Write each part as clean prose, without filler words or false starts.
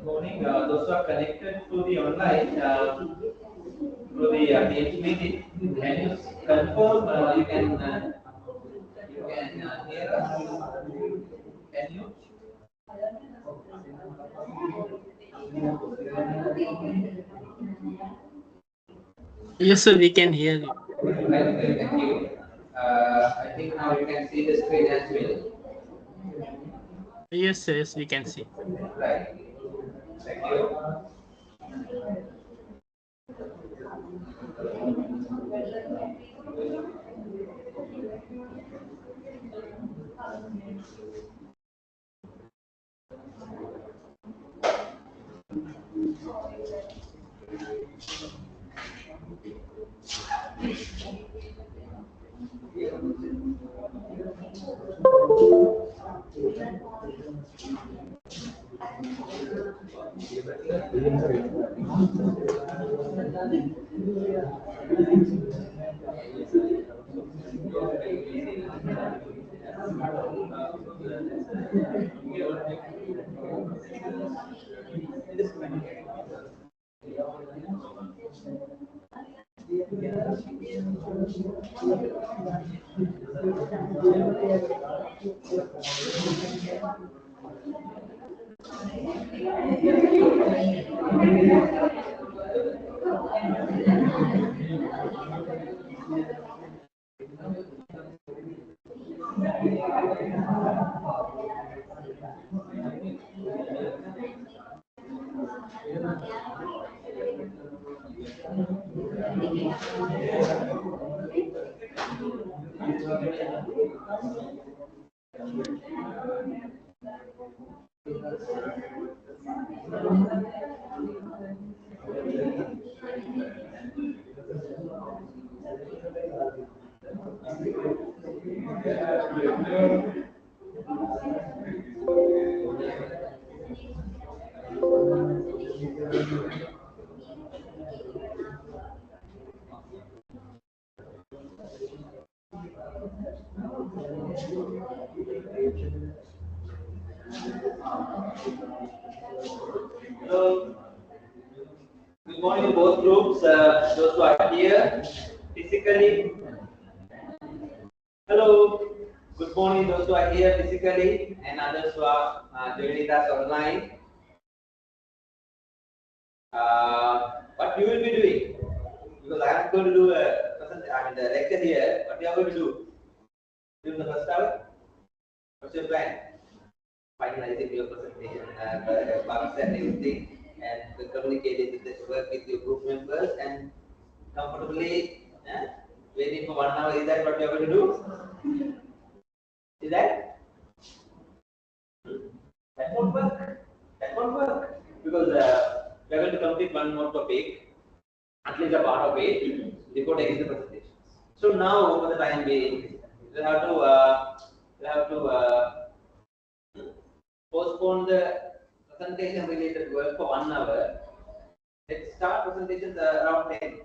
morning. Those who are connected to the online through the Teams meeting, can you confirm you can hear us? Can you? Yes, sir, we can hear you. Right, thank you. I think now you can see the screen as well. Yes, yes, we can see. Right. Thank you. So, good morning to both groups. Those who are here physically. Hello. Good morning those who are here physically and others who are joining us online. What you will be doing? Because I am going to do the lecture here. What you are going to do during the first hour? What's your plan? Finalizing your presentation, marks and everything, and communicating with the work with your group members and comfortably waiting for 1 hour. Is that what you are going to do? Is that? That won't work. That won't work because we are going to complete one more topic, at least a part of it, before taking the presentation. So now, for the time being, we have to postpone the presentation related work for 1 hour. Let's start presentations around 10.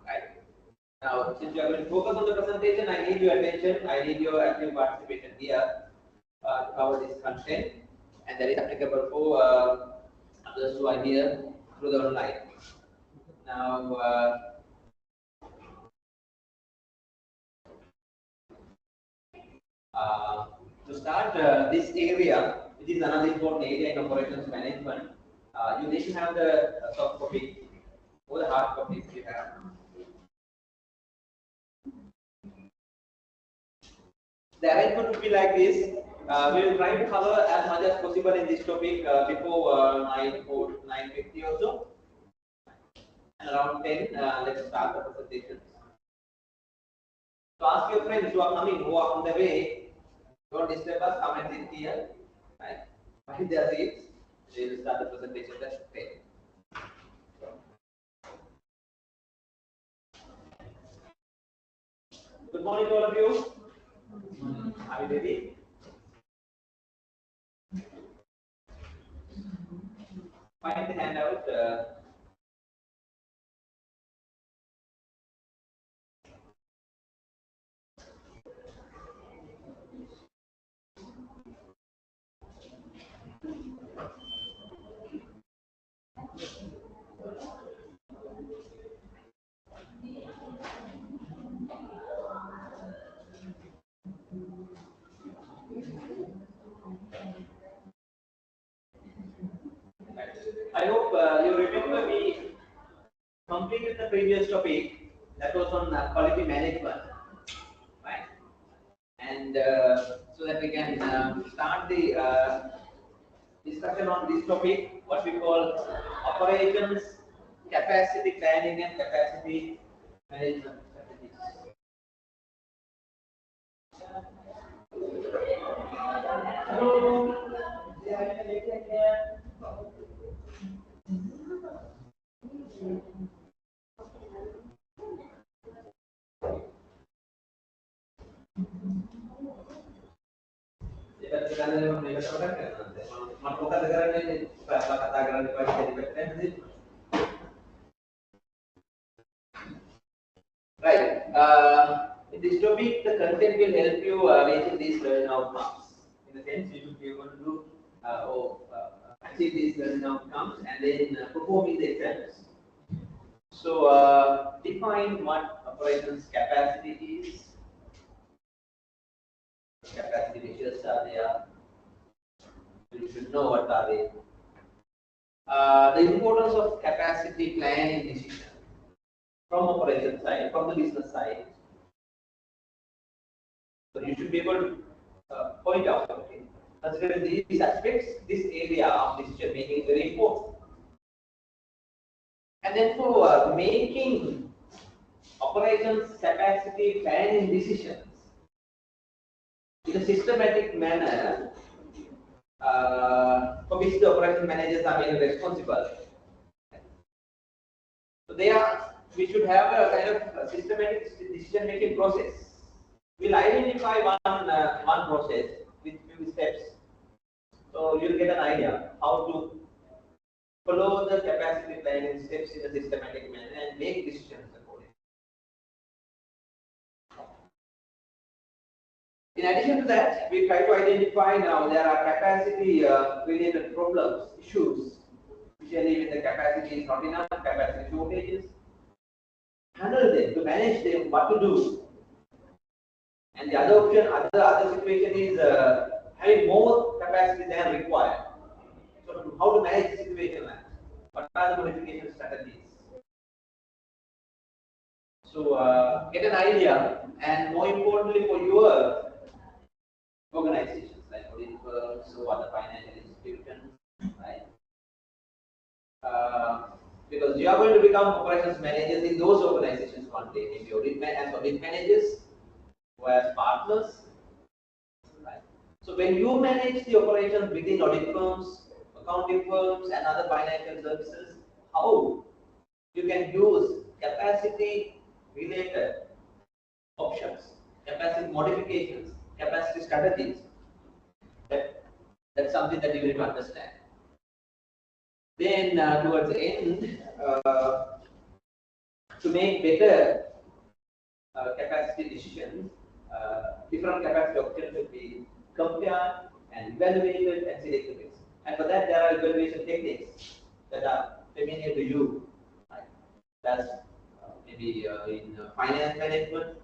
Right. Now, since you are going to focus on the presentation, I need your attention. I need your active participation here to cover this content, and that is applicable for others who are here through the online. Now, to start this area, which is another important area in operations management, you need to have the soft copy or the hard copies you have. The arrangement would be like this. We will try to cover as much as possible in this topic before 9:50 or so. And around 10, let's start the presentation. So ask your friends who are coming, who are on the way, don't disturb us, come and sit here. Right? Find their seats. We will start the presentation at 10. Good morning to all of you. Are you ready? Find the handout. hope you remember we completed the previous topic that was on quality management, right? And so that we can start the discussion on this topic, what we call operations, capacity planning, and capacity management strategies. Right. In this topic, the content will help you reaching these learning outcomes. In a sense, you should be able to do achieve these learning outcomes and then performing the exams. So, define what operations capacity is. Capacity measures are there. You should know what are they. The importance of capacity planning decision from operation side, from the business side. So you should be able to point out, okay, considering these aspects, this area of decision making is very important. And then for making operations capacity planning decisions in a systematic manner, for which the operation managers are mainly responsible. So we should have a kind of systematic decision making process. We'll identify one process with few steps. So you'll get an idea how to follow the capacity planning steps in a systematic manner and make decisions accordingly. In addition to that, we try to identify now there are capacity related problems, issues, especially when the capacity is not enough, capacity shortages. Handle them, to manage them, what to do. And the other option, other situation is having more capacity than required. So how to manage the situation like that? What are the modification strategies? So get an idea, and more importantly for your organizations like audit firms or other financial institutions, right? Because you are going to become operations managers in those organizations one day, maybe as audit managers or as partners, right? So when you manage the operations within audit firms, accounting firms, and other financial services, how you can use capacity related options, capacity modifications, capacity strategies. That's something that you need to understand. Then towards the end, to make better capacity decisions, different capacity options should be compared and evaluated and selected. And for that, there are evaluation techniques that are familiar to you. Right? That's maybe in finance management.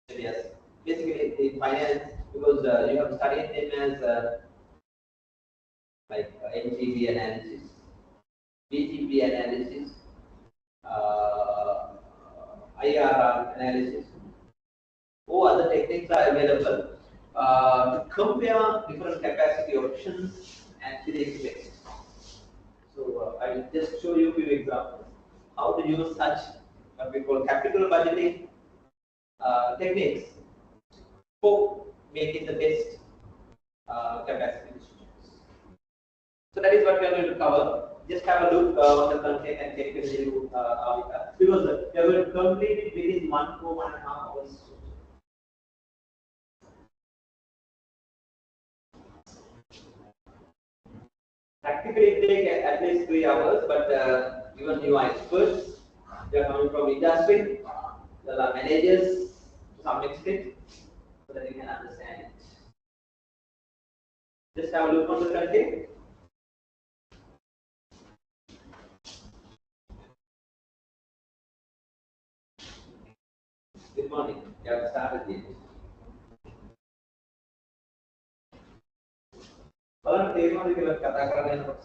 Yes, basically in finance, because you have studied them as like NGB analysis, BGP analysis, IRR analysis, or other techniques are available to compare different capacity options and select best. So I will just show you a few examples how to use such what we call capital budgeting techniques for making the best capacity decisions. So that is what we are going to cover. Just have a look on the content and check with you because we are going to complete it within 1 to 1.5 hours. Practically it takes at least 3 hours, but even you are experts, you are coming from industry, there are managers to some extent, so that you can understand it. Just have a look on the content. Good morning. You have started it. බලන්න තේරෙනවද කියලා කතා කරගෙන යනකොට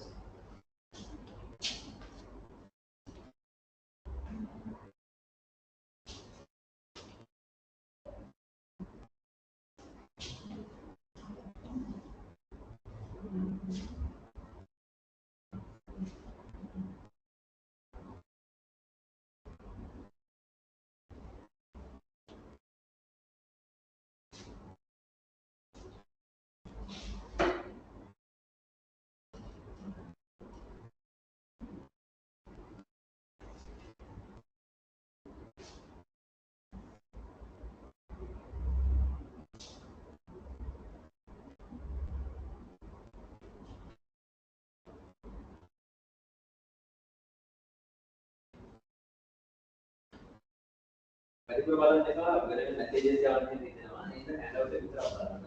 වැඩිපුර බලන්න එපා වෙන මැසේජස් යවන්න හිතෙනවා නේද හැන්ඩ් අවුට් එක විතරක් බලන්න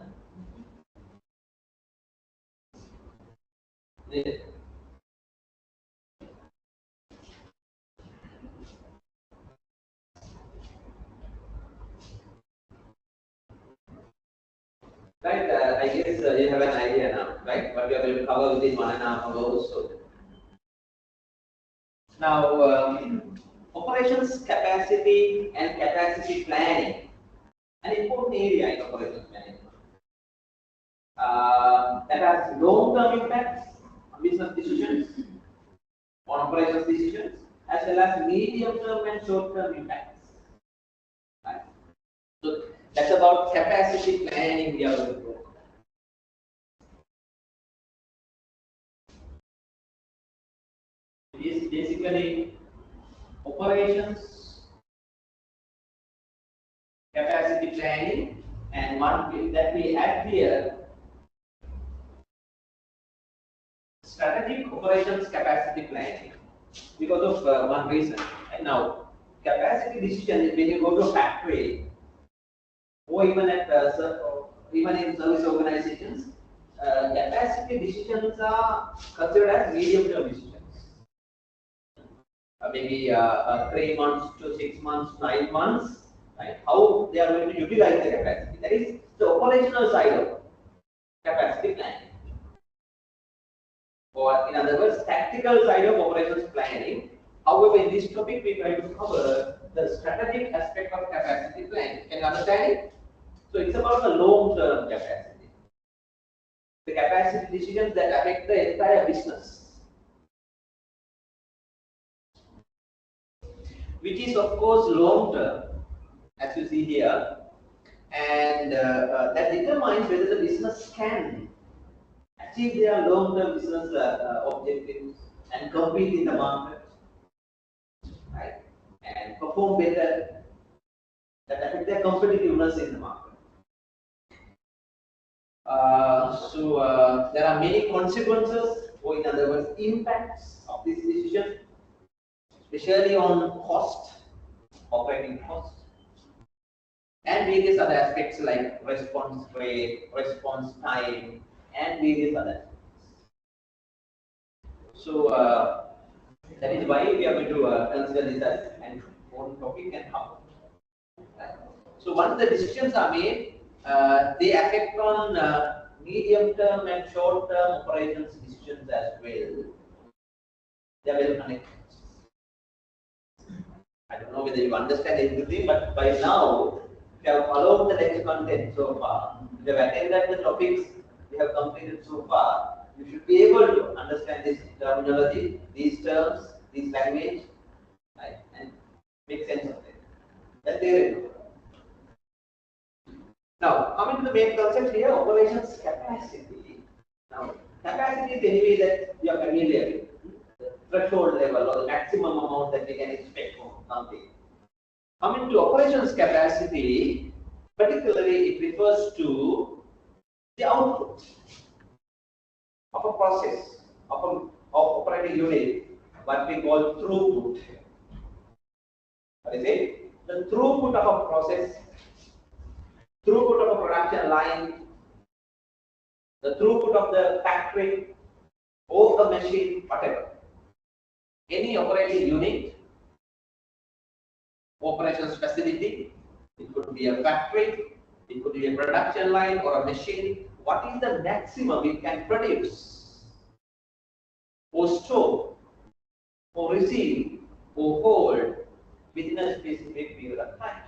නේද right I guess you have an idea now right what you are going to cover within 1.5 hours or so now operations capacity and capacity planning an important area in operations management that has long-term impacts on business decisions, on operations decisions, as well as medium-term and short-term impacts. Right? So that's about capacity planning we are going to do. It is basically operations, capacity planning, and one that we add here. Strategic operations capacity planning because of one reason. And now, capacity decision is when you go to a factory or even at even in service organizations, capacity decisions are considered as medium-term decisions. Maybe 3 months to 6 months, 9 months, right? How they are going to utilize the capacity. That is the operational side of capacity planning. Or in other words, tactical side of operations planning. However, in this topic, we try to cover the strategic aspect of capacity planning. Can you understand it? So it's about the long-term capacity. The capacity decisions that affect the entire business. Which is of course long-term, as you see here. And that determines whether the business can achieve their long-term business objectives and compete in the market, right? And perform better, that affect their competitiveness in the market. There are many consequences, or in other words, impacts of this decision, especially on cost, operating cost, and various other aspects like response rate, response time, and various other aspects. So that is why we are going to consider this as an important topic and how. So once the decisions are made, they affect on medium-term and short-term operations decisions as well. They are well connected. I don't know whether you understand everything, but by now, if you have followed the lecture content so far, if you have attended the topics we have completed so far, you should be able to understand this terminology, these terms, this language, right, and make sense of it. That's very good. Now, coming to the main concept here, operations capacity. Now, capacity is anyway that you are familiar with, the threshold level or the maximum amount that we can expect from something. Coming to operations capacity, particularly it refers to the output of a process, of operating unit, what we call throughput. What is it? The throughput of a process, throughput of a production line, the throughput of the factory, or the machine, whatever. Any operating unit, operations facility, it could be a factory, it could be a production line or a machine. What is the maximum it can produce, or store, or receive, or hold within a specific period of time?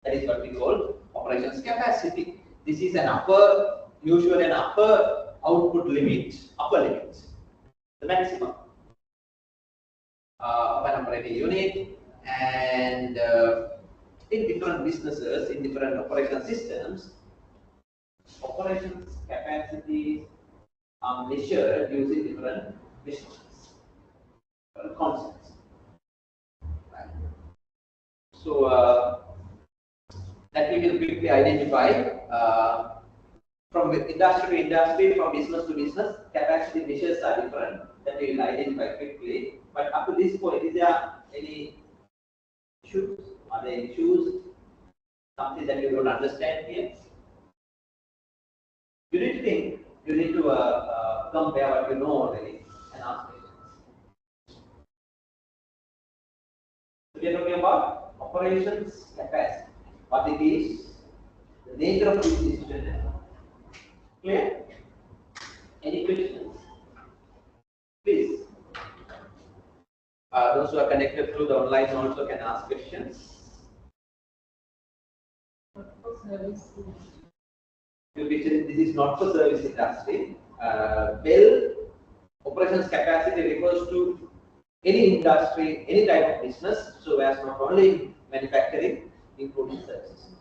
That is what we call operations capacity. This is an upper, usually an upper output limit, upper limit, the maximum of an operating unit, and in different businesses, in different operation systems, operations capacities are measured using different measurements, concepts. Right. So that we will quickly identify from industry to industry, from business to business, capacity measures are different. That we will identify quickly. But up to this point, is there any issues? Are there issues? Something that you don't understand here? You need to think. You need to compare what you know already and ask questions. So we are talking about operations capacity. What it is, the nature of this decision. Clear? Any questions? Please. Those who are connected through the online also can ask questions. This is not for service industry. Well, operations capacity refers to any industry, any type of business, so as not only manufacturing, including services.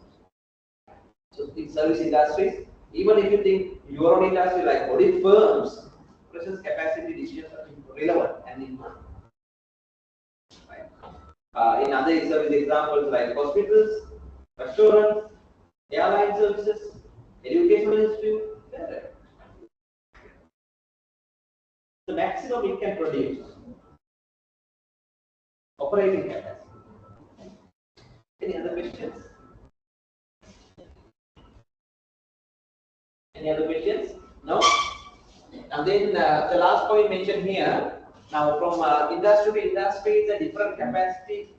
So in service industries, even if you think your own industry like audit firms, operations capacity decisions are relevant and important. Right? In other service examples like hospitals, restaurants, airline services, educational institutes, etc. The maximum it can produce operating capacity. Any other questions? Any other questions? No? And then the last point mentioned here, now from industry to industry, the different capacity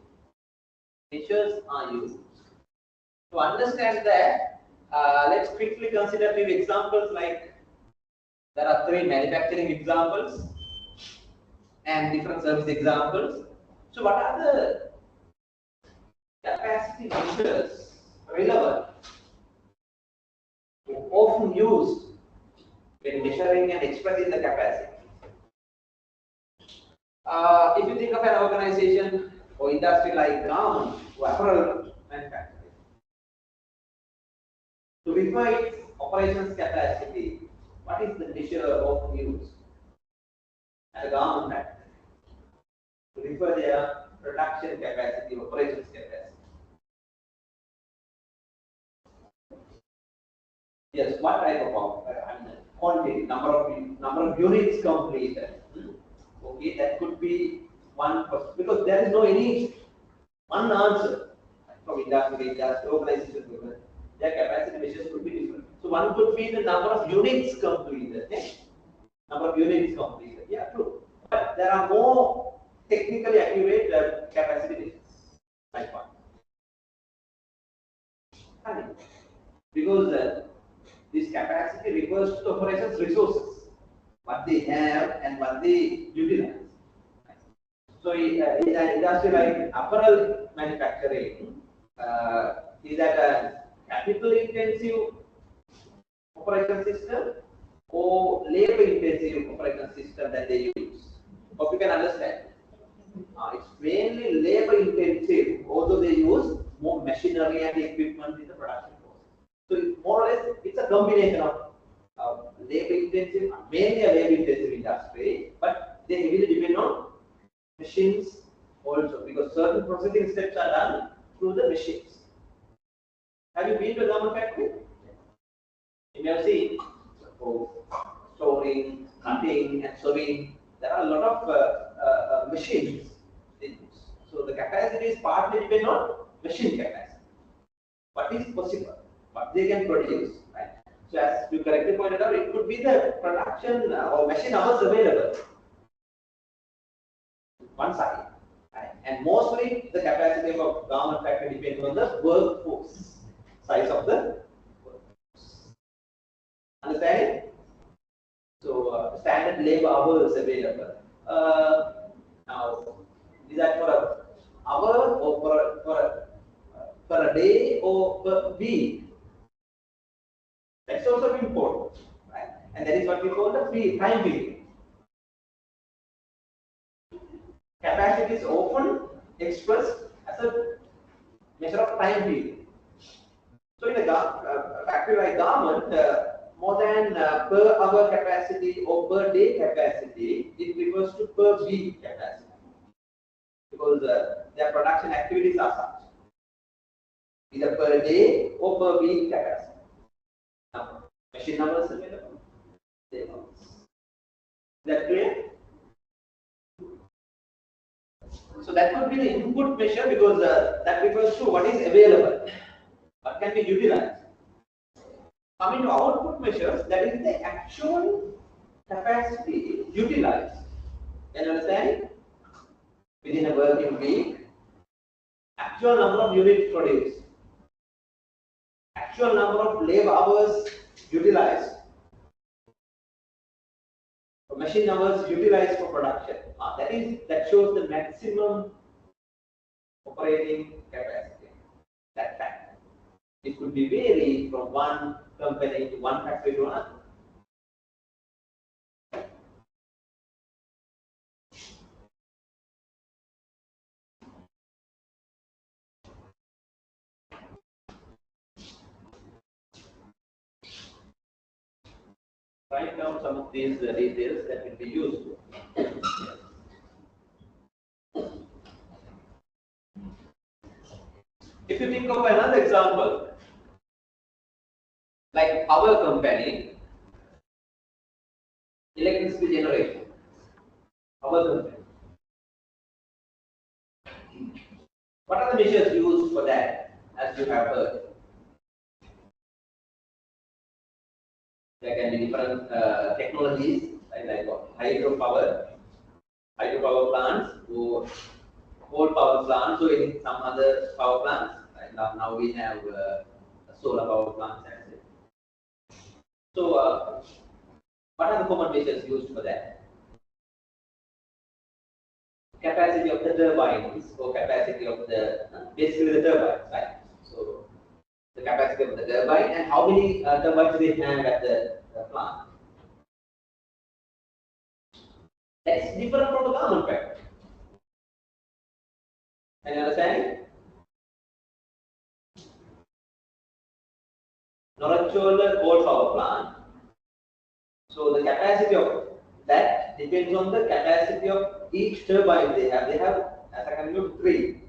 measures are used. To understand that, let's quickly consider few examples. Like there are 3 manufacturing examples and different service examples. So what are the capacity measures relevant, often used when measuring and expressing the capacity? If you think of an organization or industry like garment or apparel manufacturing, to refer its operations capacity, what is the measure often used at a garment factory? To refer their production capacity, operations capacity. Yes, what type of quantity, number of units completed. Okay, that could be one person, because there is no any one answer from industry to industry, organization to organization. Their capacity measures could be different. So one could be the number of units completed. Number of units completed. Yeah, true. But there are more technically accurate capacity measures. Like what? Because this capacity refers to the operations resources, what they have and what they utilize. So in an industry like apparel manufacturing, is that a capital intensive operation system or labor intensive operation system that they use? Hope you can understand. It's mainly labor intensive, although they use more machinery and equipment in the production process. So more or less, it's a combination of labor intensive, mainly a labor intensive industry, but they heavily depend on machines also, because certain processing steps are done through the machines. Have you been to a garment factory? You may have seen storing, cutting, and sewing. There are a lot of machines they use. So the capacity is partly depend on machine capacity. What is possible? What they can produce, right? So as you correctly pointed out, it could be the production or machine hours available. One side, right? And mostly the capacity of a garment factory depends on the workforce, size of the workforce. Understand? So standard labor hours available. Now, is that for an hour or for a day or per week? That's also important, right? and that is what we call the time period. Capacity is often expressed as a measure of time period. So in a factory like garment, more than per hour capacity or per day capacity, it refers to per week capacity, because their production activities are such, either per day or per week capacity. Now, machine numbers available. Is that clear? So that could be the input measure, because that refers to what is available, what can be utilized. Coming to output measures, that is the actual capacity utilized. Can you understand? Within a working week, actual number of units produced, actual number of labor hours utilized, machine hours utilized for production. That shows the maximum operating capacity. That fact. It could be varied from one company to one factory to another. Write down some of these details that will be used. If you think of another example, like power company, electricity generation, power company. What are the measures used for that, as you have heard? There can be different technologies, like hydropower plants, or coal power plants, or in some other power plants. Like now we have solar power plants. So, what are the common measures used for that? Capacity of the turbines, or capacity of the basically the turbines, right? So the capacity of the turbine, and how many turbines they have at the plant. That's different from the garment factory. Can you understand? Noracholder coal power plant. So the capacity of that depends on the capacity of each turbine they have. They have, as I can do, three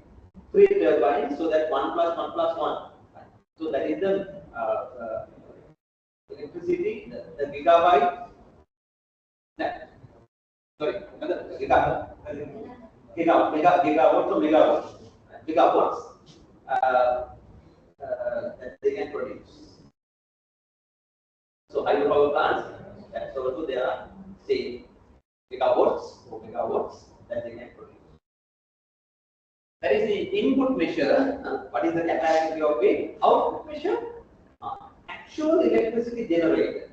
turbines, so that 1 plus 1 plus 1. So that is the electricity, the gigabyte. Sorry, gigawatts or megawatts that they can produce. So hydropower plants, that's also there are same gigawatts that they can produce. That is the input measure. What is the capacity of it? Output measure, actual electricity generated.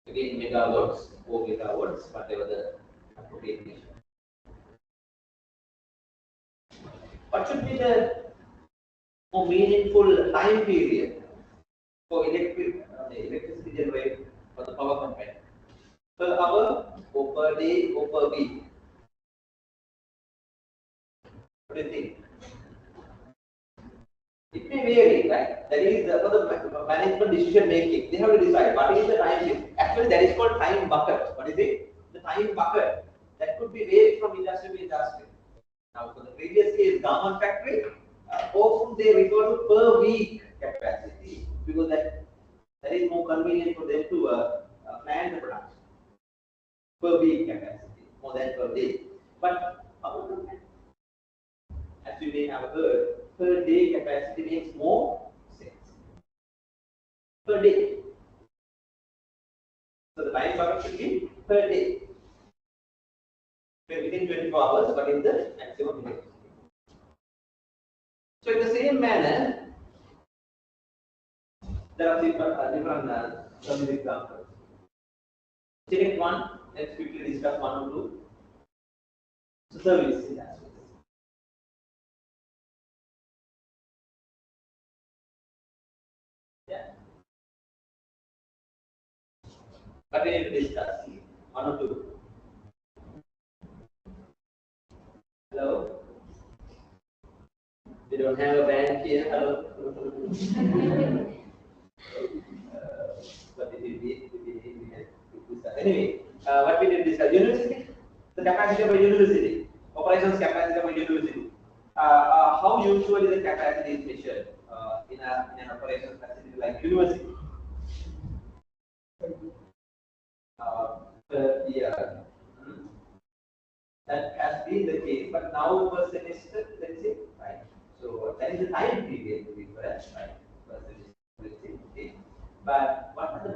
Again, megawatts, 4 gigawatts, whatever the appropriate measure. What should be the more meaningful time period for electricity generated for the power company? Per hour, or per day, or per week? What do you think? It may vary, right? That is for the management decision making. They have to decide what is the time limit. Actually, that is called time bucket. What is it? The time bucket. That could be varied from industry to industry. Now, for the previous case, garment factory, often they refer to per week capacity, because that is more convenient for them to plan the production. Per week capacity, more than per day. But as you may have heard, per day capacity makes more sense. Per day. So the time bucket should be per day. Within 24 hours, what is the maximum electricity? So in the same manner, there are different service examples. Select one. Let's quickly discuss one or two. So service industries. But we need to discuss one or two. Hello? We don't have a band here. Hello? But we can discuss. Anyway, what we did discuss university, the capacity of a university, operations capacity of a university. How usually the capacity is measured in an operations facility like university? Yeah, that has been the case, but now per semester, let's say, right? So that is the time period to be correct, right? Per semester, let's say, okay. But what are the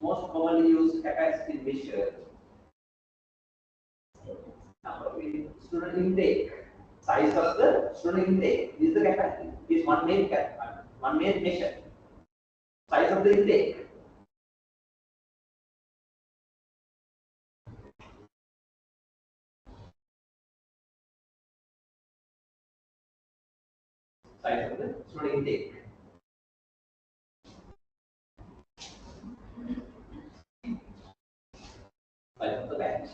most commonly used capacity measure? Number of student intake, size of the student intake is the capacity. Is one main measure. Size of the intake. Size of the student intake. Size of the batch.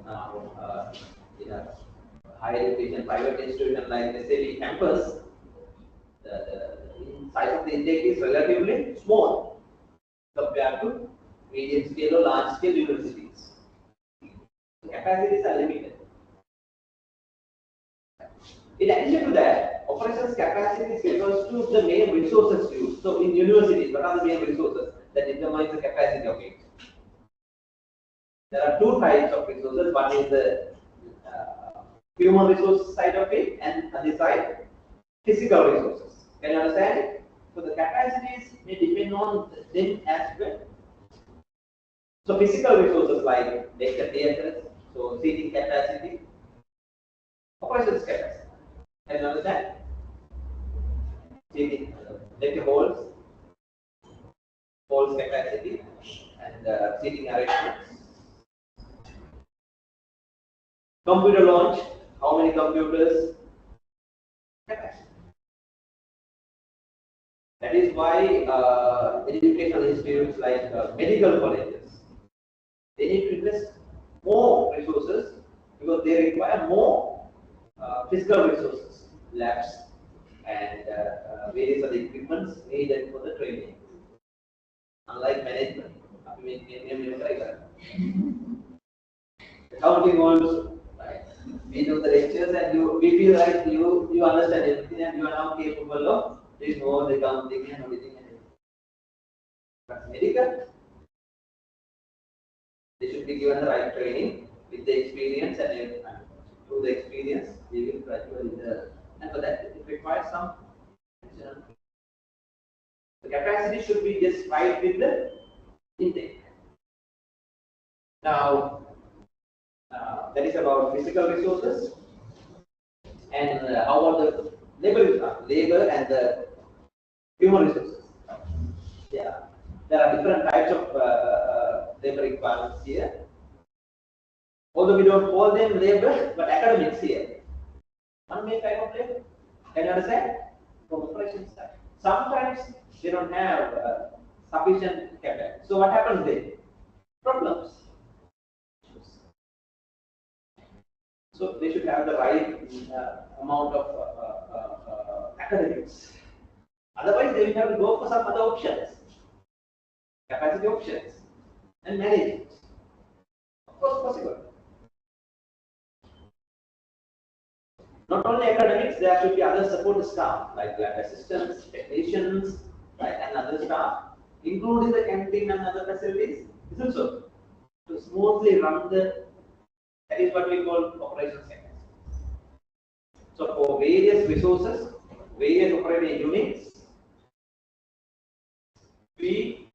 Now, in a higher education, private institution like SAB campus, the size of the intake is relatively small compared to medium scale or large scale universities. The capacities are limited. In addition to that, operations capacity refers to the main resources used. So in universities, what are the main resources that determine the capacity of it? There are two types of resources. One is the human resource side of it, and other side, physical resources. Can you understand it? So the capacities may depend on them as well. So physical resources like lecture theatres, so seating capacity, operations capacity. Can you understand? Seating, lecture halls capacity, and seating arrangements. Computer launch, how many computers? Capacity. That is why educational institutes like medical colleges, they need to invest more resources because they require more physical resources, labs, and various other equipments needed for the training. Unlike management, accounting also, right? We do the lectures and we feel like you understand everything and you are now capable of doing all the accounting and auditing and everything. But medical, they should be given the right training with the experience and through the experience they will gradually learn. And for that it requires some the capacity should be just right with the intake. Now that is about physical resources. And how about the labor and the human resources? Yeah, there are different types of labor requirements here. Although we don't call them labor, but academics here. One main type of labor. Can you understand? From operations side. Sometimes they don't have sufficient capital. So what happens then? Problems. So they should have the right amount of academics. Otherwise, they will have to go for some other options, capacity options, and manage it. Of course, possible. Not only academics, there should be other support staff like lab assistants, technicians, right, and other staff, including the canteen and other facilities. Is it so? To smoothly run that is what we call operations capacity. So for various resources, various operating units, we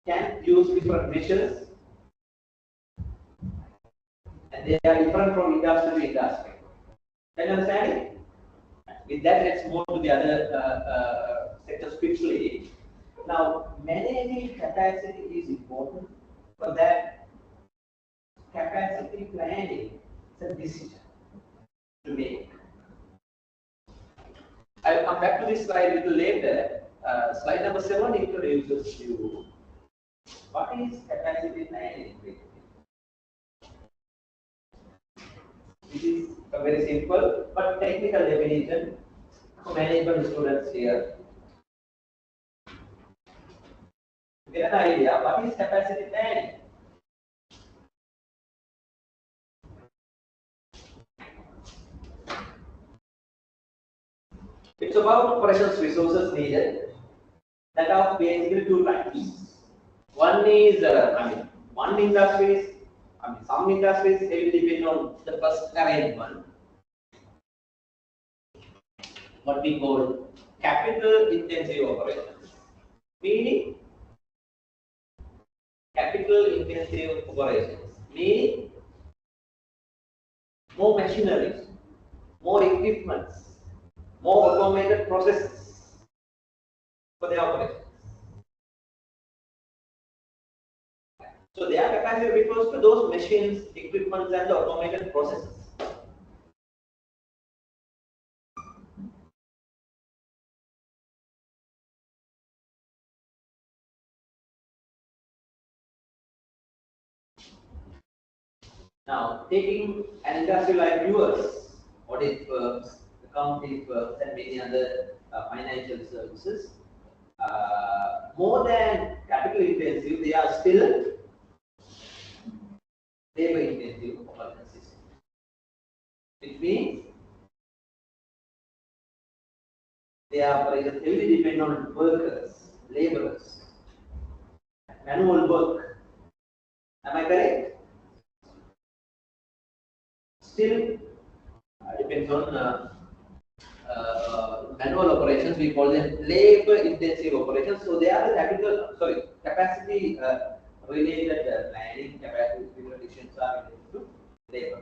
can use different measures, and they are different from industry to industry. Can you understand it? With that, let's move to the other sectors quickly. Now, managing capacity is important. For that, capacity planning is a decision to make. I'll come back to this slide a little later. Slide number 7 introduces you What is capacity planning? This is a very simple but technical definition for management students here. Get an idea what is capacity planning? It's about operations resources needed that are basically two types. One is, one industries, some industries heavily depend on the first arrangement, what we call capital intensive operations. Meaning, capital intensive operations, meaning more machineries, more equipments, more automated processes for the operations. So their capacity refers to those machines, equipments, and the automated processes. Now, taking an industry like yours, audit firms, accounting firms, and many other financial services, more than capital intensive, they are still labor intensive operation system. Which means they are heavily depend on workers, laborers, manual work. Am I correct? Still depends on manual operations. We call them labor intensive operations. So they are the capacity related planning, capacity predictions are related to labor.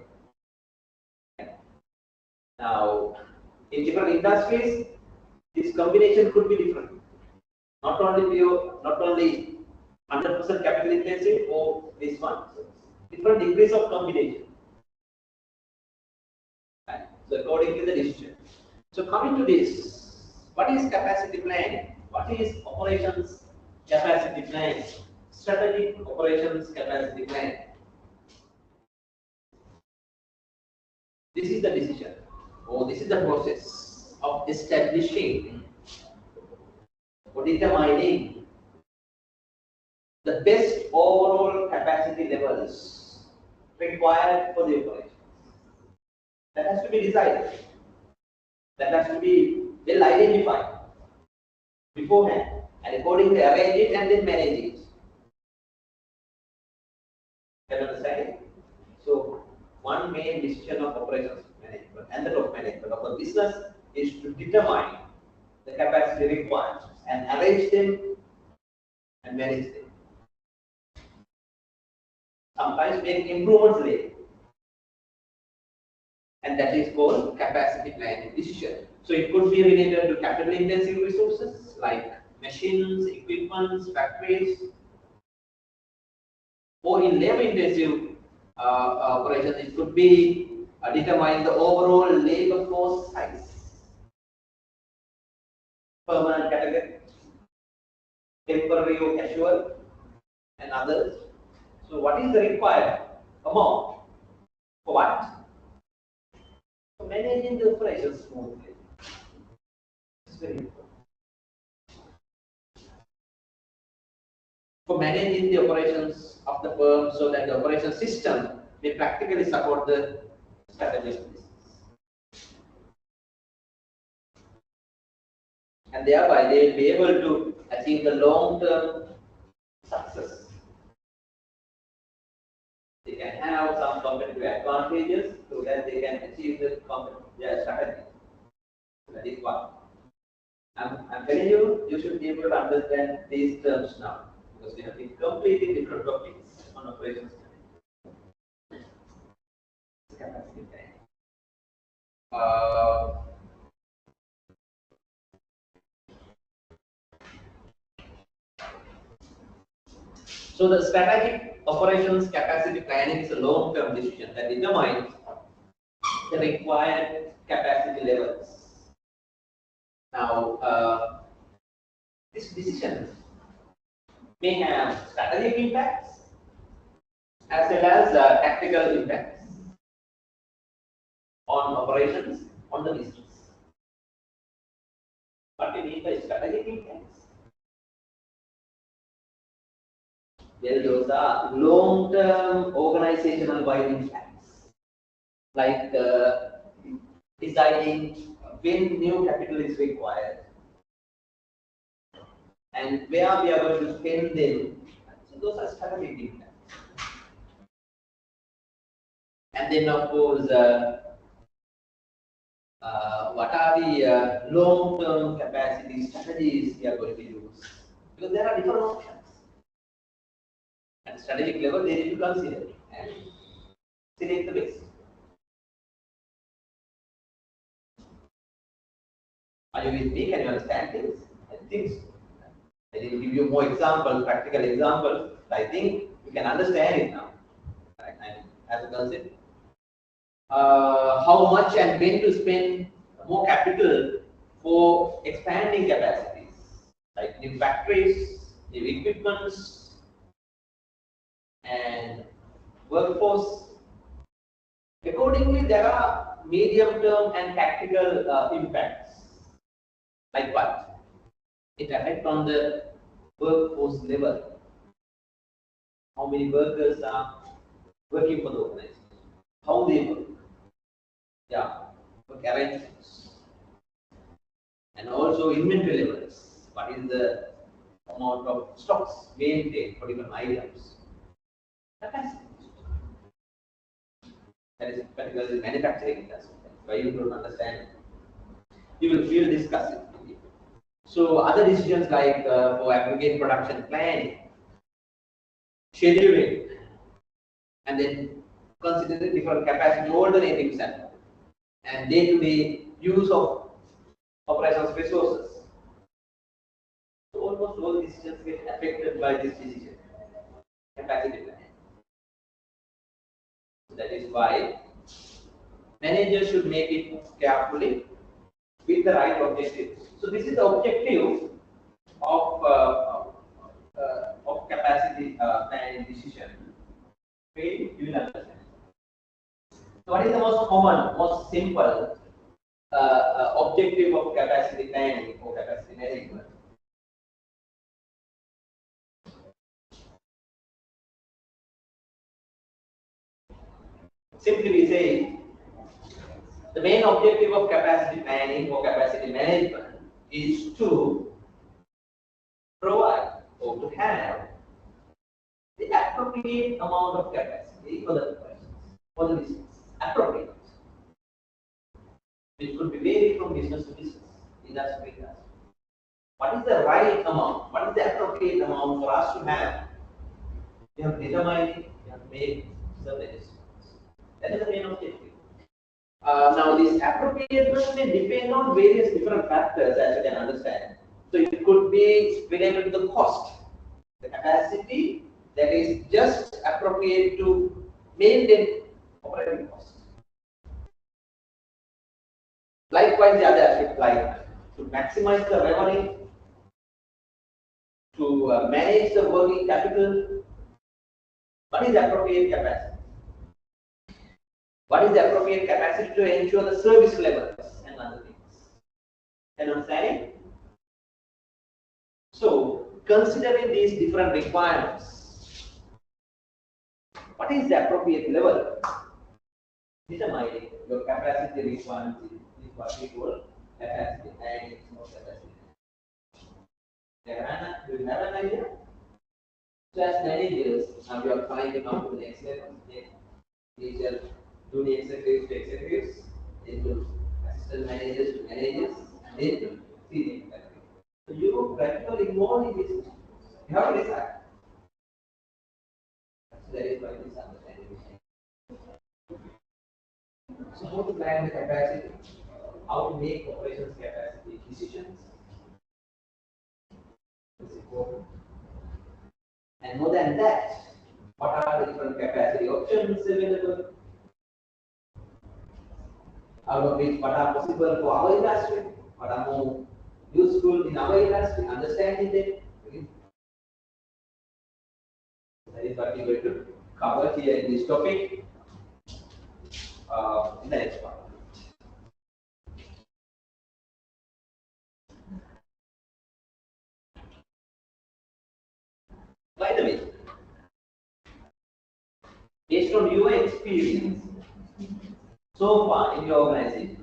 Now, in different industries, this combination could be different. Not only 100% capital intensive or this one. So different degrees of combination. Right. So according to the decision. So coming to this, what is capacity planning? What is operations capacity planning? Strategic operations capacity planning. This is the decision, or this is the process of establishing or determining the best overall capacity levels required for the operation. That has to be decided. That has to be well identified beforehand, and accordingly arrange it and then manage it. Can you understand it? So, one main decision of operations management and the top management of a business is to determine the capacity required and arrange them and manage them. Sometimes make improvements later. And that is called capacity planning decision. So it could be related to capital intensive resources like machines, equipments, factories, or in labor intensive operations, it could be determine the overall labor force size, permanent category, temporary or casual, and others. So what is the required amount for what? For managing the operations smoothly. It's very important. For managing the operations of the firm so that the operation system may practically support the strategic business. And thereby they will be able to achieve the long-term success. They can have some competitive advantages so that they can achieve their strategy. That is one. I'm telling you, you should be able to understand these terms now because they have been completely different topics on operations. Capacity planning. So the strategic operations capacity planning is a long-term decision that determines the required capacity levels. Now, this decision may have strategic impacts as well as tactical impacts on operations on the business. What do you mean by strategic impacts? Well, those are long-term organizational-wide impacts, like deciding when new capital is required and where we are going to spend them. So those are strategic impacts. And then, of course, what are the long-term capacity strategies we are going to use? Because there are different options. At strategic level, they need to consider and select the best. Are you with me? Can you understand things? I think so. I will give you more examples, practical examples. I think you can understand it now. And as a concept, how much and when to spend more capital for expanding capacities, like new factories, new equipments, and workforce. Accordingly, there are medium-term and tactical impacts. Like what? It affects on the workforce level. How many workers are working for the organization? How they work? Yeah, work arrangements. And also inventory levels. What is the amount of stocks maintained for different items? Capacity. That is particularly manufacturing industry. Why you don't understand? We will discuss it. So other decisions like for aggregate production planning, scheduling, and then consider the different capacity alternatives and day-to-day use of operations resources. So almost all decisions get affected by this decision, capacity planning. So that is why managers should make it carefully with the right objective. So this is the objective of capacity planning decision. Okay, you will understand. So what is the most common, most simple objective of capacity planning or capacity management? Simply we say the main objective of capacity planning or capacity management is to provide or to have the appropriate amount of capacity for the operations, for the business. Appropriate. It could be varied from business to business, industry to industry. What is the right amount? What is the appropriate amount for us to have? We have determined it, we have made certain adjustments. That is the main objective. Now, this appropriateness may depend on various different factors, as you can understand. So, it could be related to the cost, the capacity that is just appropriate to maintain operating costs. Likewise, the other aspect, like to maximize the revenue, to manage the working capital. What is the appropriate capacity? What is the appropriate capacity to ensure the service levels and other things? Can you understand it? So, considering these different requirements, what is the appropriate level? Determining your capacity requirements is what we call capacity and capacity. Do you have an idea? So, as managers, now you are trying to come to the next level. Initial junior executives to executives, then to assistant managers to managers, and then to senior executives. So you are practically involved in this. You have to decide. So that is why this understanding. So how to plan the capacity, how to make operations capacity decisions. It's important. And more than that, what are the different capacity options available? Out of which what are possible for our industry, what are more useful in our industry, understanding them. That is what we are going to cover here in this topic in the next part. By the way, based on your experience so far in your organizations,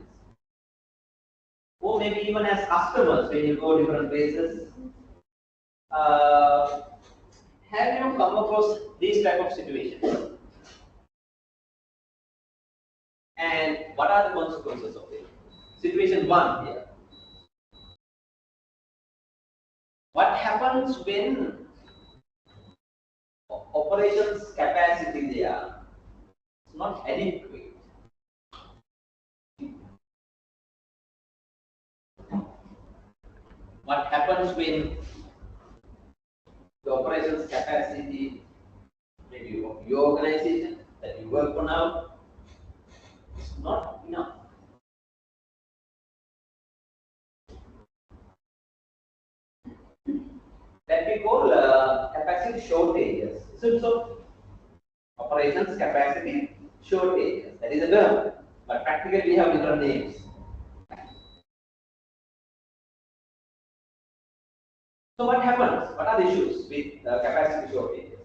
or maybe even as customers when you go different places, have you come across these type of situations? And what are the consequences of it? Situation 1 here. What happens when operations capacity there is not adequate? What happens when the operations capacity, maybe of your organization that you work for now, is not enough? That we call capacity shortages. So operations capacity shortages. That is a term, but practically we have different names. So what happens? What are the issues with capacity shortages?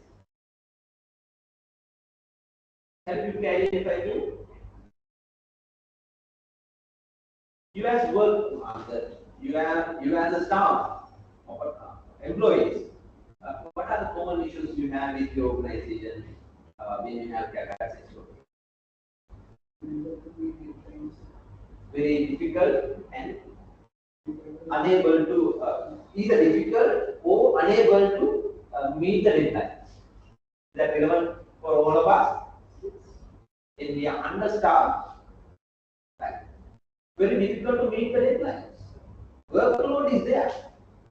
Help you to identify you. You as work, you as a staff, employees. What are the common issues you have with your organization when you have capacity shortage? Very difficult and unable to either difficult or unable to meet the deadlines. Is that relevant for all of us? When we are understaffed, right? Very difficult to meet the deadlines. Workload is there,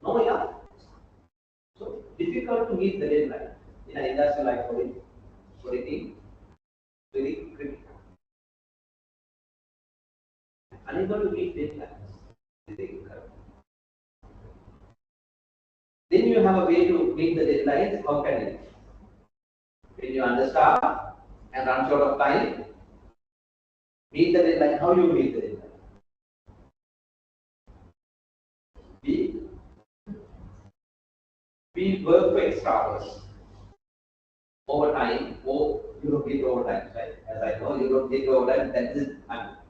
no enough. So difficult to meet the deadline in an industry like auditing, very critical. Unable to meet deadlines. Then you have a way to meet the deadlines. How can you? When you understand and run short of time, meet the deadline. How you meet the deadline? We work for extra hours. Overtime, or you don't get overtime, right? As I know, you don't get overtime. That is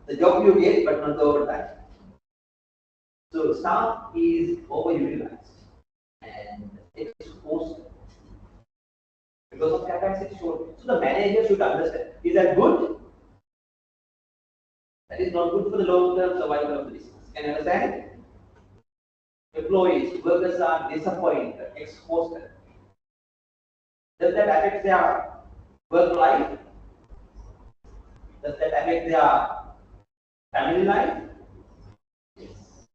the job you get, but not the overtime. So staff is overutilized and exposed because of capacity shortage. So the manager should understand: is that good? That is not good for the long-term survival of the business. Can you understand? Employees, workers are disappointed, exhausted. Does that affect their work life? Does that affect their family life? Yes.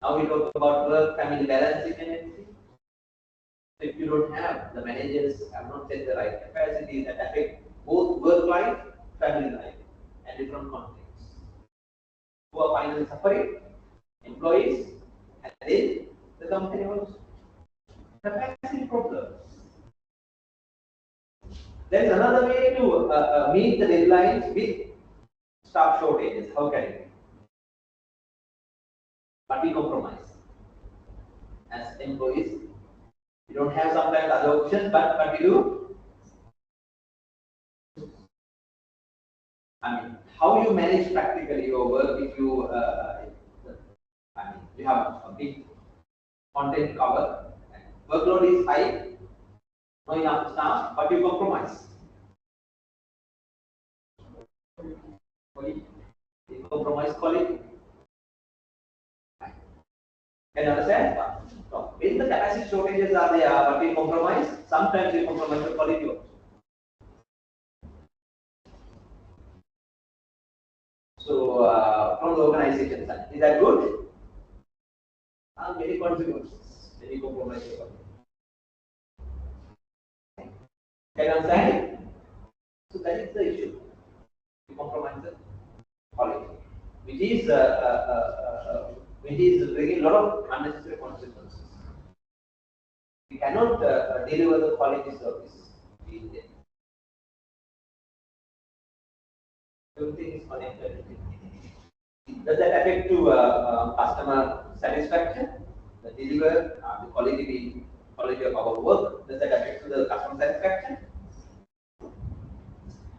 Now we talk about work family balancing and everything. So if you don't have, the managers have not set the right capacities that affect both work life, family life, and different contexts. Who are finally suffering? Employees, and then the company also. Capacity problems. There is another way to meet the deadlines with staff shortages. How can it be? But we compromise. As employees, we don't have sometimes other options, but we do. I mean, how you manage practically your work if you, you have a big content cover, workload is high, no enough staff, but you compromise. You compromise quality. Can you understand? No. When the capacity shortages are there, but we compromise, sometimes we compromise the quality also. So, from the organization side, is that good? Many consequences when you compromise the quality. Can you understand? So that is the issue. You compromise the quality, which is bringing a lot of unnecessary consequences. we cannot deliver the quality service. Everything is connected. Does that affect to customer satisfaction? The deliver, the quality of our work. Does that affect to the customer satisfaction?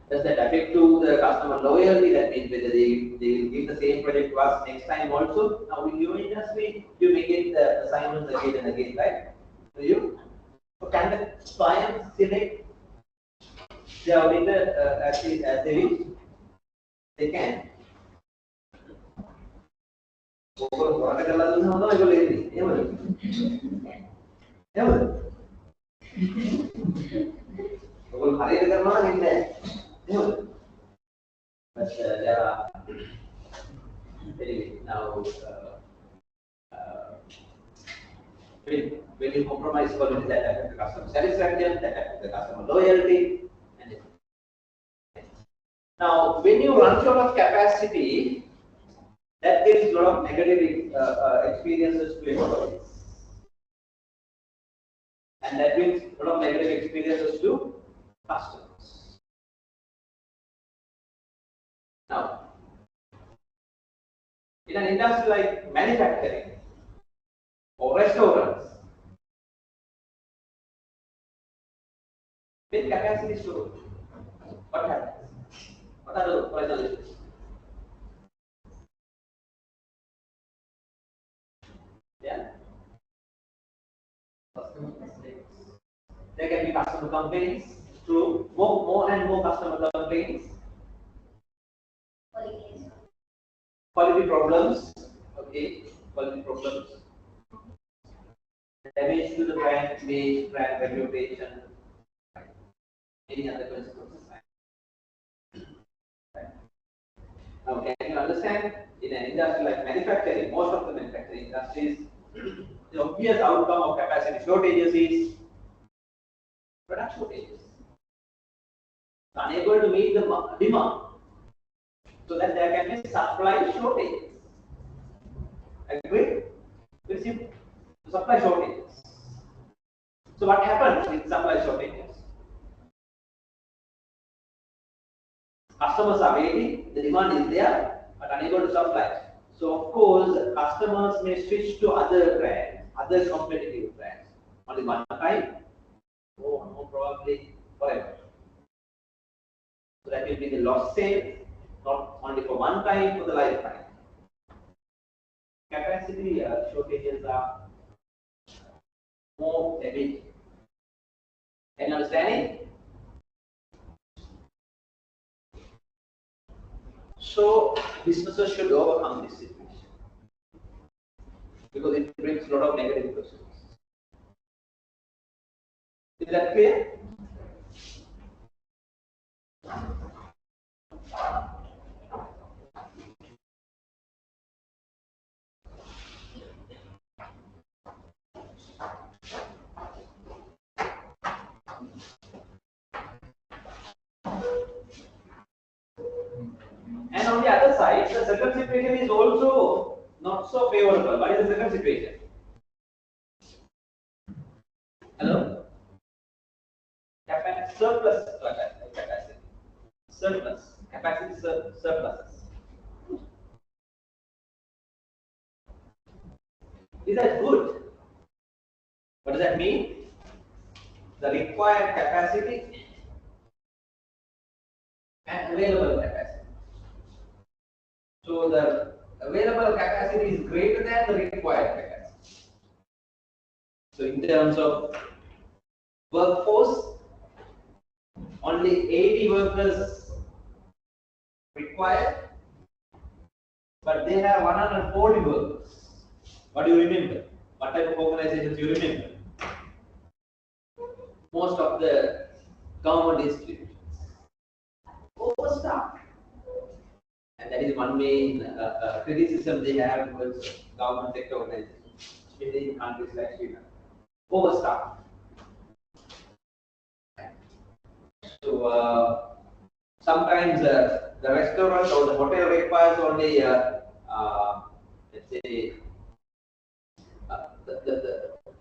Does that affect to the customer loyalty? That means whether they will give the same project to us next time also. Now in your industry, you may get the assignments again and again, right? So you can the client select their vendor as they wish? They can. But there are anyway now when you compromise quality, that affects the customer satisfaction, that affects the customer loyalty, and now when you run short of capacity, that gives a lot of negative experiences to employees, and that brings a lot of negative experiences to customers. Now, in an industry like manufacturing or restaurants, when capacity is short, what happens? What are the operational issues? Yeah. There can be customer complaints. True. More and more customer complaints. Quality problems. Okay. Quality problems. Damage to the brand image, brand reputation. Any other consequences? Now, can you understand? In an industry like manufacturing, most of the manufacturing industries, the obvious outcome of capacity shortages is product shortages. Unable to meet the demand, so that there can be supply shortages. Agree? Very simple. Supply shortages. So what happens with supply shortages? Customers are waiting, the demand is there, but unable to supply. So of course, customers may switch to other brands, other competitive brands. Only one time, or no, probably forever. So that will be the lost sale, not only for one time, for the lifetime. Capacity shortages are more damaging. Can you understand it? So businesses should overcome this situation because it brings a lot of negative questions. Is that clear? And on the other side, the second situation is also not so favorable. What is the second situation? Hello? Surplus capacity. Surplus. Capacity surpluses. Is that good? What does that mean? The required capacity and available capacity. So the available capacity is greater than the required capacity. So in terms of workforce, only 80 workers required, but they have 140 workers. What do you remember? What type of organizations you remember? Most of the government institutions. Overstaffed. And that is one main criticism they have towards government sector organizations, especially in countries like Sri Lanka. Overstaffed. So sometimes the restaurant or the hotel requires only let's say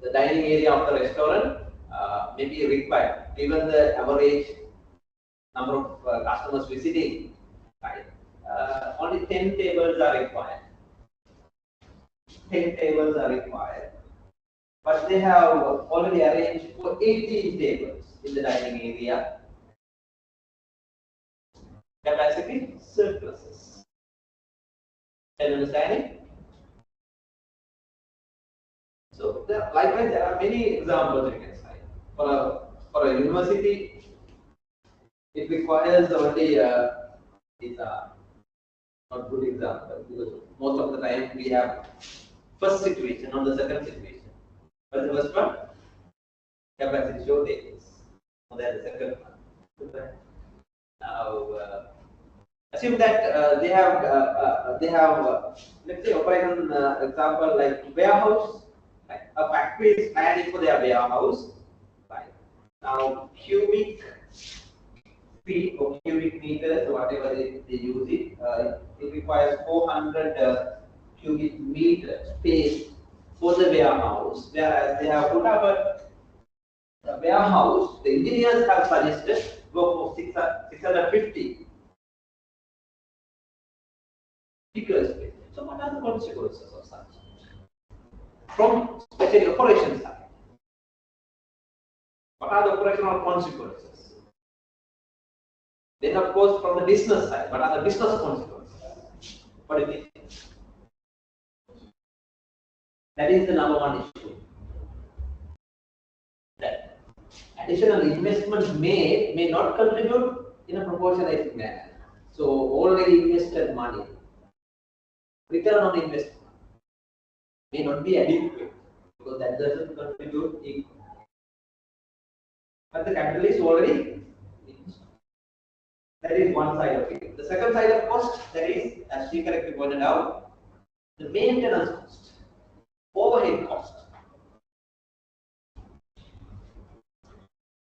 the dining area of the restaurant may be required, given the average number of customers visiting, right? Only 10 tables are required. 10 tables are required, but they have already arranged for 18 tables in the dining area. Capacity surpluses. Can you understand it? So likewise, there are many examples you can cite. For a university, it requires only is a not good example, because most of the time we have first situation, not the second situation. But the first one, capacity shortages, and then the second one. Now, assume that they have let's say operation example like warehouse. Right? A factory is planning for their warehouse. Right? Now, cubic feet or cubic meters, whatever they use it, it requires 400 cubic meter space for the warehouse. Whereas they have put up a warehouse, the engineers have suggested go for 650 bigger space. So, what are the consequences of such? From especially operation side, what are the operational consequences? Then, of course, from the business side, what are the business consequences? What do you think? That is the number one issue. That additional investment may not contribute in a proportionate manner. So, already invested money, return on investment may not be adequate, because that doesn't contribute equally. But the capital is already invested. That is one side of it. The second side of cost, that is, as she correctly pointed out, the maintenance cost, overhead cost.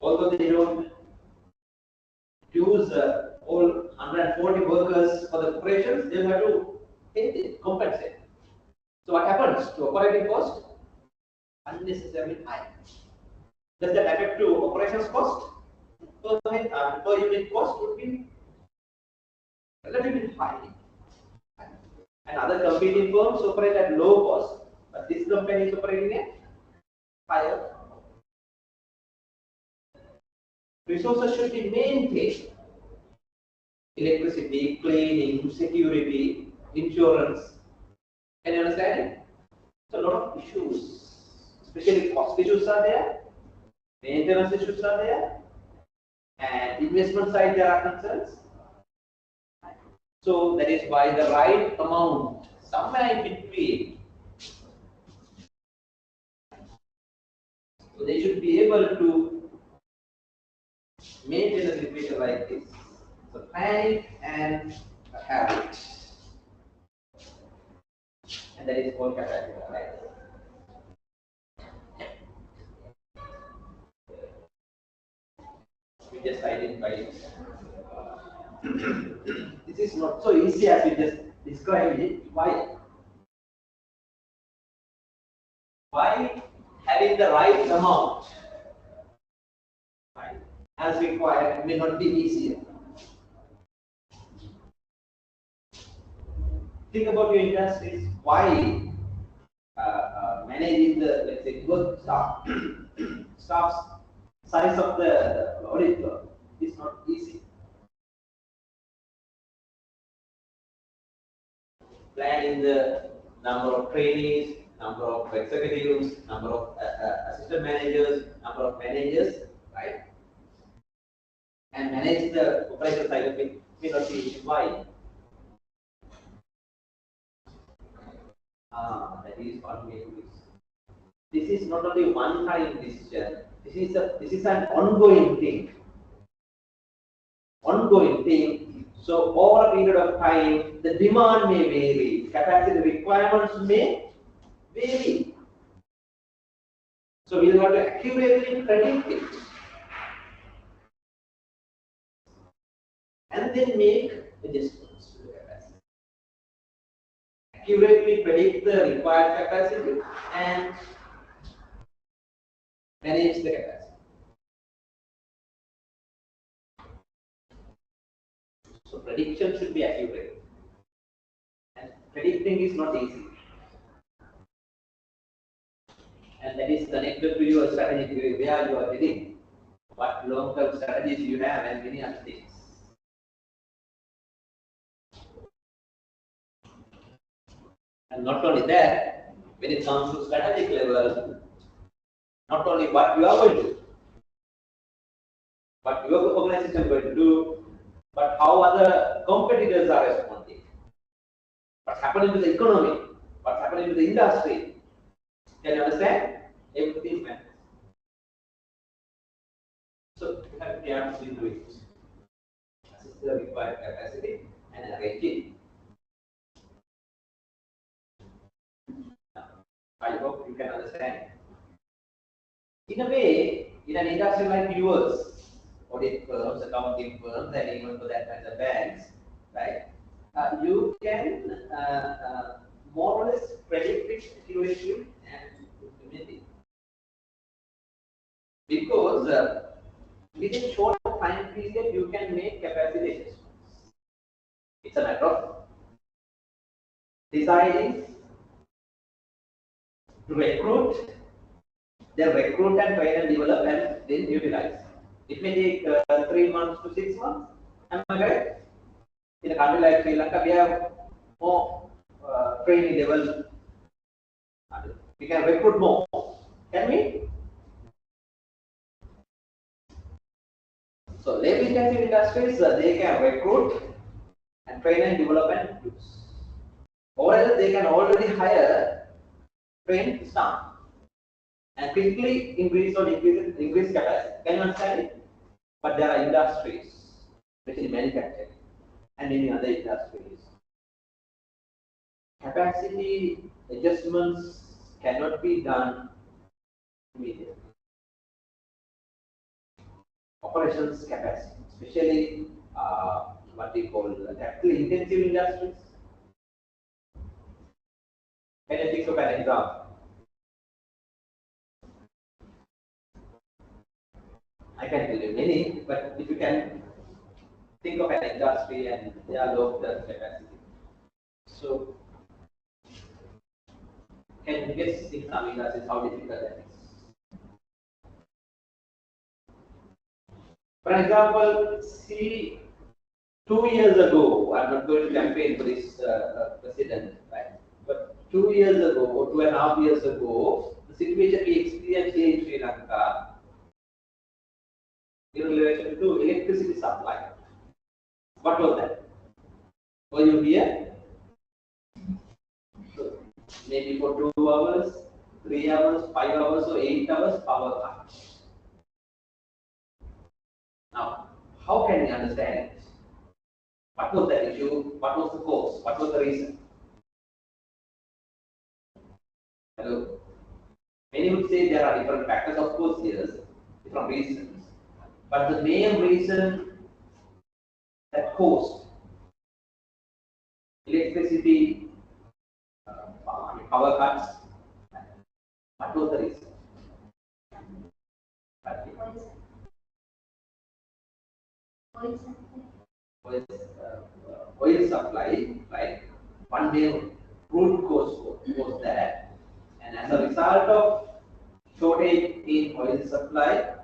Although they don't use all 140 workers for the operations, they have to pay it, compensate. So what happens to operating cost? Unnecessarily high. Does that affect to operations cost? Per unit cost would be relatively high. And other competing firms operate at low cost, but this company is operating at higher. Resources should be maintained. Electricity, cleaning, security, insurance. Can you understand it? So a lot of issues, especially cost issues are there, maintenance issues are there, and investment side there are concerns. So that is why the right amount, somewhere in between, so they should be able to maintain a situation like this. So panic and a habit, and that is called capacity. Right? We just identify it. This is not so easy as we just described it. Why? Why having the right amount, right, as required may not be easier. Think about your industries. Why managing the, let's say, work staff's size of the audit firm is not easy. Planning the number of trainees, number of executives, number of assistant managers, number of managers, right? And manage the operational side of it may not be easy. Why? That is one way to do. This is not only one time decision. This is an ongoing thing. Ongoing thing. So over a period of time, the demand may vary, capacity requirements may vary. So we will have to accurately predict it, and then make adjustments to the capacity. Accurately predict the required capacity and manage the capacity. So prediction should be accurate, and predicting is not easy, and that is connected to your strategy, where you are heading, what long-term strategies you have, and many other things. And not only that, when it comes to strategic level, not only what you are going to do, what your organization is going to do, but how other competitors are responding, what's happening to the economy, what's happening to the industry. Can you understand? Everything matters. So you have to carefully do it. Assess the required capacity and arrange it. I hope you can understand. In a way, in an industry like yours, audit firms, accounting firms, and even for that matter banks, right? You can more or less predict it accurately and implement it. Because within short time period, you can make capacity adjustments. It's a matter of deciding to recruit, then recruit and train and develop and then utilize. It may take 3 months to 6 months. Am I correct? In a country like Sri Lanka, we have more training level. We can recruit more. Can we? So labor intensive industries, they can recruit and train and develop and use. Or else they can already hire trained staff and quickly increase capacity. Can you understand it? But there are industries, especially manufacturing and many other industries. Capacity adjustments cannot be done immediately. Operations capacity, especially what we call capital intensive industries. Can you think of an example? I can tell you many, but if you can think of an industry and their long-term capacity. So, can you guess in some industries how difficult that is? For example, see, 2 years ago, I'm not going to campaign for this president, right? But 2 years ago, or 2.5 years ago, the situation we experienced here in Sri Lanka in relation to electricity supply. What was that? Were you here? So maybe for 2 hours, 3 hours, 5 hours, or 8 hours power cut. Now, how can we understand it? What was that issue? What was the cause? What was the reason? Hello? Many would say there are different factors, of course, yes, different reasons. But the main reason that caused electricity power cuts, what was the reason? Oil supply, right? One main root cause was that, and as a result of shortage in oil supply,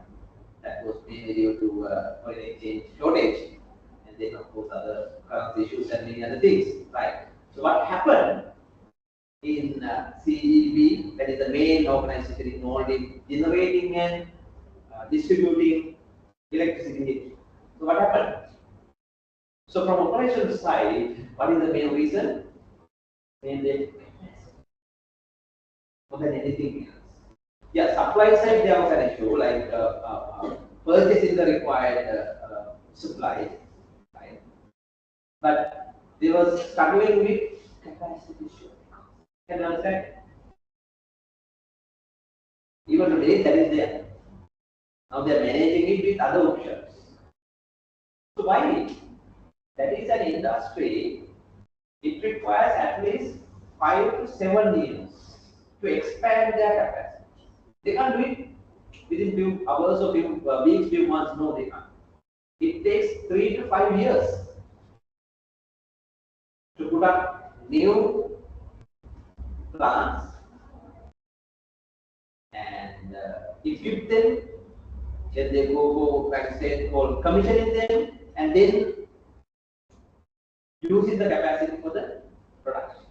that was mainly due to oil exchange shortage, and then of course other currency issues and many other things, right? So what happened in CEB, that is the main organization involved in generating and distributing electricity. So what happened? So from operational side, what is the main reason? Mainly more than anything else. Yeah, supply side there was an issue like purchasing the required supply, right? But they were struggling with capacity issue. Can you understand? Even today that is there. Now they are managing it with other options. So why? That is an industry. It requires at least 5 to 7 years to expand their capacity. They can't do it within few hours or few weeks, few months. No, they can't. It takes 3 to 5 years to put up new plants and equip them. Then they go for, like I said, for commissioning them and then using the capacity for the production.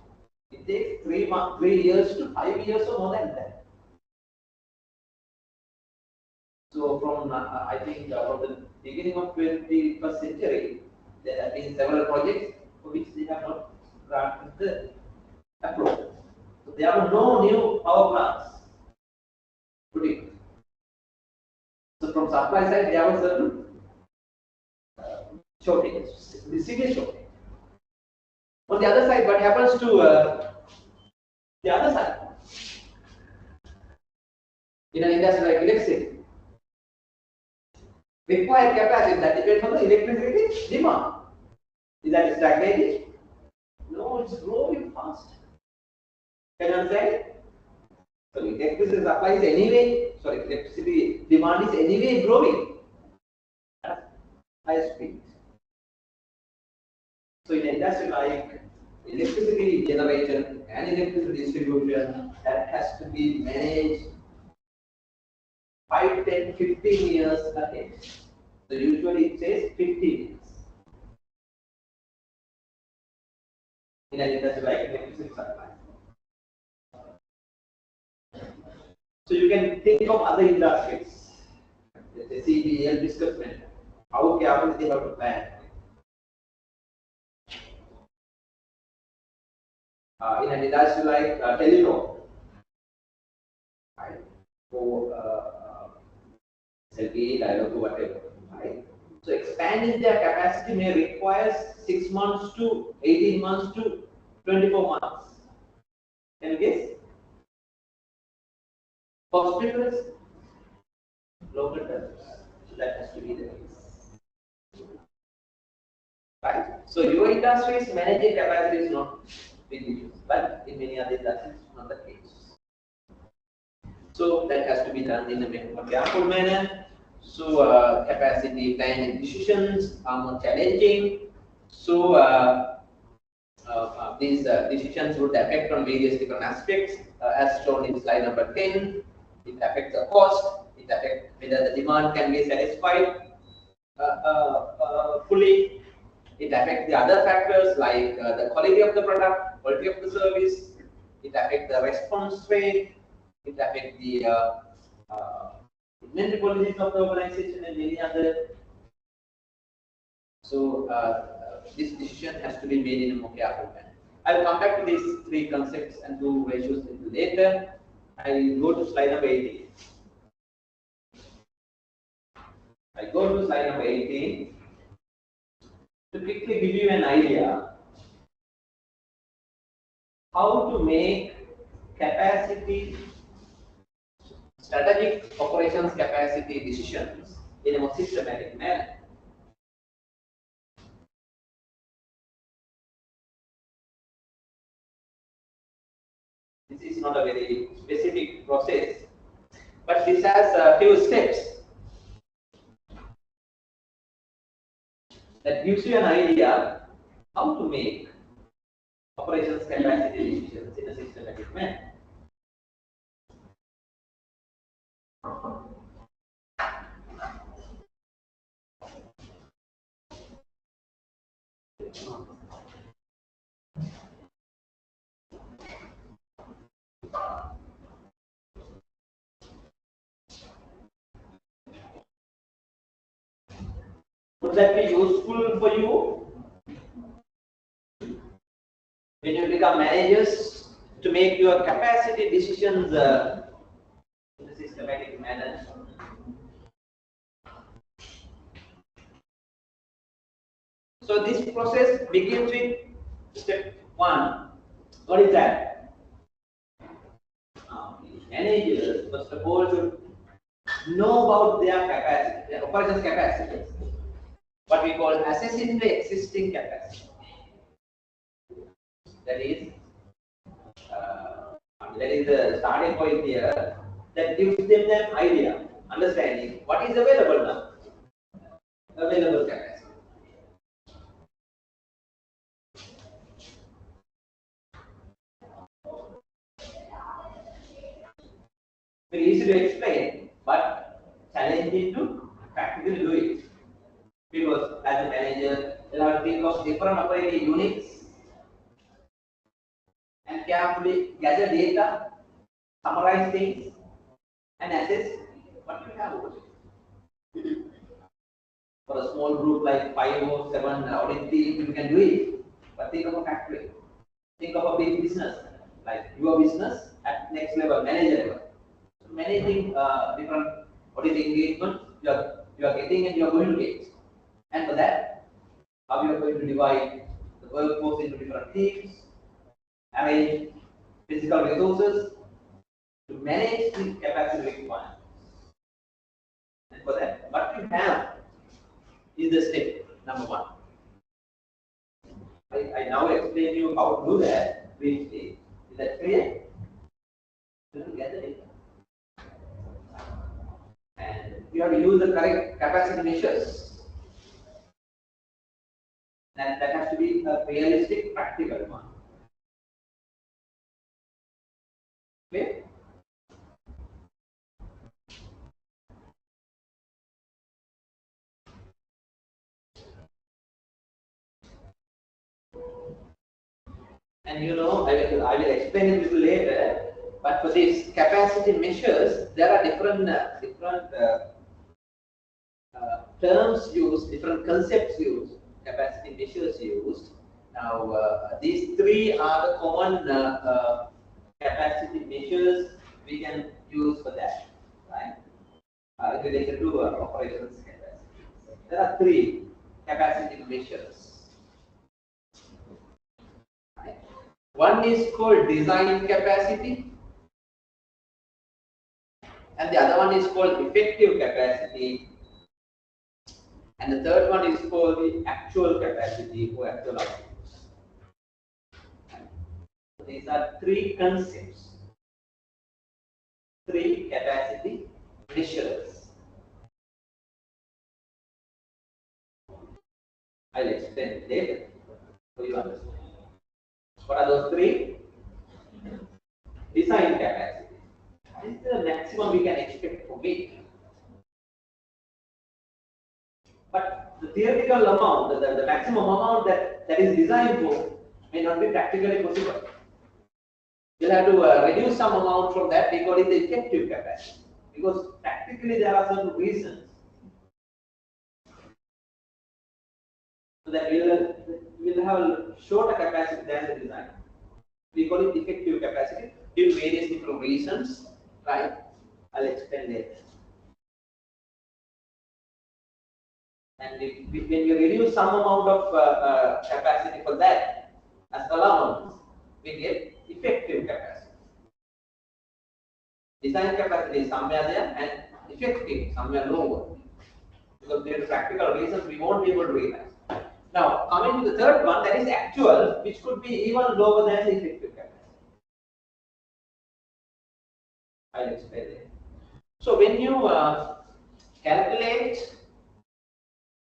It takes 3 years to 5 years or more than that. So from I think from the beginning of 21st century, there have been several projects for which they have not granted the approval. So there are no new power plants put in. So from supply side, there was certain shortage, severe shortage. On the other side, what happens to the other side? In an industry like electricity, required capacity that depends on the electricity demand. Is that stagnating? No, it's growing fast. Can you understand? So electricity supply is anyway, electricity demand is anyway growing at high speed. So in an industry like electricity generation and electricity distribution, that has to be managed 5, 10, 15 years ahead. So usually it says 15 years. In an industry like electricity supply. So you can think of other industries, let's say CBL, discussment. How carefully they have to plan. In an industry like telecom, right? For SLP, dialogue, whatever, right? So expanding their capacity may require 6 months to 18 months to 24 months. Can you guess? Hospitals, longer terms. So that has to be the case. Right? So your industry's managing capacity is not big issues, but in many other industries, it's not the case. So that has to be done in a careful manner. So capacity planning decisions are more challenging. So these decisions would affect on various different aspects, as shown in slide number 10. It affects the cost. It affects whether the demand can be satisfied fully. It affects the other factors like the quality of the product, quality of the service. It affects the response rate. It affects the inventory policies of the organization and many other. So this decision has to be made in a more careful manner. I will come back to these 3 concepts and 2 ratios later. I will go to slide number 18. I go to slide number 18 to quickly give you an idea how to make capacity, strategic operations capacity decisions in a more systematic manner. This is not a very specific process, but this has a few steps that gives you an idea how to make operations capacity decisions in a systematic manner. Would that be useful for you when you become managers to make your capacity decisions in a systematic manner? So this process begins with step 1. What is that? Managers first of all should know about their capacity, their operations capacity. What we call assessing the existing capacity. That is the starting point here. That gives them an idea understanding what is available now. Available capacity. Very easy to explain, but challenging to practically do it. Because as a manager, you have to think of different operating units and carefully gather data, summarize things, and assess what you have over there. For a small group like 5 or 7 audit team, you can do it. But think of a factory. Think of a big business, like your business at next level, manager level. So managing different audit engagements you are getting and you are going to get. And for that, how you are going to divide the workforce into different teams, arrange physical resources to manage the capacity requirements. And for that, what you have is the step number 1. I now explain you how to do that briefly. Is that clear? You have to get the data. And you have to use the correct capacity measures. And that has to be a realistic, practical one. Okay? And you know, I will explain it a little later. But for these capacity measures, there are different terms used, different concepts used, capacity measures used. Now, these 3 are the common capacity measures we can use for that, right? Related to operations capacity. There are 3 capacity measures. Right? One is called design capacity, and the other one is called effective capacity, and the third one is called the actual capacity or actual output. These are 3 concepts, 3 capacity measures. I'll explain it later so you understand. What are those 3? Design capacity. This is the maximum we can expect from it. But the theoretical amount, the maximum amount that is designed for may not be practically possible. You'll have to reduce some amount from that. We call it the effective capacity. Because practically there are certain reasons. So that we'll have a shorter capacity than the design. We call it effective capacity due to various different reasons, right? I'll explain later. And when you reduce some amount of capacity for that as allowance, we get effective capacity. Design capacity is somewhere there and effective somewhere lower. Because there are practical reasons we won't be able to realize. Now, coming to the third one, that is actual, which could be even lower than the effective capacity. I'll explain it. So, when you calculate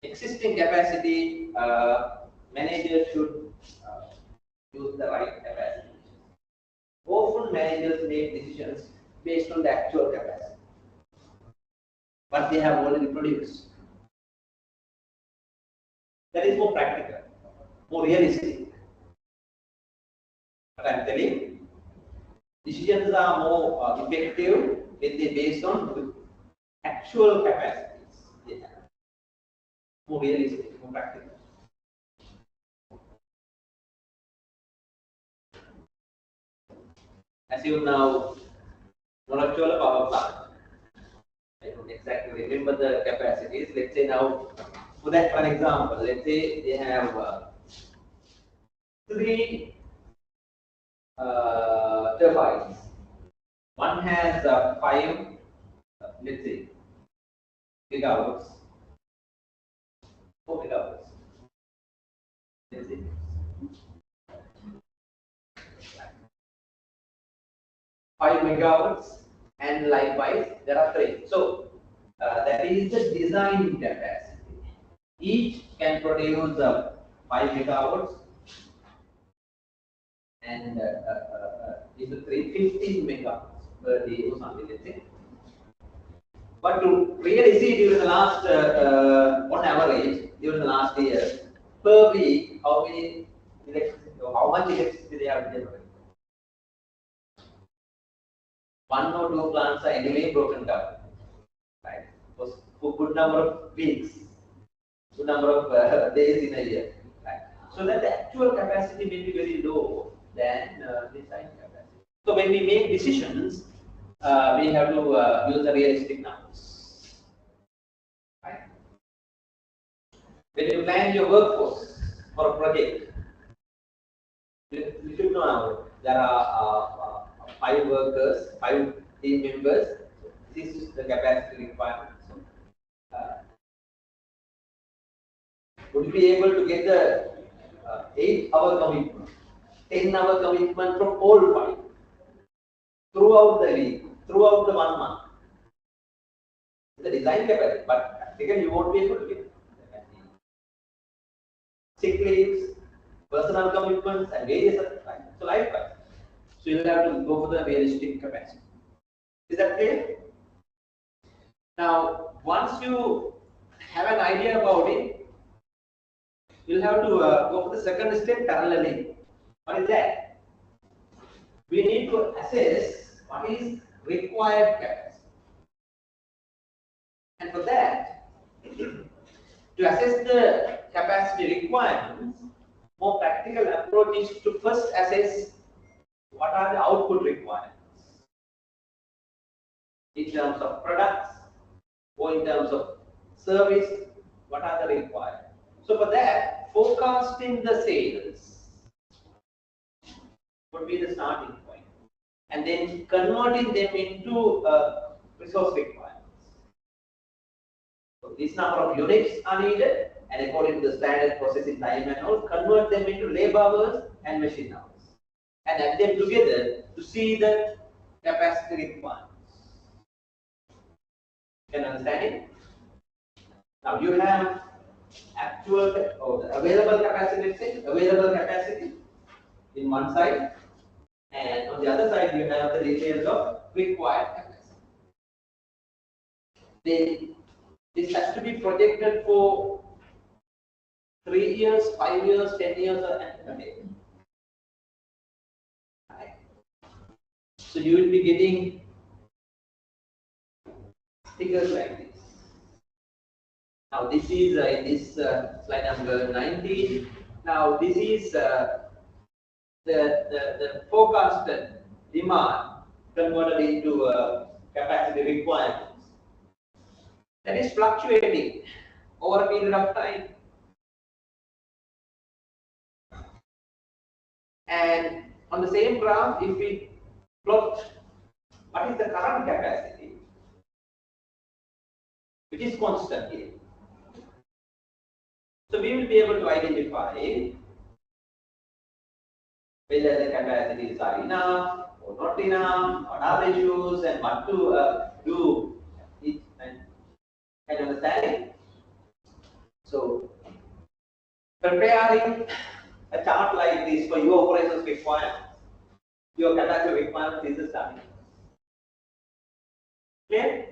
existing capacity, managers should use the right capacity. Often managers make decisions based on the actual capacity, what they have already produced. That is more practical, more realistic. But I'm telling, decisions are more effective when they based on the actual capacities they have. More realistic, more practical. As you now molecular power plant, I don't exactly remember the capacities. Let's say now, for that for example, let's say they have 3 turbines. One has 5, let's say, gigawatts, 4 gigawatts. Let's say. 5 megawatts, and likewise there are 3. So that is the design capacity. Each can produce 5 megawatts and is 15 megawatts per day or something, let's say. But to really see during the last, on average, during the last year, per week, how much electricity they have generated. 1 or 2 plants are anyway broken down, right? For good number of weeks, good number of days in a year, right? So that the actual capacity may be very low than design capacity. So when we make decisions, we have to use the realistic numbers, right? When you plan your workforce for a project, you should know now there are 5 workers, 5 team members. This is the capacity requirement. So, would you be able to get the 8-hour commitment, 10-hour commitment from all 5 throughout the week, throughout the 1 month? The design capacity, but again you won't be able to get it. Sick leaves, personal commitments, and various other things. So likewise, so you'll have to go for the realistic capacity. Is that clear? Now, once you have an idea about it, you'll have to go for the second step parallelly. What is that? We need to assess what is required capacity. And for that, to assess the capacity requirements, more practical approach is to first assess what are the output requirements in terms of products or in terms of service, what are the requirements. So for that, forecasting the sales would be the starting point, and then converting them into resource requirements. So this number of units are needed, and according to the standard processing time and all, convert them into labor hours and machine hours, and add them together to see the capacity requirements. Can you understand it? Now you have actual or the available capacity, let's say, available capacity in one side, and on the other side you have the details of required capacity. Then this has to be projected for 3 years, 5 years, 10 years, and okay. Right. So you will be getting figures like this. Now this is in this slide number 19. Now this is the forecasted demand converted into capacity requirements. That is fluctuating over a period of time. And on the same graph, if we plot what is the current capacity, which is constant here. So we will be able to identify whether the capacities are enough or not enough, what are the issues, and what to do. Can you understand it? So, preparing a chart like this for your operations requirements, your capacity requirements is the starting. Clear?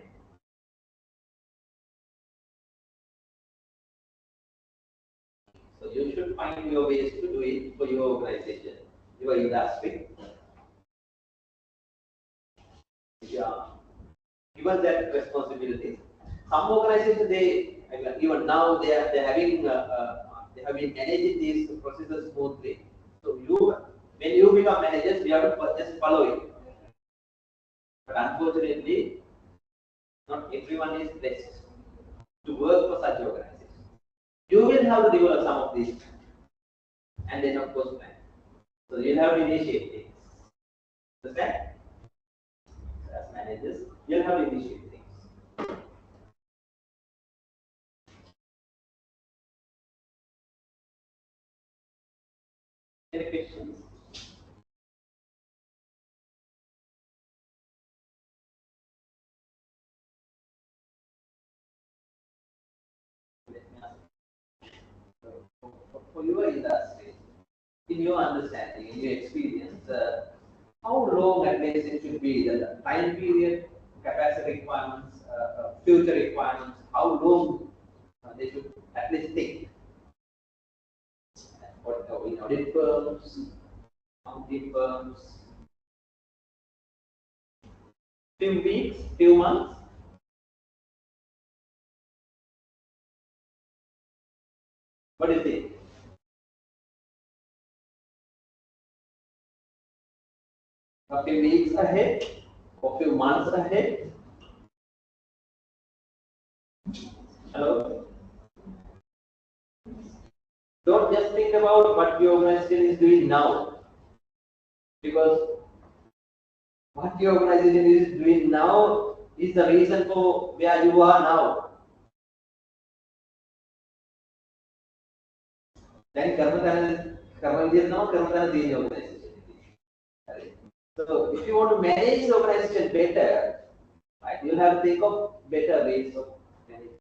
So you should find your ways to do it for your organization, your industry. Yeah. Given that responsibility, some organizations even now they have been managing these processes smoothly. So when you become managers, you have to just follow it. But unfortunately, not everyone is blessed to work for such organizations. You will have to develop some of these, and then of course plan. So you'll have to initiate things. Understand? As managers, you'll have to initiate things. Any questions? for your industry, in your understanding, in your experience, how long at least it should be the time period, capacity requirements, future requirements, how long they should at least think? What in audit firms, accounting firms, few weeks, few months. What do you think? A few weeks ahead, or few months ahead? Hello? Don't just think about what your organization is doing now, because what your organization is doing now is the reason for where you are now. Then karma is now karma is organization. So if you want to manage the organization better, right, you'll have to think of better ways of managing.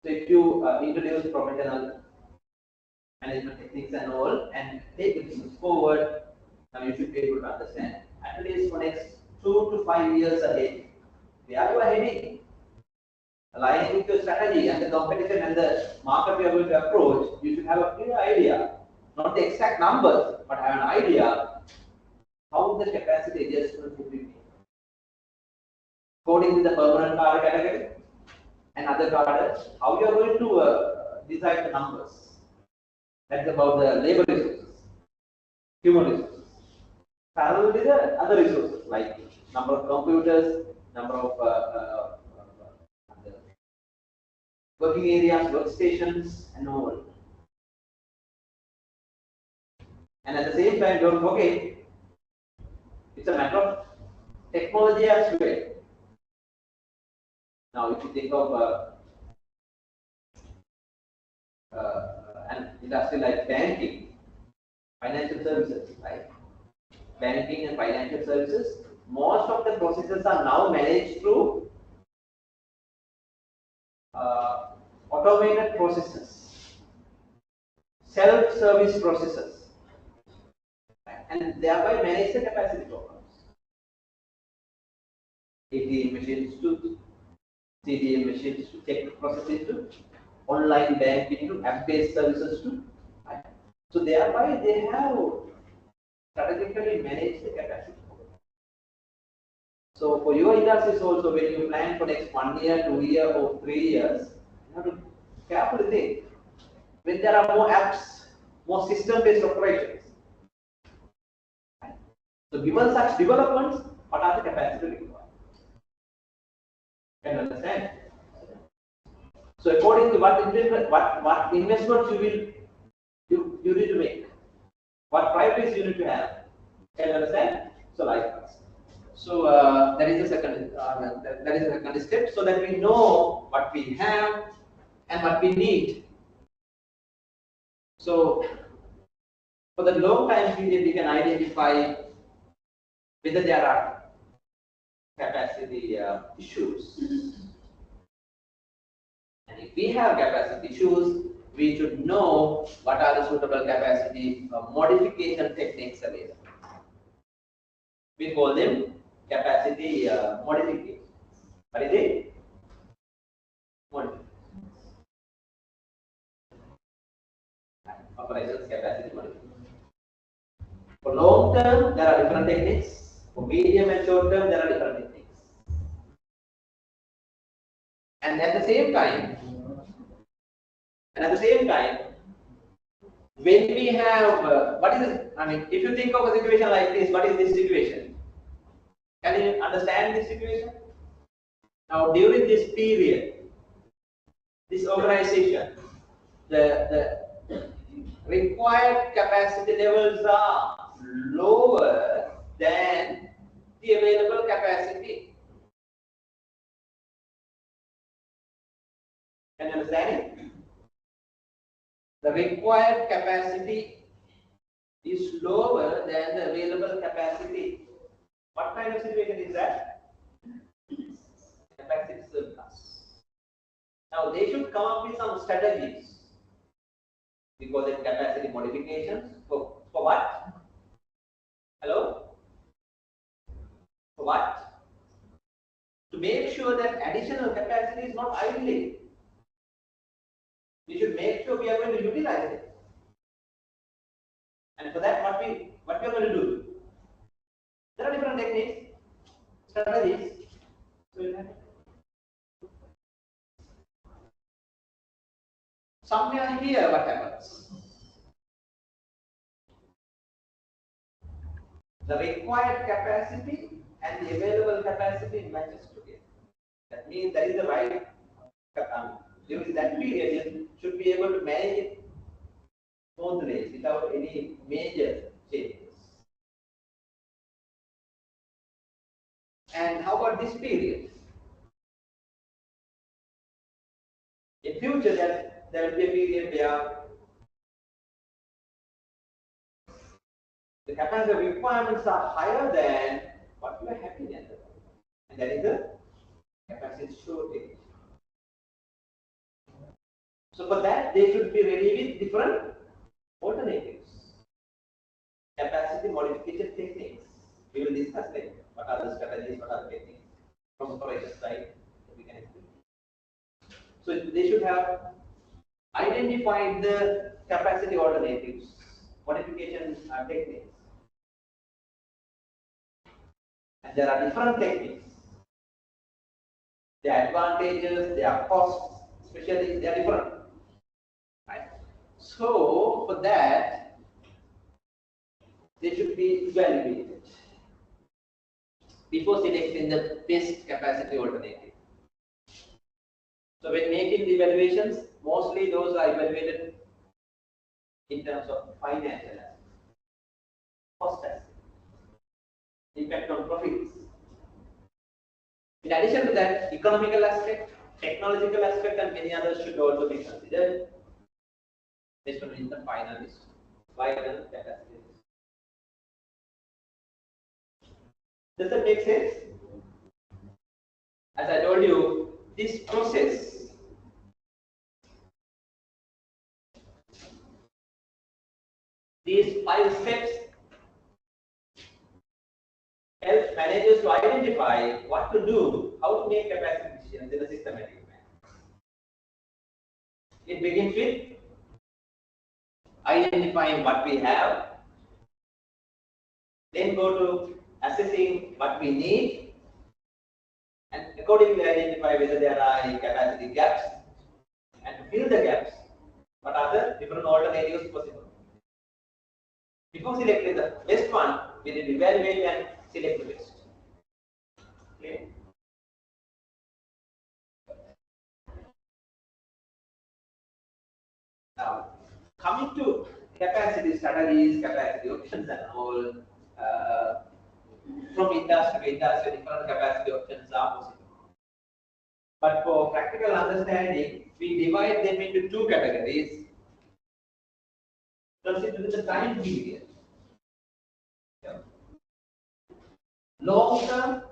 So if you introduce professional management techniques and all, and take the business forward, now you should be able to understand at least for next 2 to 5 years ahead, where you are heading, aligning with your strategy and the competition and the market you are going to approach. You should have a clear idea, not the exact numbers, but have an idea how the capacity adjustment will be made according to the permanent target category and other targets. How you are going to decide the numbers. That's about the labor resources, human resources. Parallel with the other resources like number of computers, number of working areas, workstations, and all. And at the same time, don't forget, it's a matter of technology as well. Now, if you think of an industry like banking, financial services, right? Banking and financial services, most of the processes are now managed through automated processes, self-service processes, and thereby manage the capacity problems. ATM machines to CDM machines to check processes to online banking to app-based services to. Right? So thereby they have strategically managed the capacity. So for your industries also, when you plan for next 1 year, 2 year, or 3 years, you have to carefully think. When there are more apps, more system-based operations. Right? So given such developments, what are the capacity required? Can you understand? So according to what investments you need to make, what priorities you need to have. Can you understand? So likewise. So that is the second step, so that we know what we have and what we need. So for the long time period, we can identify whether there are capacity issues. And if we have capacity issues, we should know what are the suitable capacity modification techniques available. We call them capacity modification. What is it? Modification. Operations capacity modification. For long term, there are different techniques. For medium and short term, there are different techniques. And at the same time, when we have, what is it? I mean, if you think of a situation like this, what is this situation? Can you understand this situation? Now, during this period, this organization, the required capacity levels are lower than the available capacity. Can you understand it? The required capacity is lower than the available capacity. What kind of situation is that? Capacity surplus. Now they should come up with some strategies We call it capacity modifications. For what? Hello? For what? To make sure that additional capacity is not idling. We should make sure we are going to utilize it. And for that, what we are going to do? There are different techniques, strategies. So somewhere here, what happens? The required capacity and the available capacity matches together. That means that is the right. During that period, you should be able to manage it smoothly without any major changes. And how about this period? In future, there will be a period where the capacity requirements are higher than what you are having at the moment. And that is the capacity shortage. So for that, they should be ready with different alternatives. Capacity modification techniques. We will discuss later. What are the strategies, what are the techniques from operator side that we can explain. So they should have identified the capacity alternatives, modification techniques. And there are different techniques. Their advantages, their costs, especially they are different. Right? So for that, they should be evaluated before selecting the best capacity alternative. So when making the evaluations, mostly those are evaluated in terms of financial aspect, cost aspect, impact on profits. In addition to that, economical aspect, technological aspect, and many others should also be considered based on the final list. Vital capacity. Does that make sense? As I told you, this process these 5 steps help managers to identify what to do, how to make capacity decisions in a systematic manner. It begins with identifying what we have, then go to assessing what we need, and accordingly identify whether there are any capacity gaps, and to fill the gaps, what are the different alternatives possible. Before selecting the best one, we need to evaluate and select the best. Clear? Now, coming to capacity strategies, capacity options, and all, from industry to industry, different capacity options are possible. But for practical understanding, we divide them into 2 categories. Consider the time period. Long term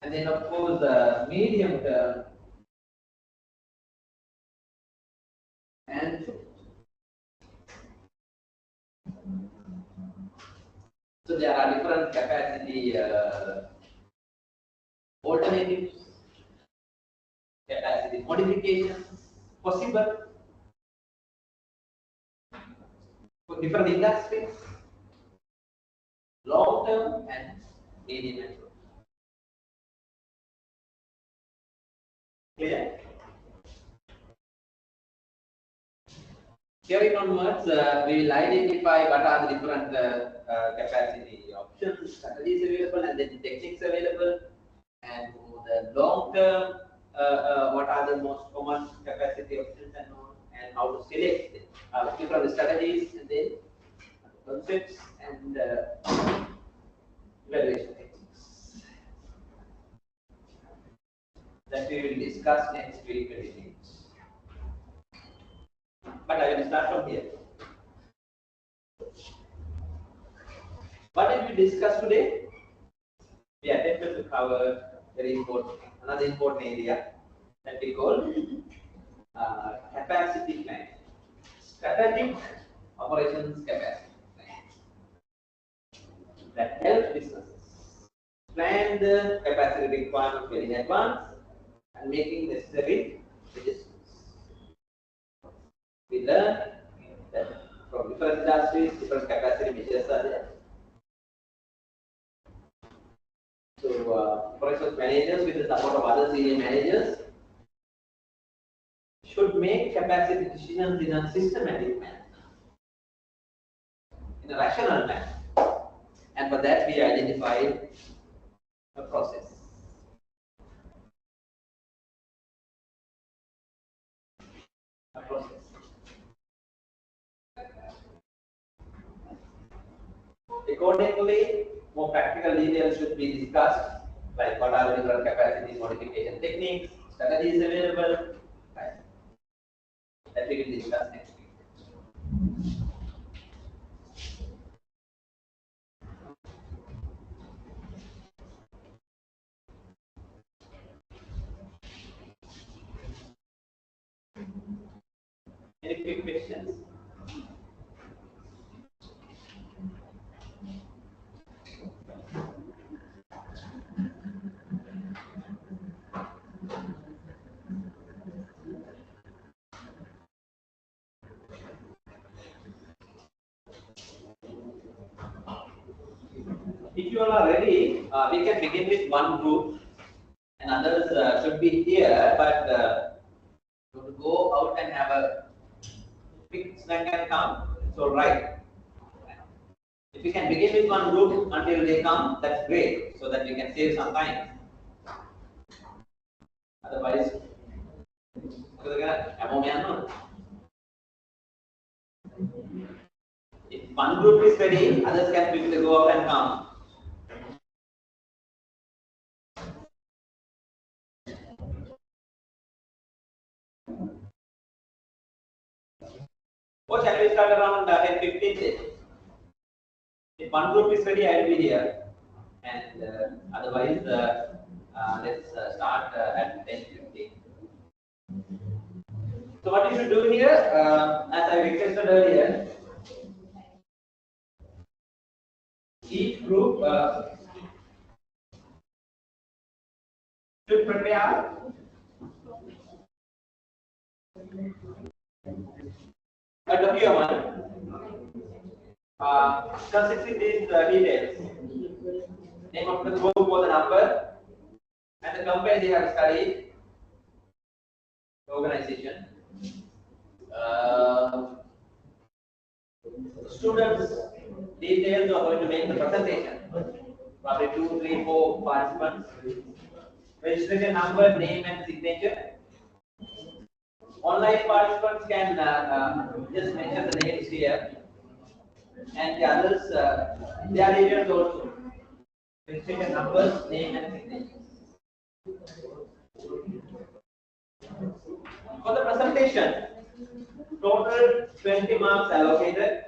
and then of course the medium term and short. So there are different capacity alternatives, capacity modifications possible for different industries, long term and medium and short. Clear? Here onwards, we will identify what are the different capacity options, strategies available, and then techniques available. And for the long term, what are the most common capacity options and how to select different strategies, and then concepts and evaluation techniques. That we will discuss next week very much. But I will start from here. What did we discuss today? We attempted to cover very important, another important area, that we call capacity plan. Strategic operations capacity plan that help businesses plan the capacity requirement well in advance and making necessary adjustments. We learn that from different industries, different capacity measures are there. So, operations managers with the support of other senior managers should make capacity decisions in a systematic manner, in a rational manner. And for that, we identify a process. Accordingly, more practical details should be discussed, like what are the different capacity modification techniques, strategies available, right? That we will discuss next week. Any quick questions? If you all are ready, we can begin with one group, and others should be here, but to go out and have a quick snack and come, it's all right. If we can begin with one group until they come, that's great, so that we can save some time. Otherwise, if one group is ready, others can quickly go up and come. Or shall we start around 10:15? If one group is ready, I will be here. And otherwise, let's start at 10:15. So what you should do here, as I requested earlier, each group should prepare a document consisting these details: name of the group or the number, and the company they have studied, the organization, students details are going to make the presentation. Probably 2, 3, 4 participants. Registration number, name, and signature. Online participants can just mention the names here, and the others, their details also. Registration numbers, name, and signature. For the presentation, total 20 marks allocated.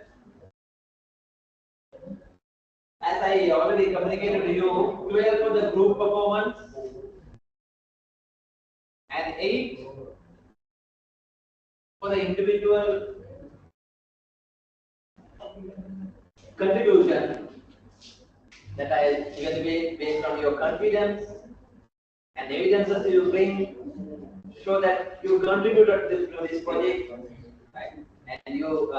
As I already communicated to you, 12 for the group performance and 8 for the individual contribution that I evaluate based on your confidence and evidences you bring, show that you contributed to this project, right? And you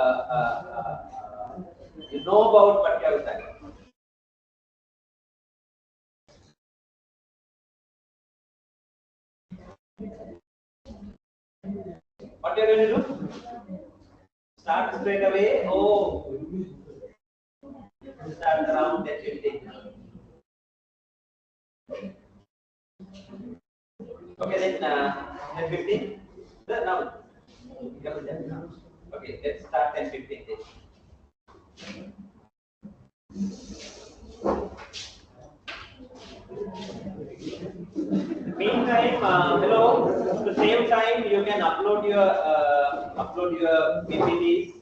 you know about what you have done. What you are going to do? Start straight away. Oh, start around 10:15. Okay, then 10:15. Now, okay, let's start 10:15. Meantime, hello. At the same time, you can upload your PPTs.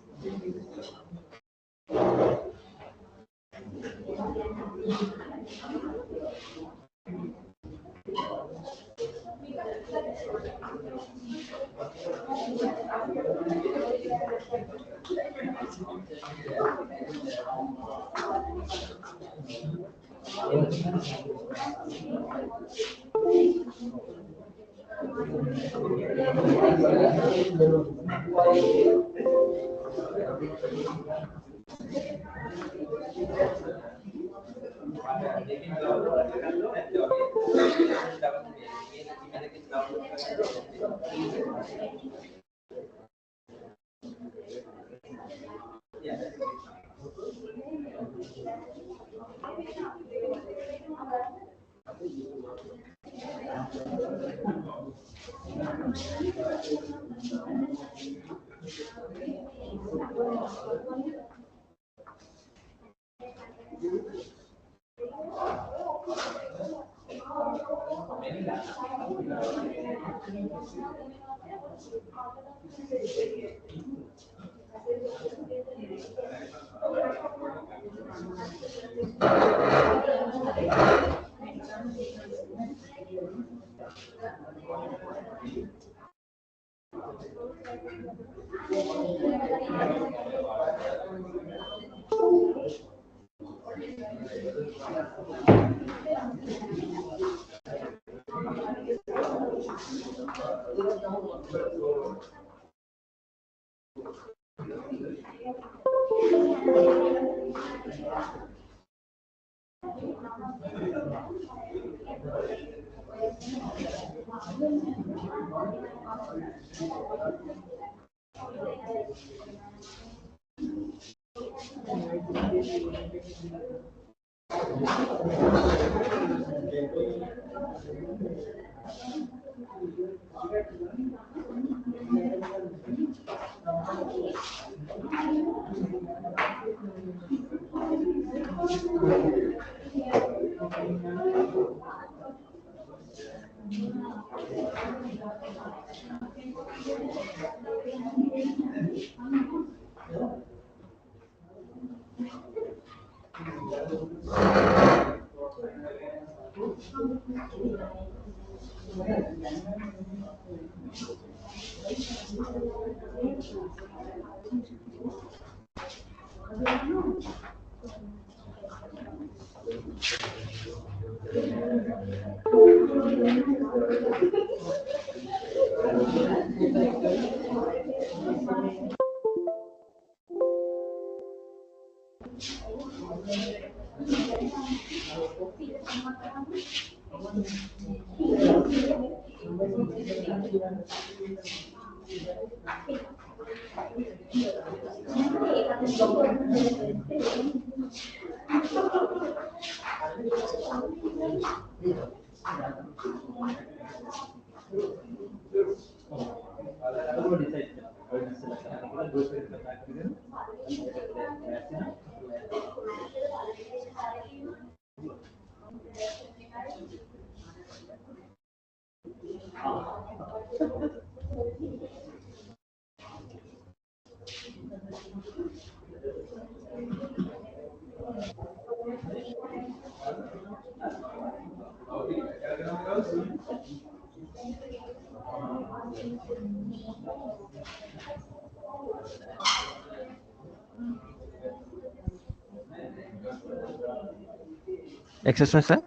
Excuse me, sir.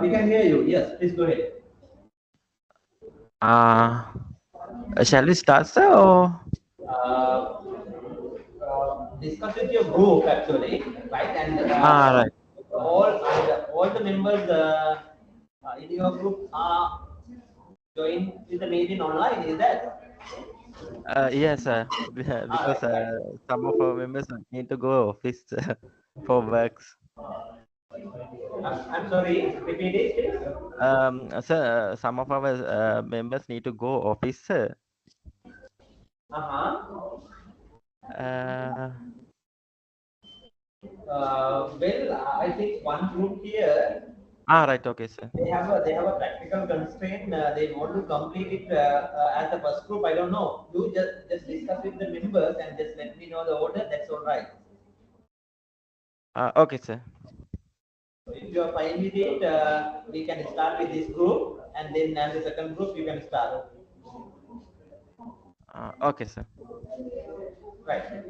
We can hear you. Yes, please go ahead. Shall we start, sir? Or? Uh, Discuss with your group actually, right? And Right. all the members in your group are joined with the meeting online. Is that? Yes, sir. Because Right. some of our members need to go office for works. I'm sorry. Repeat it, please. Sir, some of our members need to go office, sir. Uh-huh. Uh, Well, I think one group here right. Okay, sir. they have a practical constraint. They want to complete it as the first group. I don't know. You just discuss with the members and just let me know the order. That's all right. Okay, sir. So if you are fine with it, we can start with this group, and then as the second group you can start. Okay, sir. Right.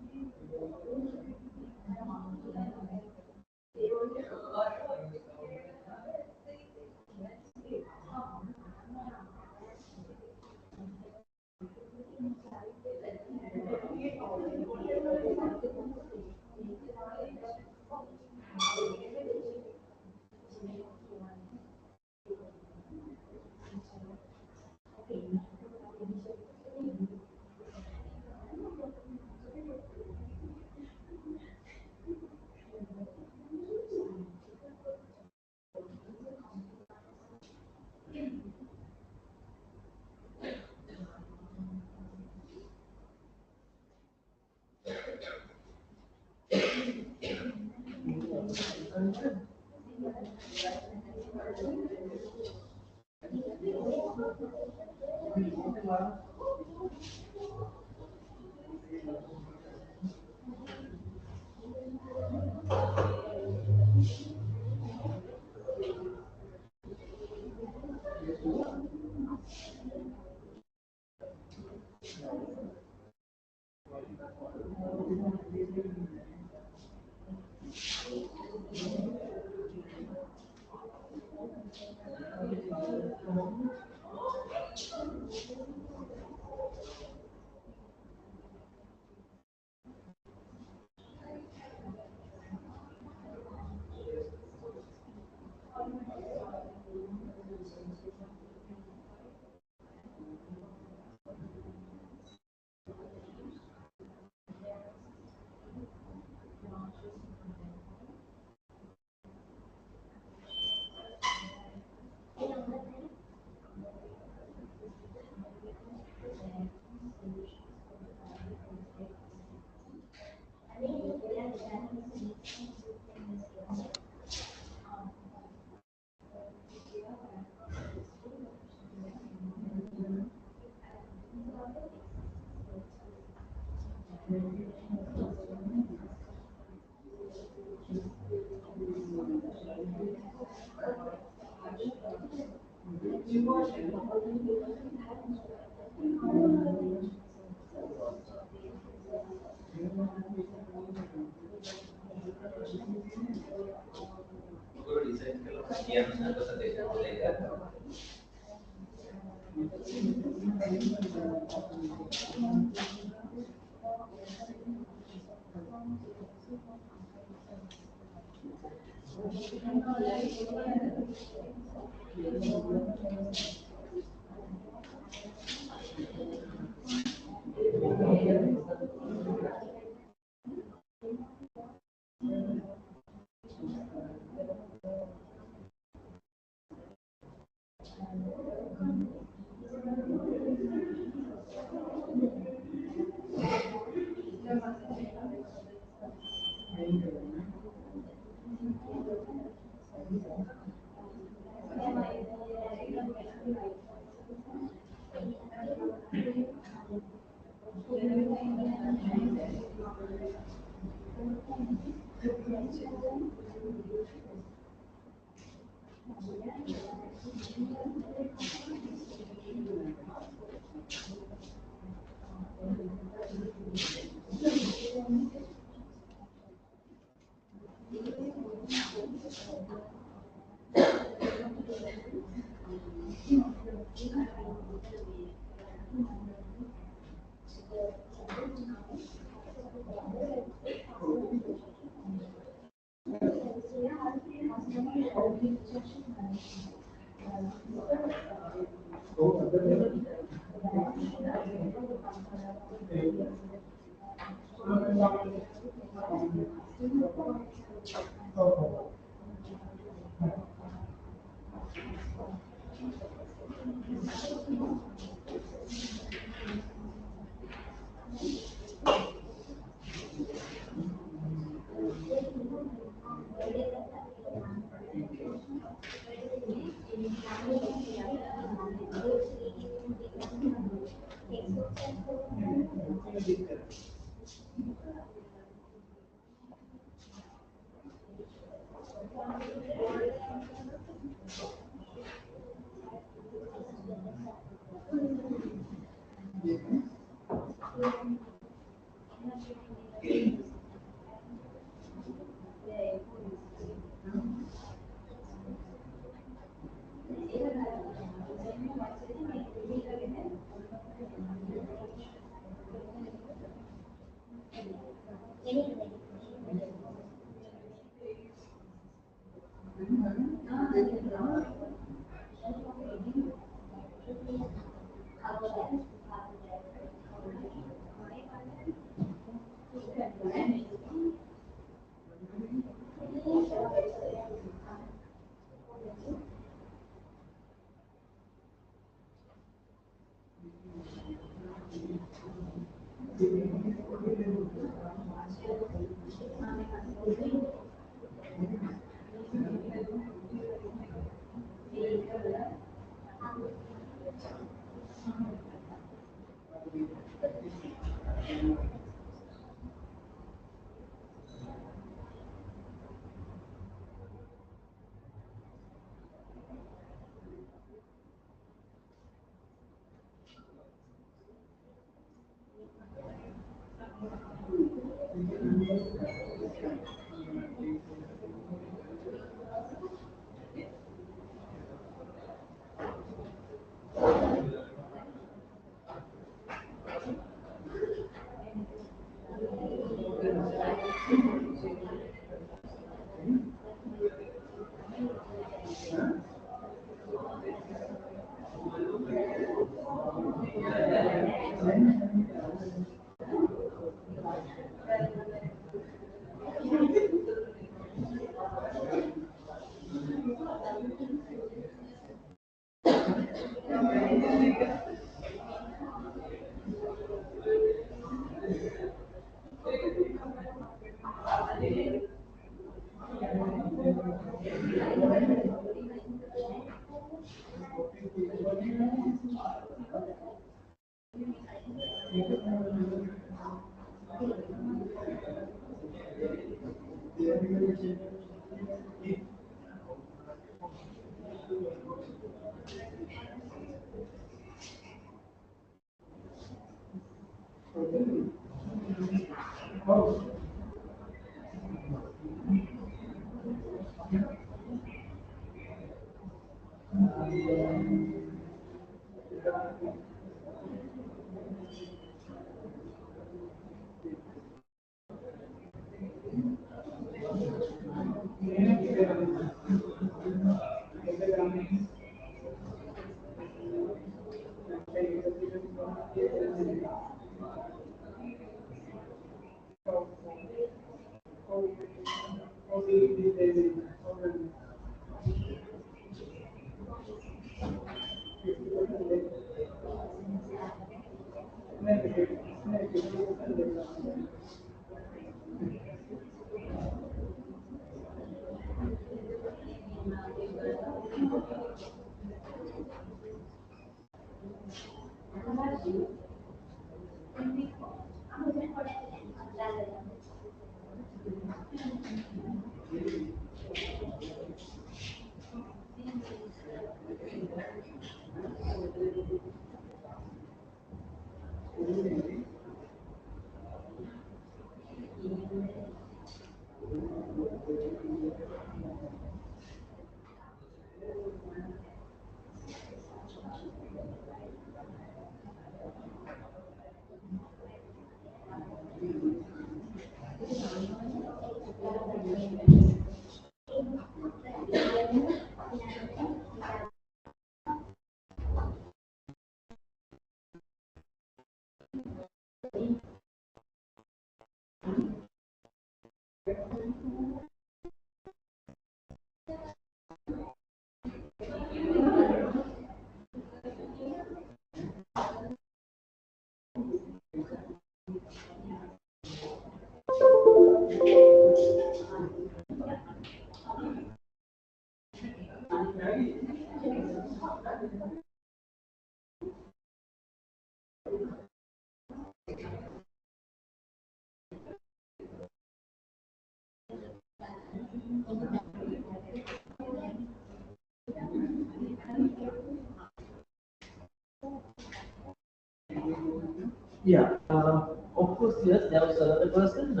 Yeah. Of course, yes. There was another person.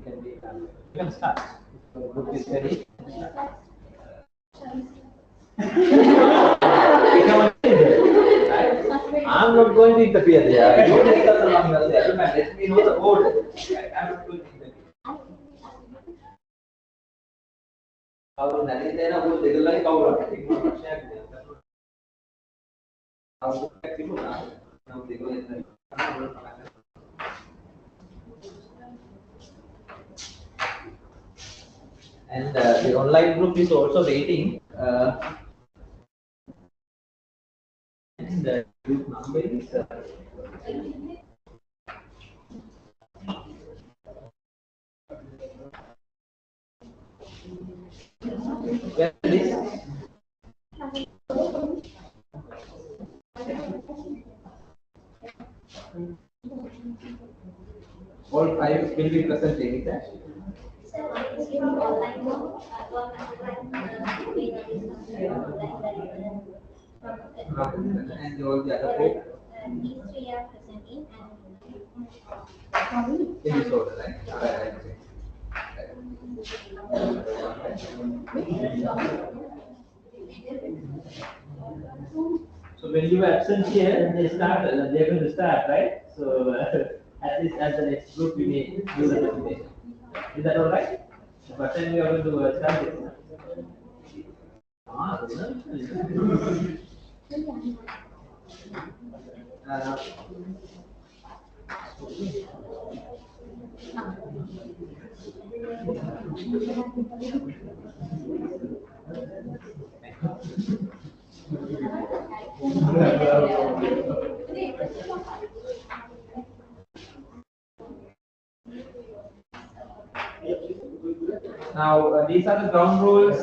You can start. If the group is ready. I'm not going to interfere there. You discuss among yourself and let me know the order. I'm not going to interfere. කවුරු නැති දෙන උගල දෙගොල්ලන්ගේ කවුරුත් තිබුණ ප්‍රශ්නයක් නෑ. අවුලක් තිබුණා. නම් දෙගොල්ලන් and the online group is also waiting. And the group number is where is all five will be present in it. And all the other four? These three are present in this order, right? So when you are absent here, they start. They're going to start, right? So at least as the next group, we may do the presentation. Is that all right? But then we are going to start it. Now these are the ground rules.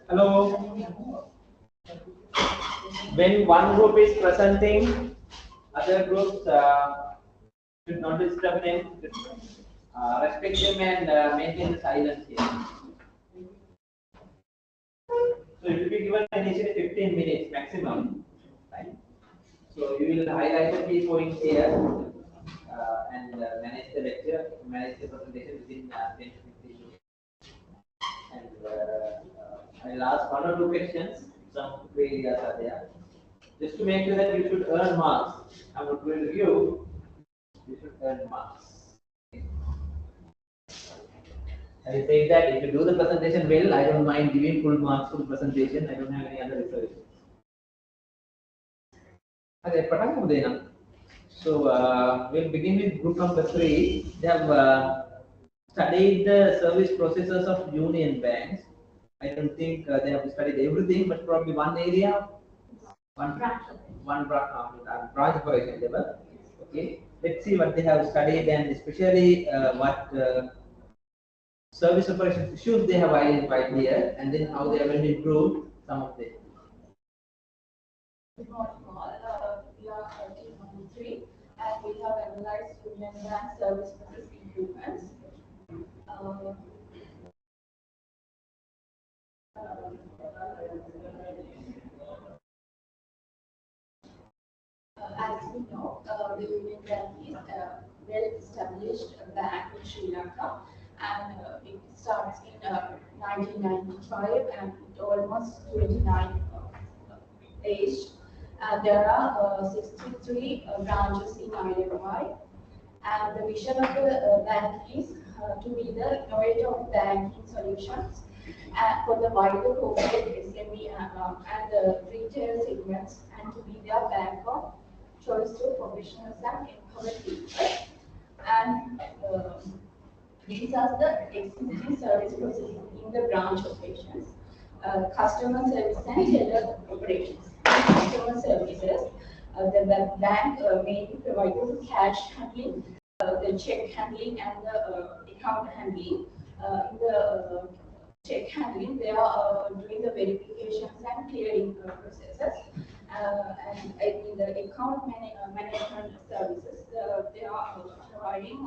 Hello. When one group is presenting, other groups should not disturb them. Respect them and maintain the silence here. So it will be given initially 15 minutes maximum. Right? So you will highlight the key points here and manage the lecture, manage the presentation within 10 to 15 minutes. And I'll ask one or two questions. Some areas are there. Just to make sure that you should earn marks. I'm not going to give you. You should earn marks. I say that if you do the presentation well, I don't mind giving full marks for the presentation. I don't have any other reservations. Okay, so we'll begin with group number 3. They have studied the service processes of union banks. I don't think they have studied everything, but probably one area, one branch operation level. Okay, let's see what they have studied and especially what service operations issues they have identified here, and then how they are going to improve some of them. We are 13.3 and we have analyzed union bank service process improvements. As we know, the Union Bank is a well-established bank in Sri Lanka, and it starts in 1995 and it almost 29 age. There are 63 branches in IMY, and the vision of the bank is to be the innovator of banking solutions for the wider corporate SME and the retail segments, and to be their bank of choice to professionals and empowered people. And these are the existing service processes in the branch operations. Customer service and teller operations. Customer services, the bank mainly provides the cash handling, the check handling, and the account handling. In the check handling, they are doing the verifications and clearing processes. And in the account management services, they are providing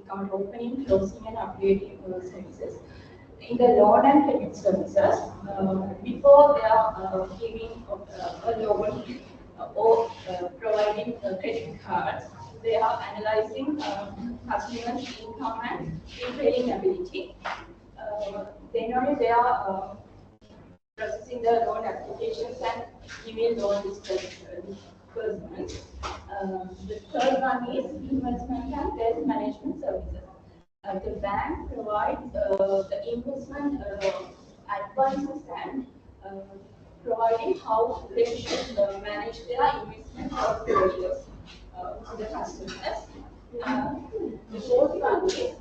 account opening, closing, and updating services. In the loan and credit services, before they are giving a loan or providing credit cards. They are analyzing customers' income and repaying ability. Then only they are processing the loan applications and email loan disbursements. The third one is investment and wealth management services. The bank provides the investment advices and providing how they should manage their investment portfolios to the customers. The fourth one is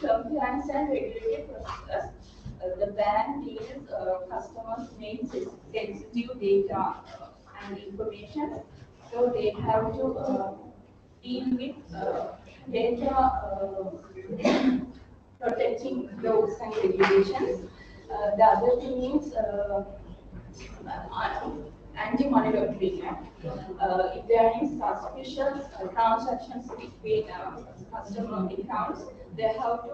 compliance and regulatory processes. The bank deals customers' main sensitive data and information, so they have to deal with data protecting laws and regulations. The other thing is anti-money laundering act. If there are any suspicious transactions between customer accounts, they have to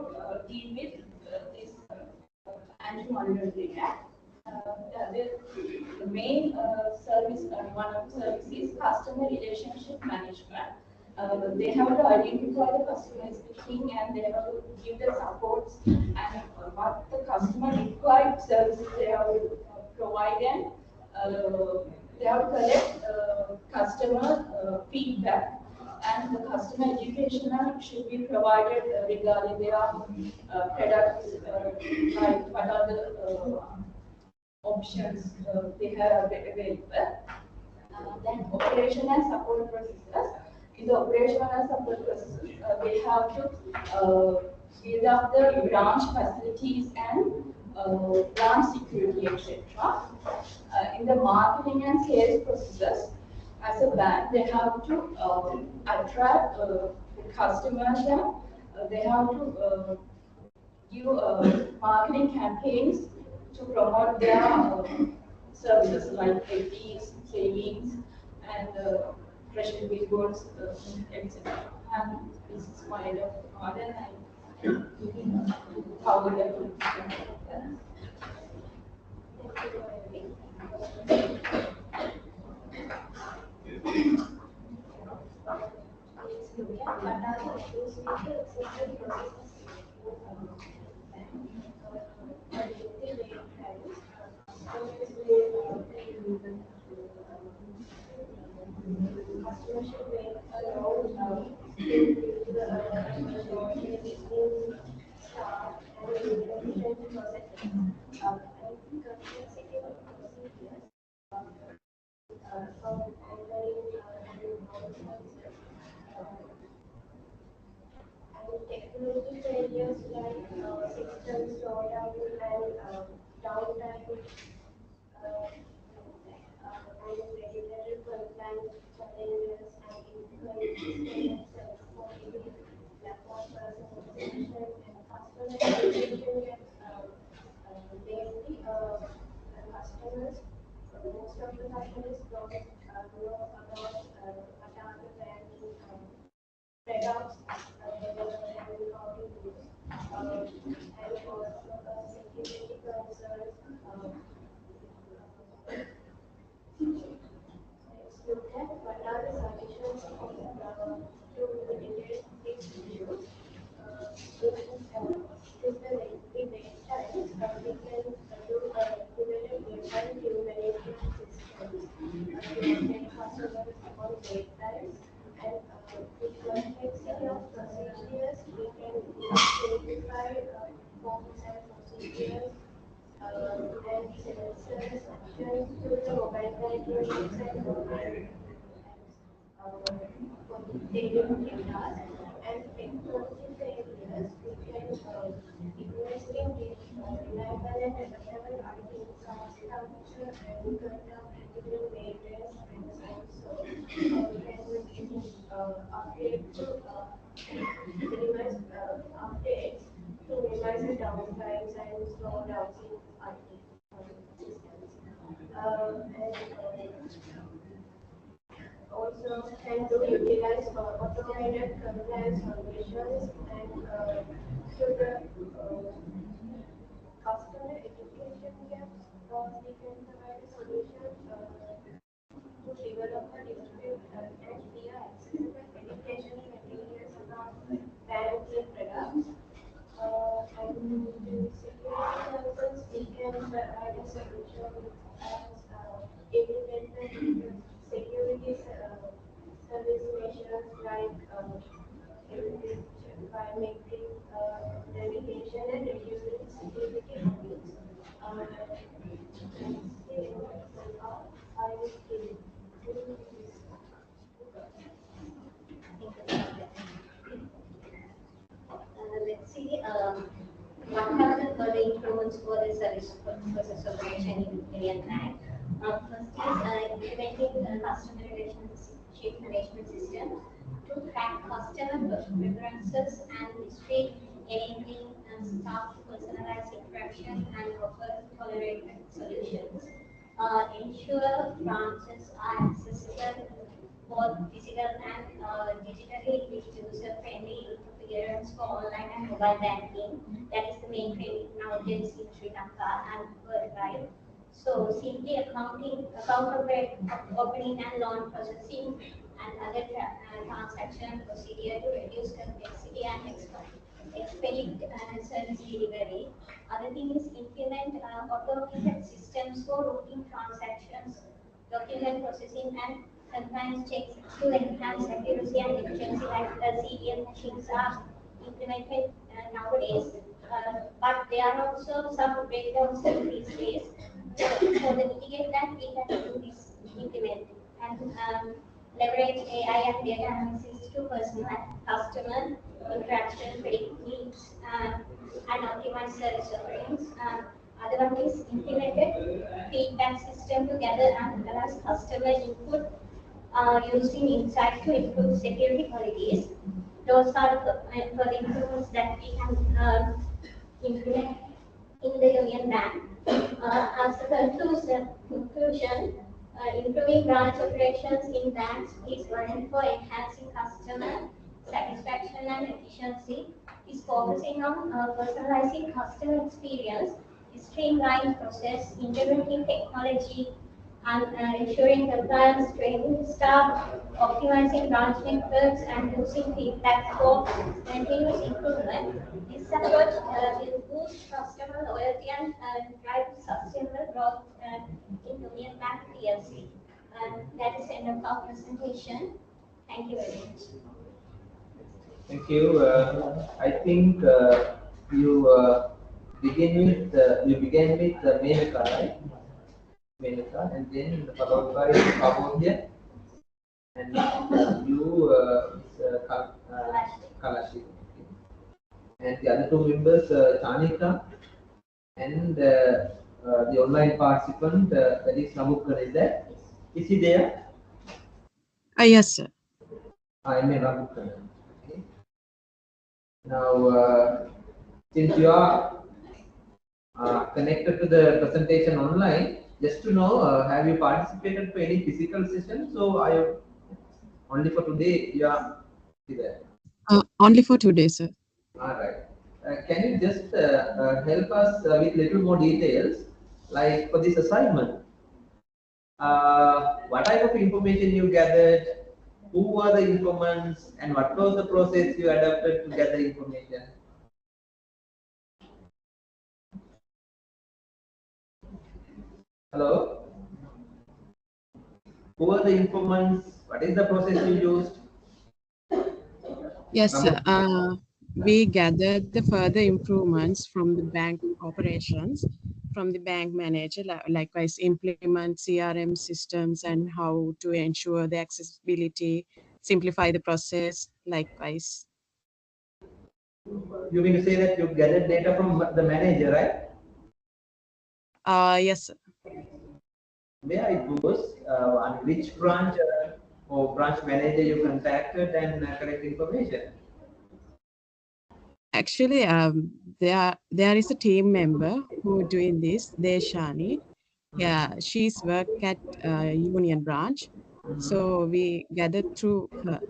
deal with this anti-money laundering act. The main service, one of the services is customer relationship management. They have to identify the customer speaking and they have to give the supports and what the customer required services they have to provide and they have to collect customer feedback and the customer education should be provided regarding their products, like what are the options they have available. Then operation and support processes. In the operation and support processes, they have to build up the branch facilities and branch security, etc. In the marketing and sales processes, as a bank, they have to attract the customers and they have to give marketing campaigns to promote their services like FDs, savings, and treasury bills, etc. And this is kind of modern and how we are doing. Technology failures like system slowdown and downtime and regulatory compliance challenges and inconsistent self-monitoring, lack of personalization and customer education gaps. Mainly, customers, most of the customers don't know about what are the banking products and how to use. And also security concerns. Let's look at what are the solutions to mitigate these issues. With the lengthy wait times, we can do regular real-time queue management systems to make customers on wait times. And with complexity of procedures, we can simplify forms and procedures and self-service options to the mobile banking website for daily tasks and technology failures. We can invest in reliable and adaptable IT infrastructure and cut down critical maintenance and also can update to minimize updates to minimize the downtimes and slowdowns in IT systems. Also can do utilize automated compliance solutions and to the customer education gaps, we can provide a solution to develop a distributed and clear accessible education materials around banking products. And to security services, we can provide a solution as implemented security service measures like biometric navigation and reducing security audits. Let's see, what are the further improvements for the service process operation in Indian Bank? First is implementing the customer relationship management system to track customer preferences and history, enabling staff to personalize interaction and offer tolerated solutions. Ensure branches are accessible both physical and digitally with user-friendly interference for online and mobile banking. That is the main trend nowadays in Sri Lanka and worldwide. So simply account opening and loan processing and other transaction procedure to reduce complexity and expedite service delivery. Other thing is implement automated systems for routing transactions, document processing and compliance checks to enhance accuracy and efficiency, like CDM machines are implemented nowadays. But there are also some breakdowns in these days. So to mitigate that, we can do this implement and leverage AI and data analysis to personalize customer interaction, predict needs, and optimize service offerings. Other one is implemented feedback system to gather and analyze customer input using insights to improve security qualities. Those are the improvements that we can implement in the Union Bank. As a conclusion, improving branch operations in banks is one for enhancing customer satisfaction and efficiency, is focusing on personalizing customer experience, streamlining process, integrating technology, and ensuring compliance, training staff, optimizing branch networks, and using feedback for continuous improvement. This approach will boost customer loyalty and drive sustainable growth in Union Bank PLC. That is the end of our presentation. Thank you very much. Thank you. I think you began with Menaka, right? Menaka, and then followed by Kabodya, and you Kalashi. And the other two members, Chanika, and the online participant, that is Namukkan, is there? Is he there? Yes, sir. I may Namukkan. Okay. Now, since you are connected to the presentation online, just to know, have you participated for any physical session? So, are you only for today? You are there. Only for today, sir. All right. Can you just help us with little more details, like for this assignment? What type of information you gathered? Who were the informants, and what was the process you adopted to gather information? Hello? Who were the informants? What is the process you used? Yes, sir. We gathered the further improvements from the bank operations, from the bank manager, likewise implement CRM systems and how to ensure the accessibility, simplify the process, likewise. You mean to say that you gathered data from the manager, right? Yes, sir. Where it goes, on which branch or branch manager you contacted and collect information? Actually, there is a team member who doing this, Deshani. Yeah, she's work at Union Branch. So we gathered through her.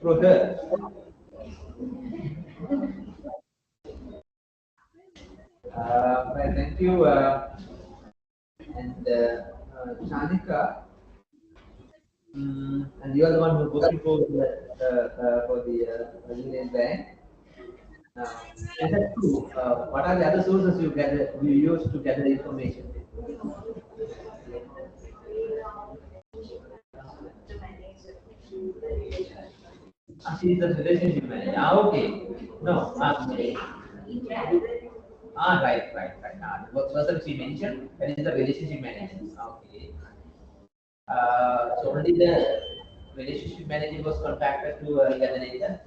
Through her. Right, thank you. And and Shanika, and you are the one who working for the Union Bank. Is that true? What are the other sources you use to gather information? She is the relationship manager. Okay. No. Right. The person she mentioned, that is the relationship manager. Okay. So only the relationship manager was contacted to gather data.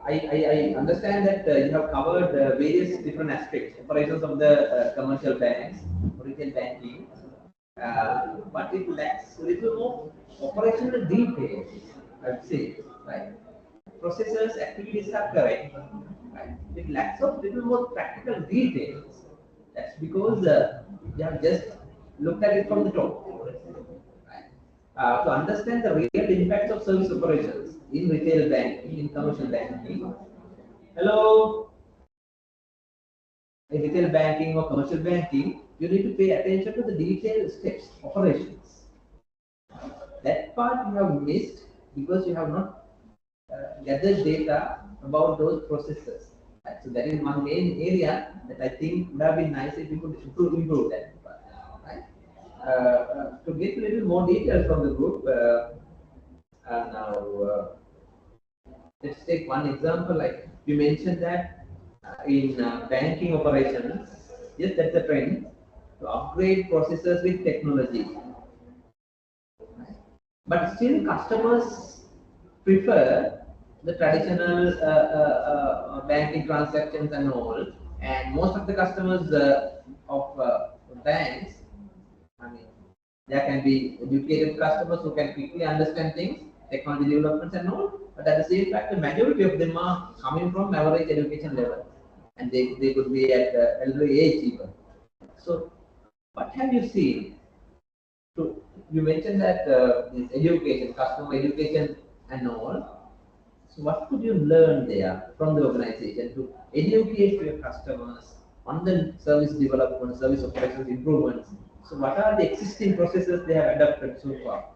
I understand that you have covered various different aspects, operations of the commercial banks, retail banking, but it lacks a little more operational details, I would say, right? Processes, activities are correct, right? It lacks of little more practical details. That's because you have just looked at it from the top, right? To understand the real impacts of service operations in retail banking, in commercial banking. Hello, in retail banking or commercial banking, you need to pay attention to the detailed steps, operations. That part you have missed because you have not gathered data about those processes. Right? So that is one main area that I think would have been nice if you could improve that. Right? To get a little more details from the group, now let's take one example. Like you mentioned that in banking operations, yes, that's a trend to upgrade processes with technology. But still, customers prefer the traditional banking transactions and all. And most of the customers of banks, I mean, there can be educated customers who can quickly understand things, technology developments and all. But at the same time, the majority of them are coming from average education level, and they could be at elderly age even. So, what have you seen? So you mentioned that this education, customer education and all. So what could you learn there from the organization to educate your customers on the service development, service operations improvements? So what are the existing processes they have adopted so far?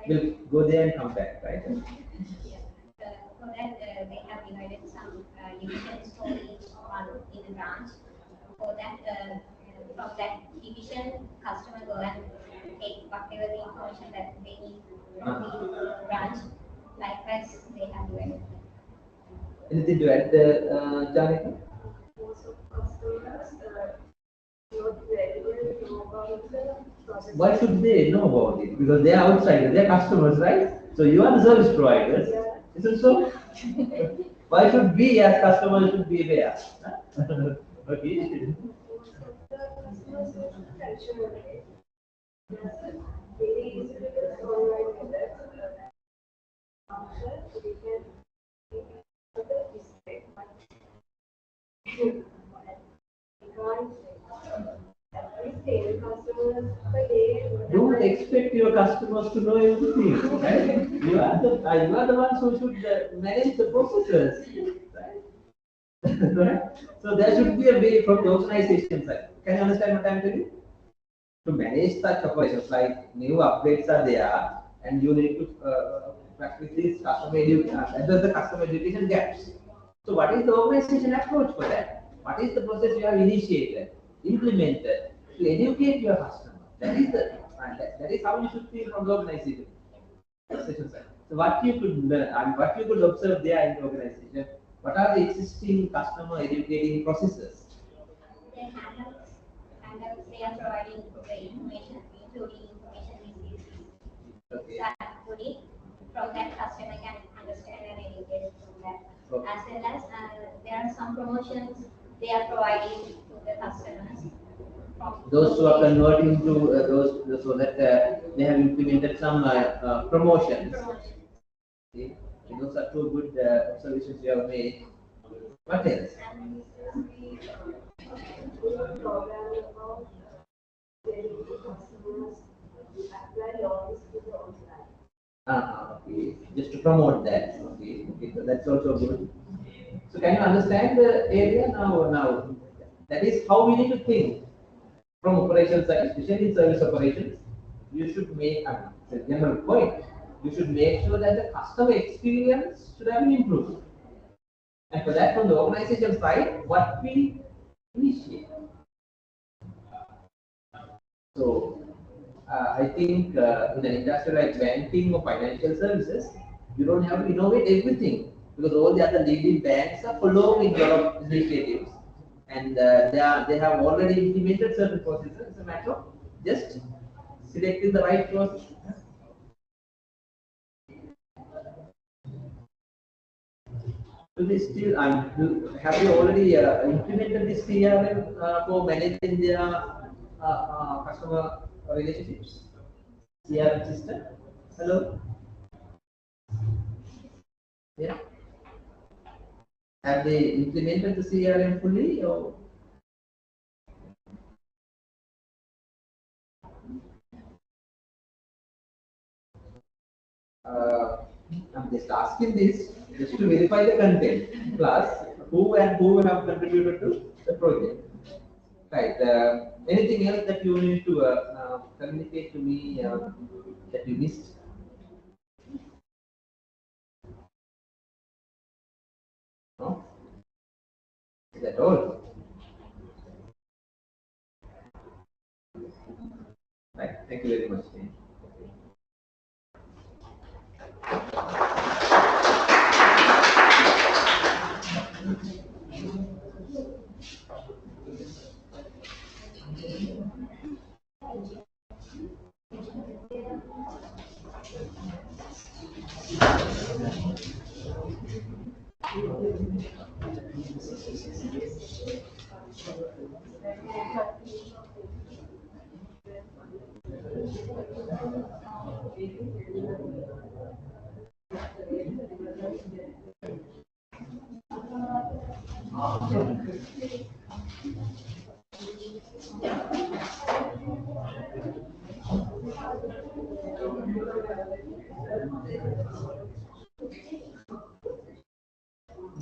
We'll go there and come back, right? For that, they have divided some division storage in the branch. For that, from that division, customer go and take whatever the information that they need from the branch. Likewise, they have divided. Anything to add, Janika? Most of customers not very well know about the process. Why should they know about it? Because they are outsiders, they are customers, right? So you are the service providers, isn't so? Why should we as customers should be aware? Okay. The customers are traditional way. Very easy to use online methods. After we can other mistake, but we can't at least 10 customers per day. Don't expect your customers to know everything, right? You are the ones who should manage the processes, right? Right? So there should be a way from the organization side. Can you understand what I'm telling you? To manage such operations, like new updates are there, and you need to practice this customer education, address the customer education gaps. So, what is the organization approach for that? What is the process you have initiated, implemented to educate your customer? That is how you should feel from the organization. So, what you could learn and what you could observe there in the organization, what are the existing customer educating processes? They they are providing the information, including information received. Okay. Including from that customer can understand and educate from that. Okay. As well as there are some promotions they are providing to the customers. Those who are converting to those so that they have implemented some promotions. Okay. Those are two good observations you have made. What else? And we program about getting the customers apply loans to the online. Okay. Just to promote that. Okay. Okay. So that's also good. So can you understand the area now? Now, that is how we need to think from operations side, especially in service operations. You should make, it's a general point, you should make sure that the customer experience should have been improved. And for that, from the organization side, what we initiate. So, I think in an industry like banking or financial services, you don't have to innovate everything because all the other leading banks are following your initiatives and they have already implemented certain processes. It's a matter of just selecting the right process. Do they still, have you already implemented this CRM for managing their customer relationships? CRM system? Hello? Yeah. Have they implemented the CRM fully or? I'm just asking this just to verify the content. Plus, who and who have contributed to the project. Right. Anything else that you need to communicate to me that you missed? No? Is that all? Right. Thank you very much.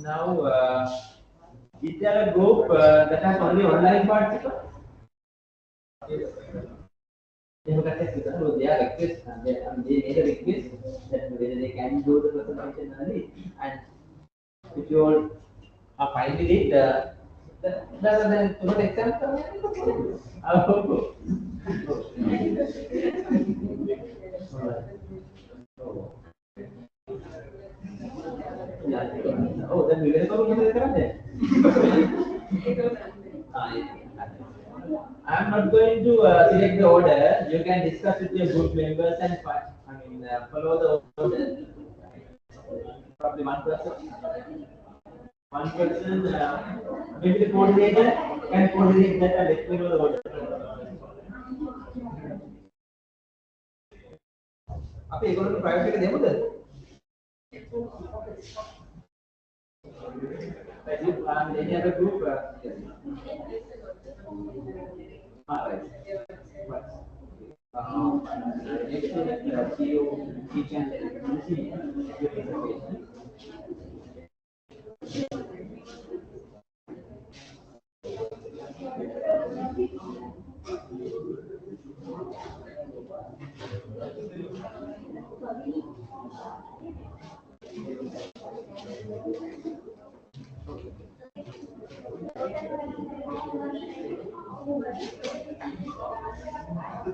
Now, is there a group that has only online participants? Yes. They have accepted it, so they are request and they made a request that whether they can do the presentation early. And if you all are fine with it, then tomorrow exam I hope. Oh, then we will go to the I'm not going to select the order. You can discuss with your group members and follow the order. Probably one person. One person, maybe the coordinator can coordinate that and let me know the order. Apa ekonomi private එක දෙමුද? Any other group? Yes. Right. Next CEO, each and every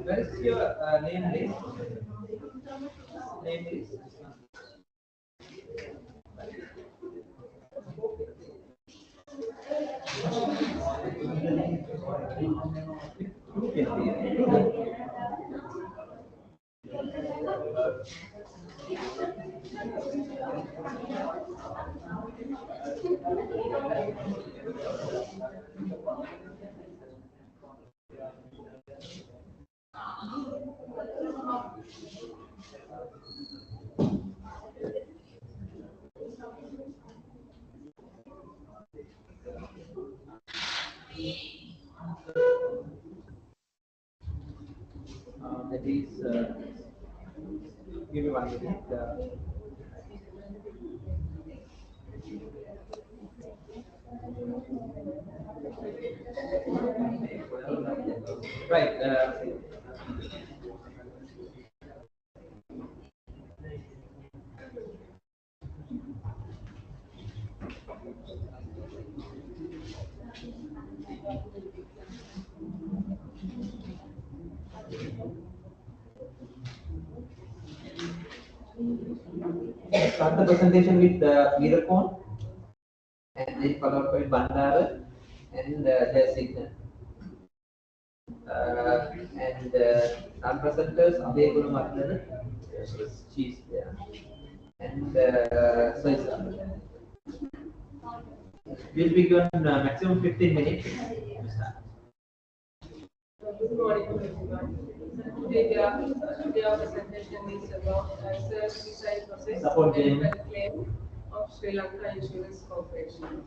Where is your name list? Name list? That is, give me 1 minute. Right. Start the presentation with Veeraphone and then followed by Bandara and their signal. And some presenters available Matana, cheese there, and soy sauce. We'll be given maximum 15 minutes to start. Good morning, everyone. Today our presentation is about suicide process Support and them. claim of Sri Lanka Insurance Corporation.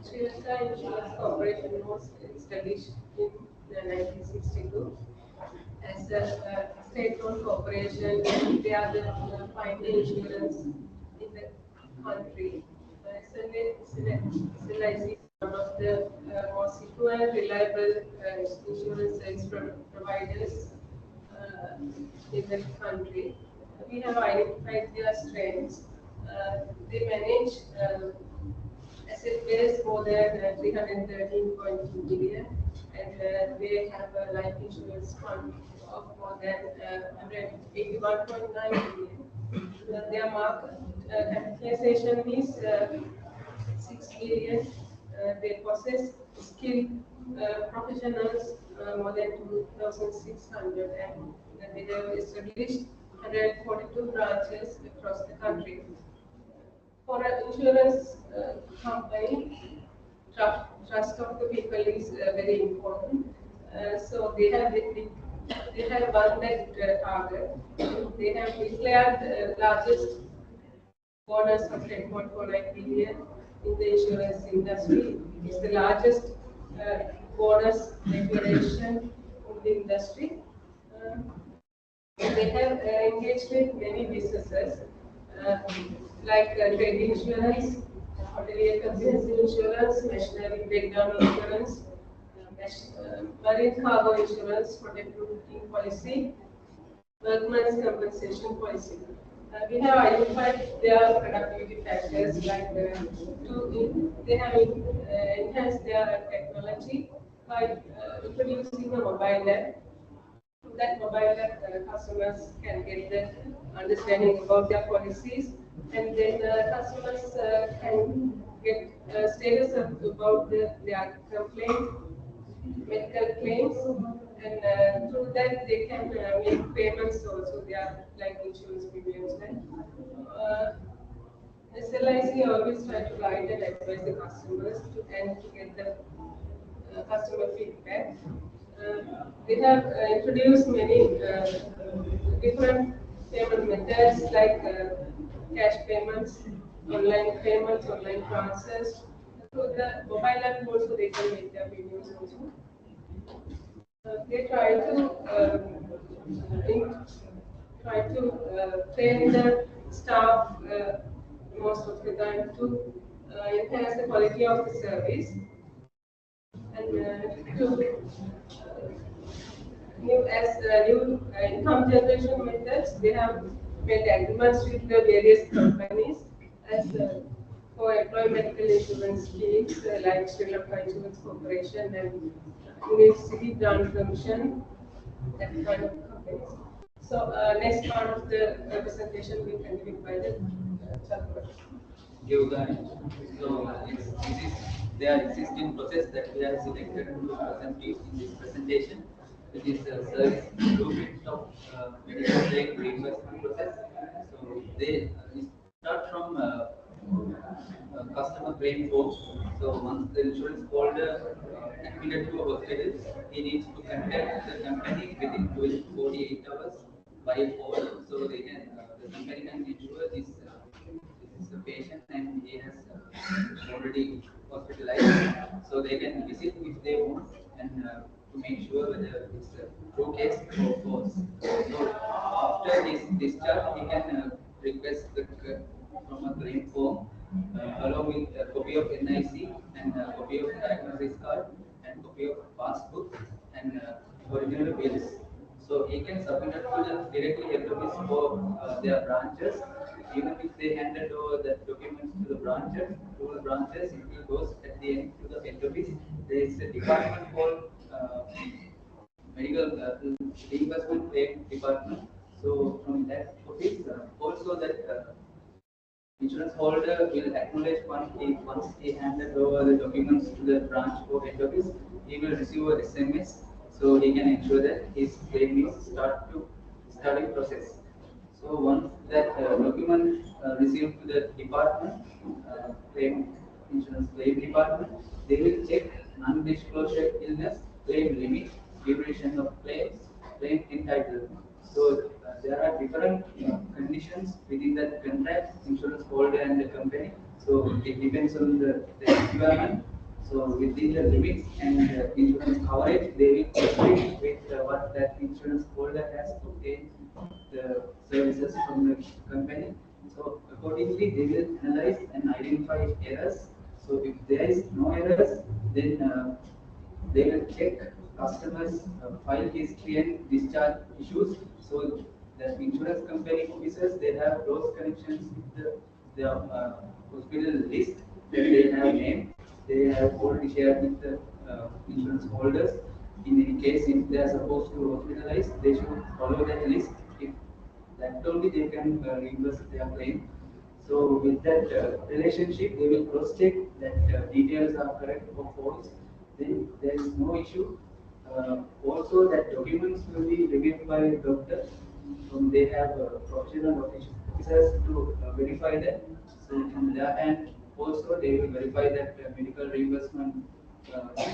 Sri Lanka Insurance Corporation was established in 1962 as a state-owned corporation. They are the final insurance in the country. SLIC is one of the most secure and reliable insurance service providers in the country. We have identified their strengths. They manage asset base more than 313.2 billion, and they have a life insurance fund of more than 181.9 billion. Their market capitalization is 6 billion. They possess skilled professionals, more than 2,600, and they have established 142 branches across the country. For an insurance company, trust of the people is very important. So they have won that target. They have declared the largest bonus of 10.49 billion in the insurance industry. It's the largest bonus declaration in the industry. They have engaged with many businesses like trade insurance, hotelier comprehensive insurance, machinery breakdown insurance, marine cargo insurance, protecting policy, workmen's compensation policy. We have identified their productivity factors like they have enhanced their technology by introducing a mobile app. That mobile app customers can get the understanding about their policies, and then customers can get status about their complaint, medical claims, and through that they can make payments also their life insurance premiums. SLIC always try to guide and advise the customers to get the customer feedback. We have introduced many different payment methods like cash payments, online transfers. So the mobile app also they can make their payments also. They try to train the staff most of the time to enhance the quality of the service and to new income generation methods. They have made agreements with the various companies as for employee medical insurance schemes like Sri Lanka Insurance Corporation and University Grant Commission, that kind of companies. So next part of the presentation will continue by the Chandra. Give the so this is their existing process that we have selected to present you in this presentation, which is a service blueprint of medical claim reimbursement process. So they start from customer claim form. So once the insurance holder admitted to a hospital, he needs to contact the company within 48 hours by phone. So they can the company can insure this is a patient and he has already hospitalized, so they can visit if they want, and and to make sure whether it's a true case or false. So after his discharge, he can request from a claim form along with a copy of NIC and a copy of diagnosis card and copy of passbook and original bills. So he can submit it to the directly head office for their branches. Even if they handed over the documents to the branches, it will goes at the end to the head office. There is a department called medical reimbursement claim department. So from that office, also that insurance holder will acknowledge once he handed over the documents to the branch or head office, he will receive a SMS, so he can ensure that his claim is starting process. So once that document received to the department, insurance claim department, they will check non-disclosure illness, claim limit, duration of claims, claim entitlement. So there are different conditions within that contract, insurance holder and the company. So it depends on the requirement. So within the limits and insurance coverage, they will proceed with what that insurance holder has obtained the services from the company. So accordingly, they will analyze and identify errors. So if there is no errors, then they will check customers' file history and discharge issues. So the insurance company officers, they have those connections with the hospital list that they have named. They have already shared with the insurance holders. In any case, if they are supposed to hospitalize, they should follow that list. If that only they can reimburse their claim. So with that relationship, they will cross-check that details are correct or false. Then there is no issue. Also, that documents will be reviewed by a doctor. They have professional officers to verify that. So from their end, also they will verify that medical reimbursement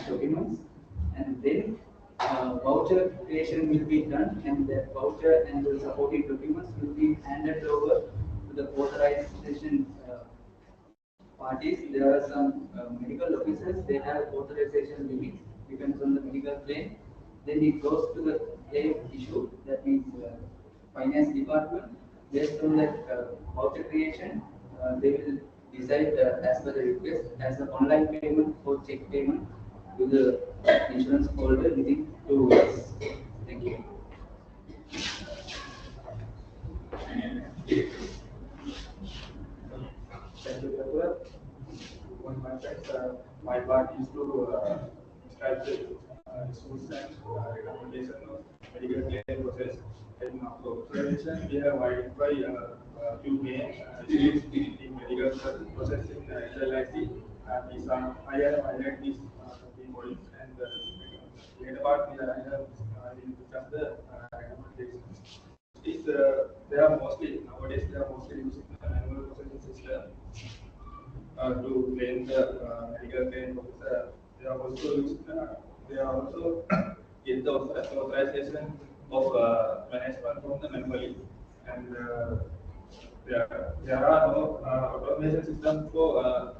documents, and then voucher creation will be done, and that voucher and the supporting documents will be handed over to the authorization parties. There are some medical officers, they have authorization limits, depends on the medical claim. Then it goes to the claim issue, that means finance department. Based on that voucher creation, they will decide as per the request as an online payment or check payment to the insurance holder within 2 weeks. Thank you. Thank you, Dr. On my side, my part is to describe the issues and recommendation of medical claim process. In observation, we have identified few main issues in medical process in LIC. These are I have highlighted these three points, and later part I will discuss the recommendations. Is they are mostly nowadays they are mostly using the manual processing system to claim the medical claim officer. They are also they are also get the authorization of management from the manually, and there are no automation system for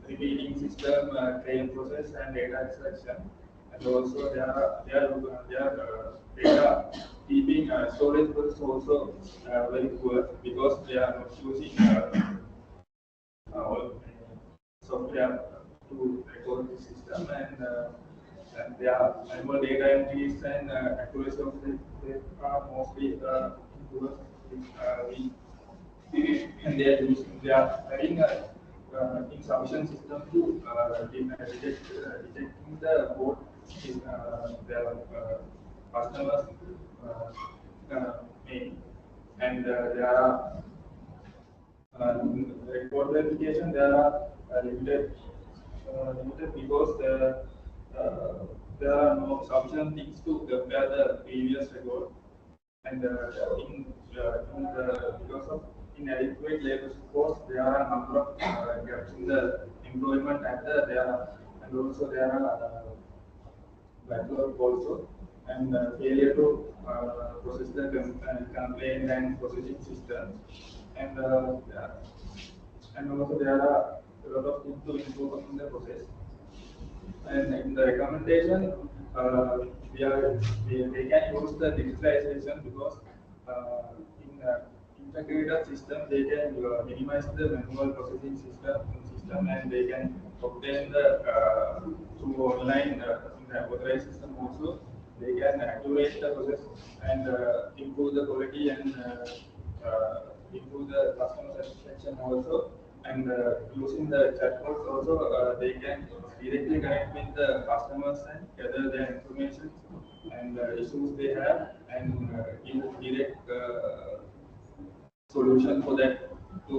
repeating system claim process and data extraction, and also their data keeping storage process also very poor because they are not using all software to record the system, and their manual data entries and accuracy of the data are mostly poor. And they are having a insufficient system to detecting the board in their customers name, and there are record verification. There are limited because there are no sufficient things to compare the previous record, and in the because of inadequate labor force, there are a number of gaps in the employment and and also there are backlog also, and failure to process the complaint and processing system, and and also there are a lot of things to improve in the process. And in the recommendation, they can use the digitalization because in integrated system they can minimize the manual processing system and they can obtain the through online in the authorized system also they can accurate the process and improve the quality and improve the customer satisfaction also and using the chatbots also they can directly connect with the customers and gather their information and issues they have and give direct solution for that to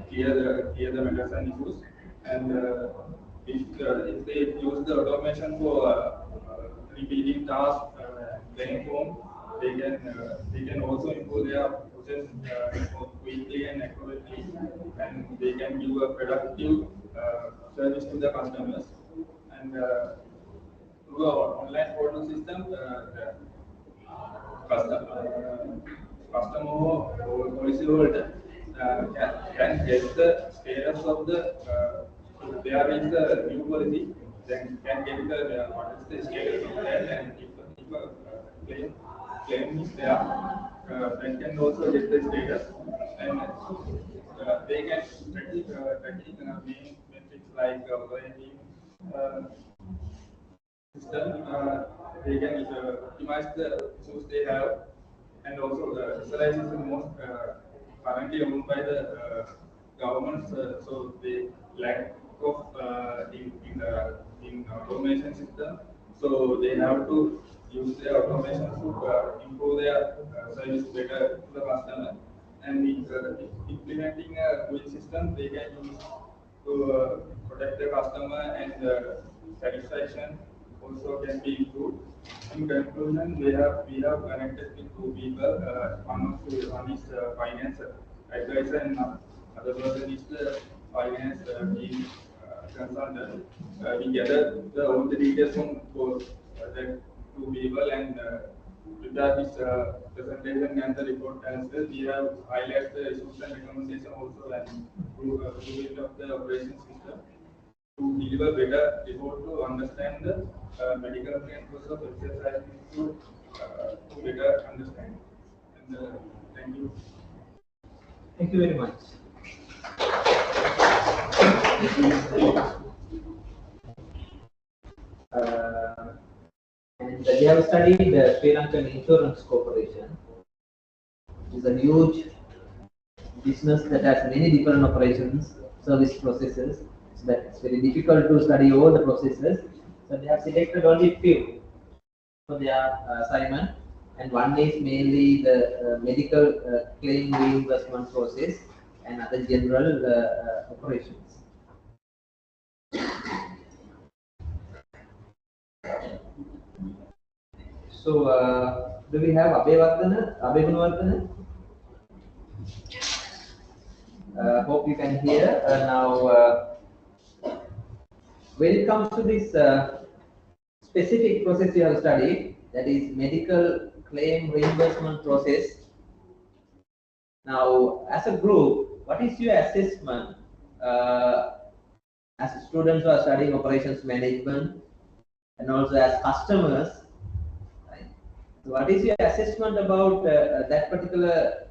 clear the matters and issues. And if they use the automation for repeating tasks, then form, they can also improve their process more quickly and accurately, and they can give a productive service to the customers. And through our online portal system, customer or policyholder can get the status of the if there is a new policy, then can get the what is the status of that and if a claim is there, then can also get the status and they can track main metrics like rating, system, they can optimize the resource they have, and also SLIs is the most currently owned by the governments, so they lack of in automation system, so they have to use their automation to improve their service better to the customer, and implementing a good system they can use to protect the customer and satisfaction also can be improved. In conclusion, we have connected with two people. One is finance advisor and other person is the finance team consultant. We gathered all the details from both the two people and prepare this presentation and the report as well. We have highlighted the issues and recommendation also and improvement of the operation system to deliver better report to understand the medical claim process of exercise to better understand. And thank you. Thank you very much. And we have studied the Sri Lankan Insurance Corporation. It's a huge business that has many different operations, service processes. So that it's very difficult to study all the processes. So they have selected only few for their assignment, and one is mainly the medical claim reimbursement process and other general operations. So, do we have Abhay Gunawardana? Hope you can hear. Now, when it comes to this specific process you have studied, that is medical claim reimbursement process. Now, as a group, what is your assessment as students who are studying operations management and also as customers? Right? So what is your assessment about that particular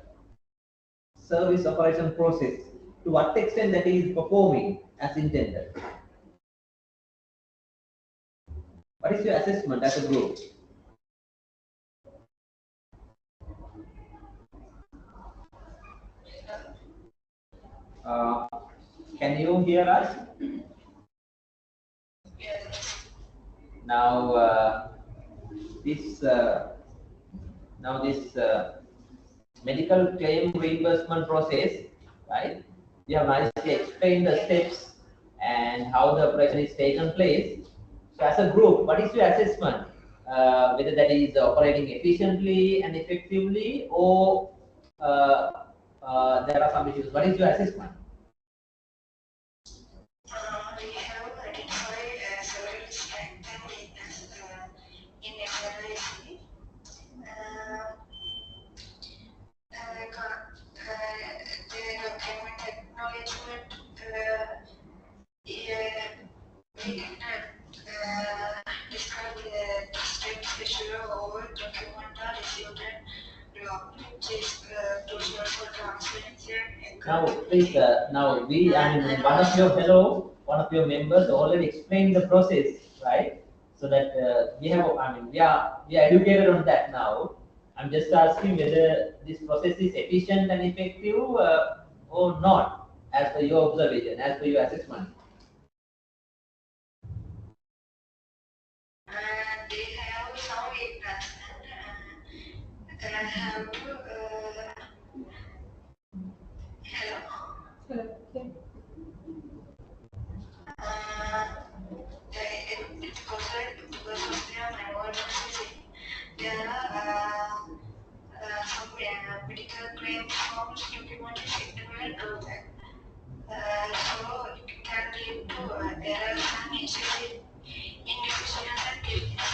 service operation process? To what extent that is performing as intended? What is your assessment as a group? Can you hear us? Now, this medical claim reimbursement process, right? We have nicely explained the steps and how the operation is taken place. So, as a group, what is your assessment? Whether that is operating efficiently and effectively, or there are some issues. What is your assessment? We have identified several strengths and weaknesses in FLIC. The document acknowledgement, we did not Now, please, now I mean, one of your members already explained the process, right? So that we have, I mean, we are educated on that now. I'm just asking whether this process is efficient and effective or not, as per your observation, as per your assessment. They have some weakness and have to hello. It's because of their emergency. There are some medical claim forms documents in the world. So it can lead to there are some issues in efficient activities.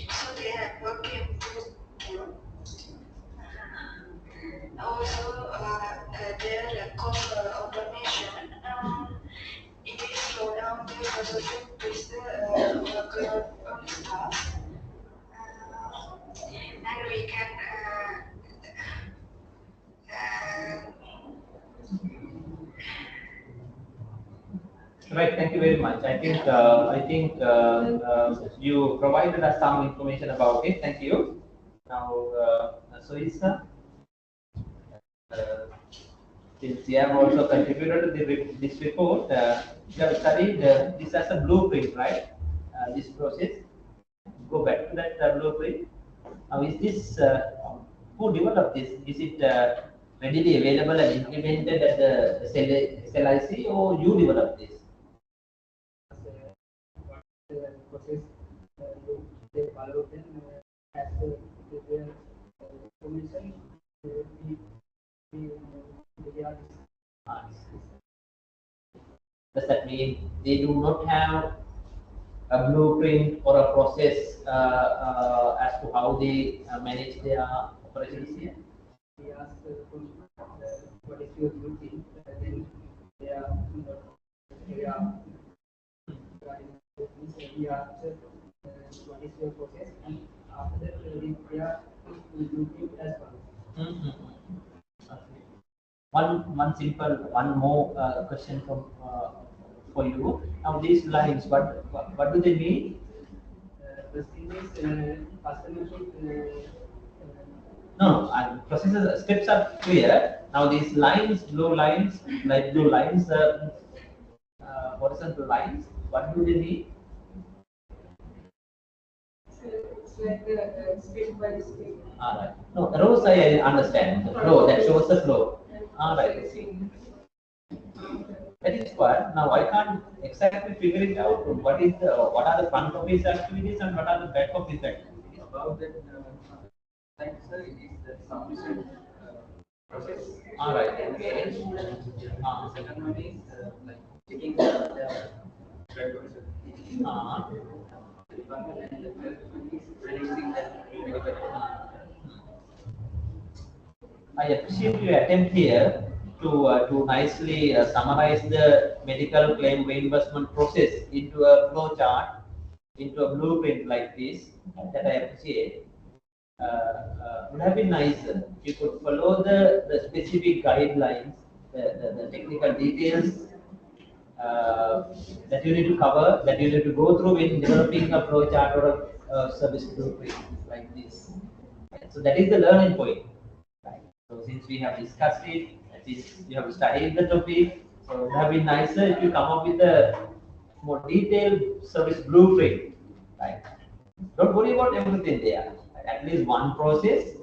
So they are working with you. Also, their lack of automation, it is slow down the processing with the workload on staff. And we can Right, thank you very much. I think you provided us some information about it. Thank you. Now, so Isa, since you have also contributed to this report, you have studied this as a blueprint, right? This process. Go back to that blueprint. Now, is this who developed this? Is it readily available and implemented at the SLIC, or you developed this? Process they follow them as their information we are Does that mean they do not have a blueprint or a process as to how they manage their operations here? we ask what is your routine then they are we ask what is your process and after that we are routine as well. Okay. One more question from for you. Now these lines, what do they mean? The thing is customer should No, processes steps are clear. Now these lines, blue lines, light blue lines, horizontal lines, what do they mean? It's like the step by step. All right. No, rows I understand. The flow that shows the flow. All right. That is what. Now I can't exactly figure it out. What are the front office activities and what are the back office activities? about that like sir it is the submission process. All right. Okay. The second one is like checking the records. Department and the third one is releasing the medical. I appreciate your attempt here to nicely summarize the medical claim reimbursement process into a flow chart, into a blueprint like this. That I appreciate. Would have been nice if you could follow the specific guidelines, the technical details that you need to cover, that you need to go through in developing a flow chart or a service blueprint like this. So that is the learning point. Right. So since we have discussed it, that is, you have studied the topic, so it would have been nicer if you come up with a more detailed service blueprint. Right. Don't worry about everything there. At least one process,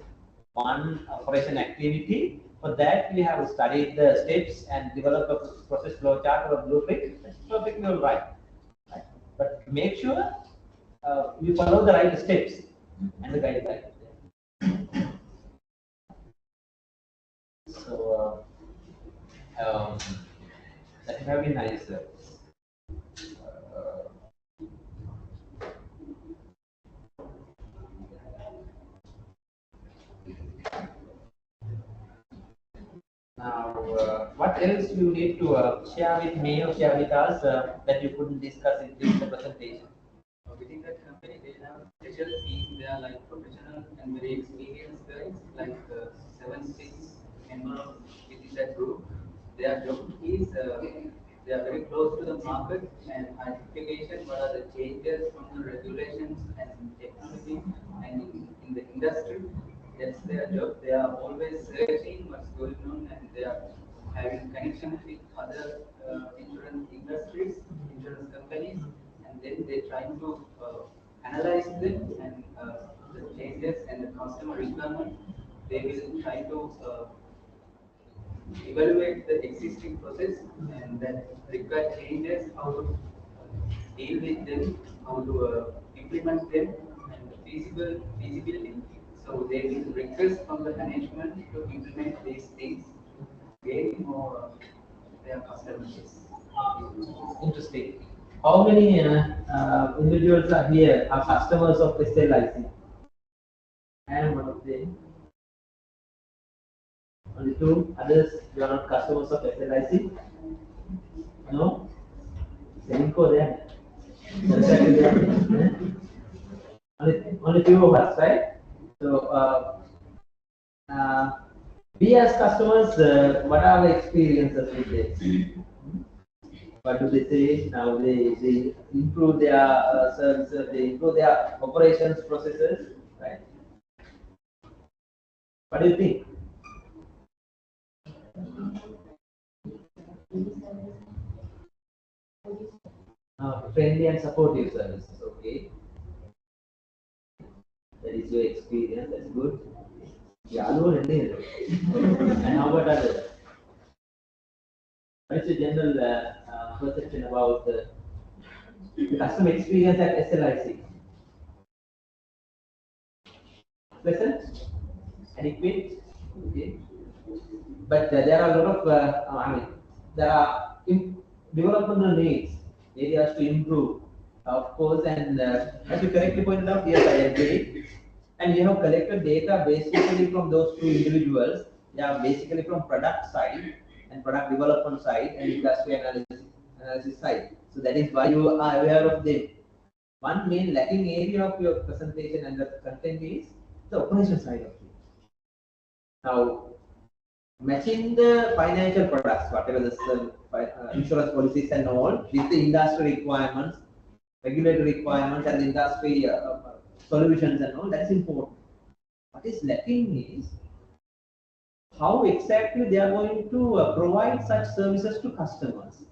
one operation activity. For that, we have studied the steps and developed a process flow chart or a blueprint. That's perfectly all right. Right. But make sure you follow the right steps and the guidelines. So that would have been nice. Now, what else you need to share with me or share with us that you couldn't discuss in this presentation? Within that company, they have special team. They are like professional and very experienced guys, like 7-6 members within that group. Their job is they are very close to the market and identification what are the changes from the regulations and technology and in the industry. That's their job. They are always searching what's going on and they are having connection with other insurance industries, insurance companies, and then they trying to analyze them and the changes and the customer requirement. They will try to evaluate the existing process and then require changes, how to deal with them, how to implement them, and the feasibility. So they will request from the management to implement these things again for their customers. Interesting. How many individuals are here are customers of SLIC? I am one of them. Only two others, you are not customers of SLIC? No? Senko there. Only few of us, right? So, we as customers, what are our experiences with this? What do they say? Now they improve their services, they improve their operations processes, right? What do you think? Friendly and supportive services, okay. That is your experience, that's good. Yeah, and how about others? What is your general perception about the customer experience at SLIC? Pleasant? Adequate? Okay. But there are a lot of, there are developmental needs, areas to improve, of course, and as you correctly pointed out, yes, I agree. And you have collected data basically from those two individuals. They are basically from product side and product development side and industry analysis side. So that is why you are aware of them. One main lacking area of your presentation and the content is the operation side of it. Now, matching the financial products, whatever the insurance policies and all, with the industry requirements, regulatory requirements, and the industry solutions and all, that's important. What is lacking is how exactly they are going to provide such services to customers.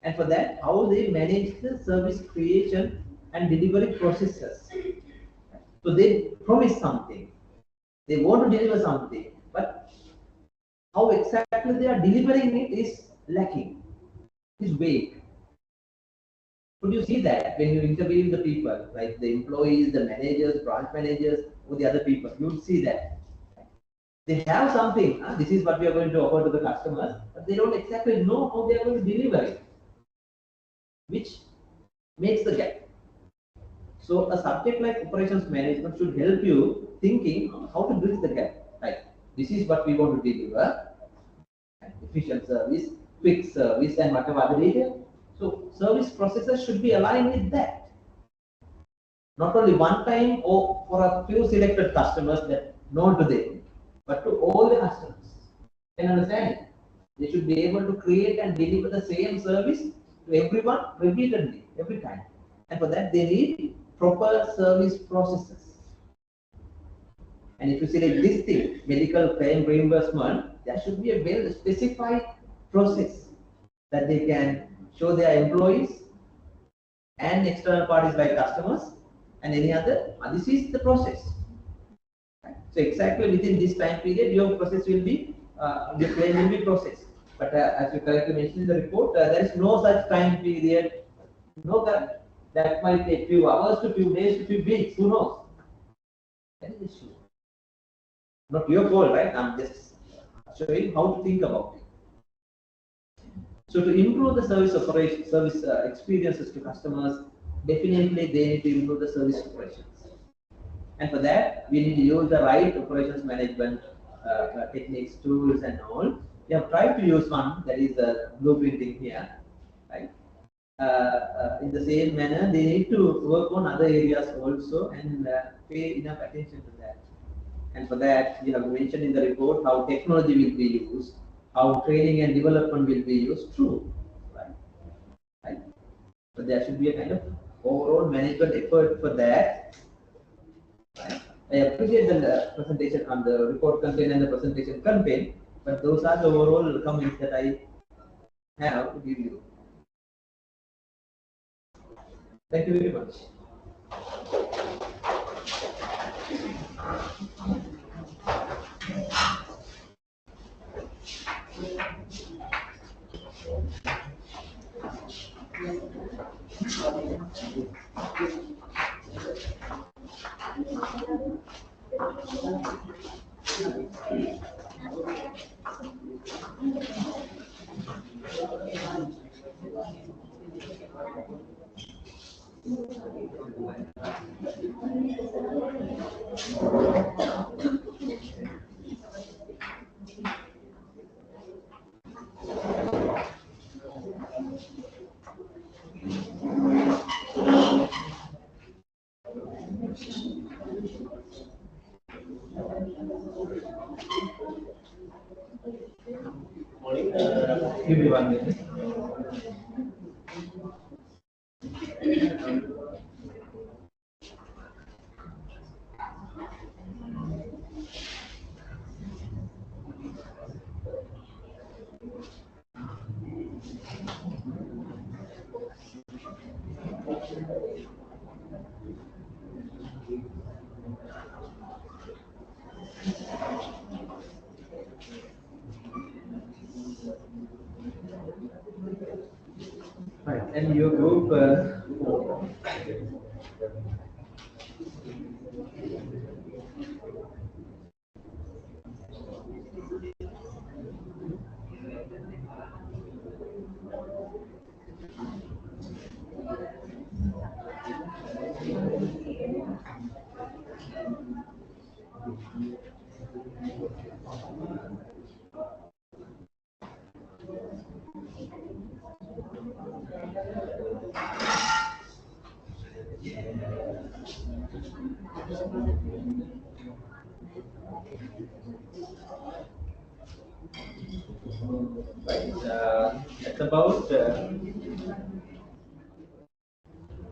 And for that, how they manage the service creation and delivery processes. So they promise something, they want to deliver something, but how exactly they are delivering it is lacking, is vague. Could you see that when you interview the people, like the employees, the managers, branch managers, or the other people, you would see that they have something, this is what we are going to offer to the customers, but they don't exactly know how they are going to deliver it, which makes the gap. So a subject like operations management should help you thinking how to bridge the gap. Right? This is what we want to deliver: efficient service, quick service, and whatever other detail. So service processes should be aligned with that. Not only one time or for a few selected customers that known to them, but to all the customers. Can you understand it? They should be able to create and deliver the same service to everyone repeatedly, every time. And for that, they need proper service processes. And if you select this thing, medical claim reimbursement, there should be a well specified process that they can show their employees and external parties like customers and any other. This is the process. So exactly within this time period, your process will be, the claim will be processed. But as you correctly mentioned in the report, there is no such time period. No, that might take few hours to few days to few weeks. Who knows? That is the issue. Not your fault, right? I'm just showing how to think about it. So to improve the service operation, service experiences to customers, definitely they need to improve the service operations. And for that, we need to use the right operations management techniques, tools, and all. We have tried to use one, that is blueprinting here, right? In the same manner, they need to work on other areas also and pay enough attention to that. And for that, you have mentioned in the report how technology will be used, how training and development will be used. True, right? Right. But there should be a kind of overall management effort for that. Right? I appreciate the presentation on the report content and the presentation content, but those are the overall comments that I have to give you. Thank you very much. Morning. Give me 1 minute. Right, and your group.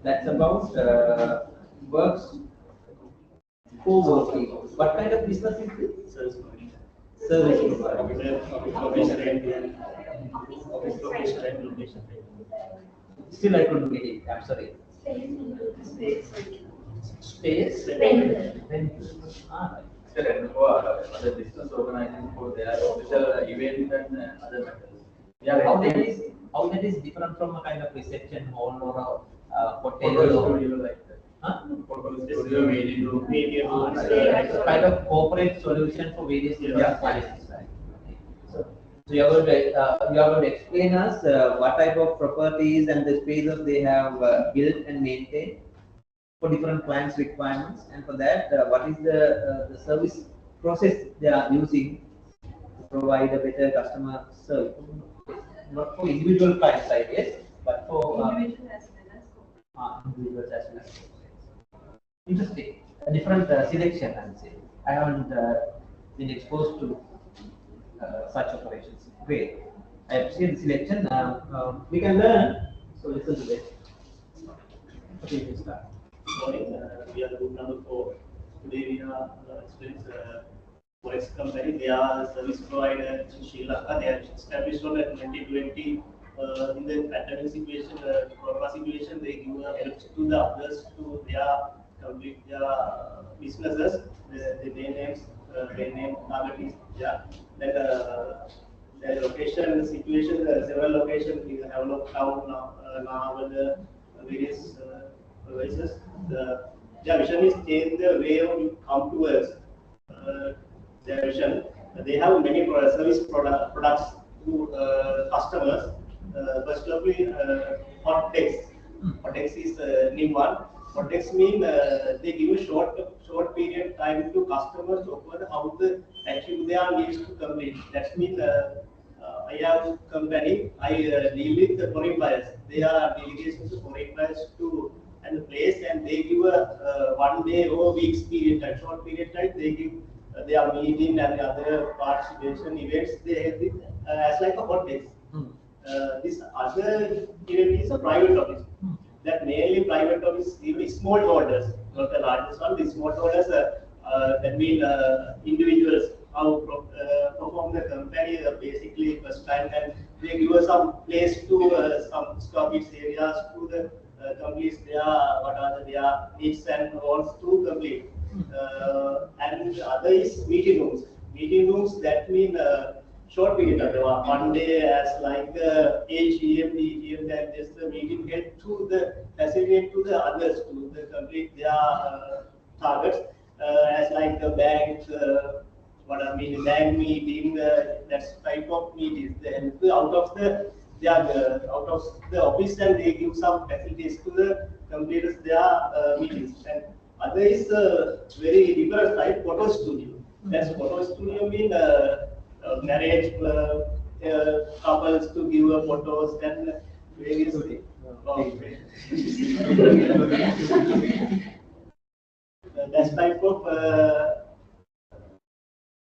That's about works co-working. What kind of business is this? Service provider. Service provider. Office location and location. Still, I couldn't get it. I'm sorry. Space. Ah, Other business organizing for their official event and other matters. yeah. How that is different from a kind of reception hall or a hotel? Photo studio like that. Huh? Photo studio, media room. It's a kind of corporate solution for various clients. Right? So you are going to explain us what type of properties and the spaces they have built and maintained for different clients' requirements, and for that, what is the service process they are using to provide a better customer service, not for individual clients, I guess, but for individuals as well as. Interesting. A different selection, I would say. I haven't been exposed to such operations. Great. I appreciate the selection. We can learn. So listen to this. Okay, we start. Morning. We are the group number 4. Today we are experienced Forex company. They are a service provider in Sri Lanka. They are established on 2020. In the pandemic situation, corona situation, they give help to the others to complete their businesses. The main name target is Then the location situation, several locations we have looked out now with the various devices. Their vision is change the way you come to us. Their vision. They have many service products to customers. First of all, hot text. Hot text is new one. Hot text means they give a short period time to customers to open how the actually they are needs to complete. That means I have company. I deal with the foreign buyers. They are delegations to foreign buyers to and place, and they give a 1 day or weeks period time, short period time. They give their meeting and other participation events, they have it as like a hot desk. This other event is a private office. That mainly private office, even small holders, not the largest one. The small holders, that mean individuals how perform the company basically first time, and they give us some place to some stockage areas to the complete their what are their needs and wants to complete. And the other is meeting rooms. Meeting rooms that mean short period of time. One day as like AGM, DGM, then just the meeting get to the facilitate to the others to the complete their targets as like the bank. What I mean, bank meeting, that type of meetings. Then out of the they are out of the office and they give some facilities to the completers their meetings. And other is very different type photo studio. That's photo studio mean marriage couples to give photos and various that's type of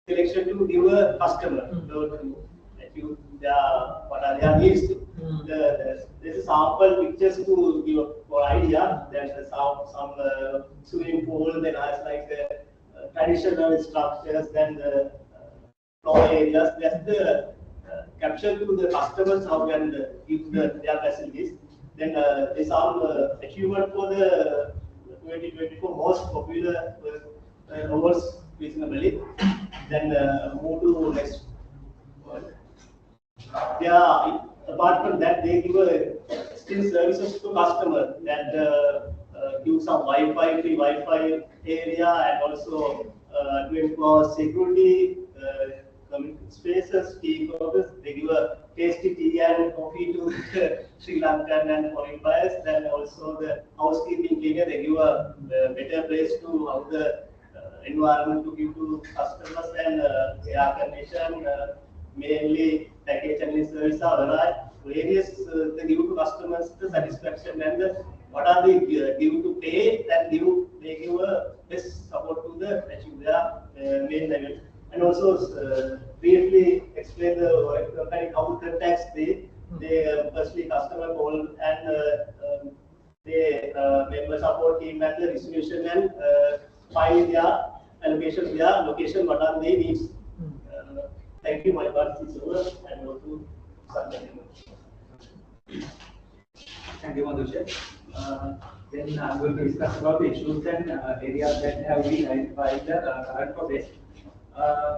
selection to give a customer to achieve what are their needs. There's a sample pictures to give for idea. There's some swimming pool, then has like traditional structures, then the floor areas. That's the capture to the customers how can give their facilities. Then there's some achievement for the 2024 most popular awards reasonably. Then move to next one. Yeah, apart from that, they give still services to customer that give some Wi-Fi, free Wi-Fi area, and also 24 security, community spaces, tea quarters. They give a tasty tea and coffee to Sri Lankan and foreign buyers. Then also the housekeeping cleaner, they give a better place to how the environment to give to customers, and air condition, mainly package and service are various they give to customers the satisfaction, and what are they give to pay, and they give a best support to the achieve their main level. And also briefly explain the company counter tax they firstly customer call and they member support team and the resolution and find their allocation, their location, what are they needs. Thank you, my part is over. And go to Sanjay. Thank you, Madhusha. Then I'm going to discuss about the issues and areas that have been identified in the current process.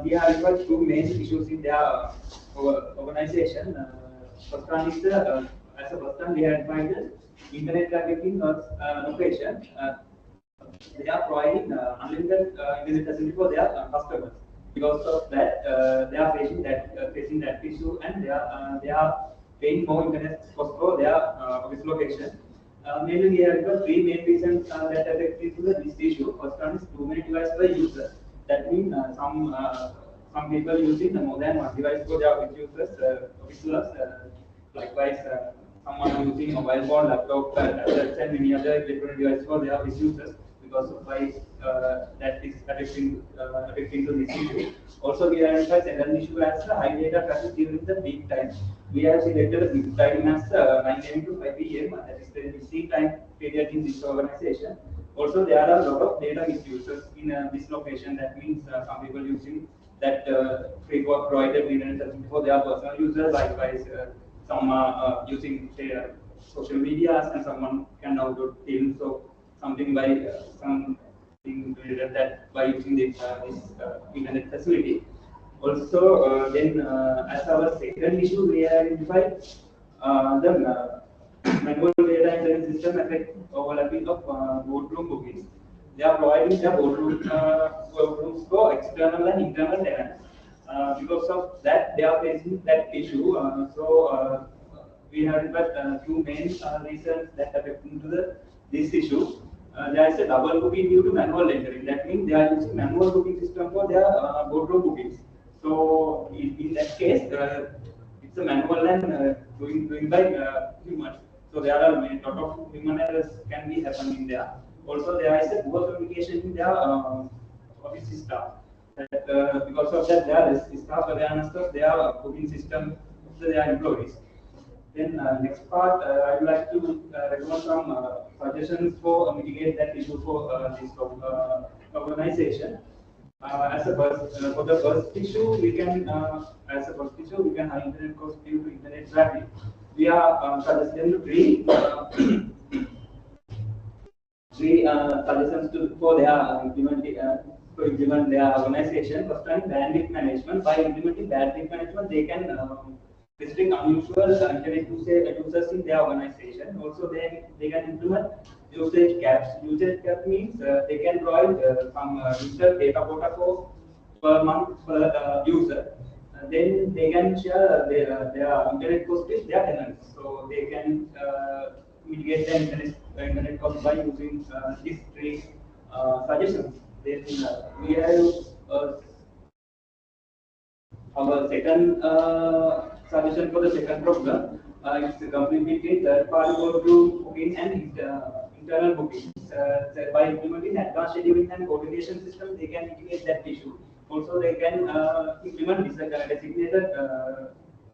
We have identified two main issues in their organization. First one is as a first one we identified the internet trafficking operation. They are providing unlimited internet facility for their customers. Because of that, they are facing that issue, and they are paying more internet cost for their office location. Mainly, we have got three main reasons that affect this issue. First one is too many devices per user. That means some people using more than one device for their office users. Likewise, someone using mobile phone, laptop, tablets, and many other electronic devices for their office users. Because of why that is affecting to this issue. Also, we identify second issue as high data traffic during the peak time. We have selected the peak time as 9 a.m. to 5 p.m. That is the busy time period in this organization. Also, there are a lot of data misuses in this location. That means some people using that provided internet for their personal users. Likewise, some are using their social media, and someone can download films. So something by something related that by using this internet facility. Also, then as our second issue, we identified the manual data entry system affect overlapping of boardroom bookings. They are providing the boardrooms for external and internal tenants. Because of that, they are facing that issue. We have two main reasons that affect into this issue. There is a double booking due to manual entering. That means they are using manual booking system for their boardroom bookings. So in that case, it's a manual and doing by humans. So there are a lot of human errors can be happening there. Also, there is a poor communication in their office staff. That, because of that, there is staff awareness of their booking system of their employees. Then next part, I would like to recommend some suggestions for mitigate that issue for this organization. As a first, for the first issue, we can have internet cost due to internet traffic. We are suggesting three suggestions for their implement their organization. First one, bandwidth management. By implementing bandwidth management, they can restrict unusual internet users in their organization. Also, they can implement usage caps. Usage cap means they can provide some user data quota per month per user. Then they can share their internet cost with their tenants. So they can mitigate the internet cost by using these three suggestions. Then we have our second suggestion for the second problem is completely third-party boardroom booking and internal bookings. By implementing advanced scheduling and coordination system, they can mitigate that issue. Also, they can implement designated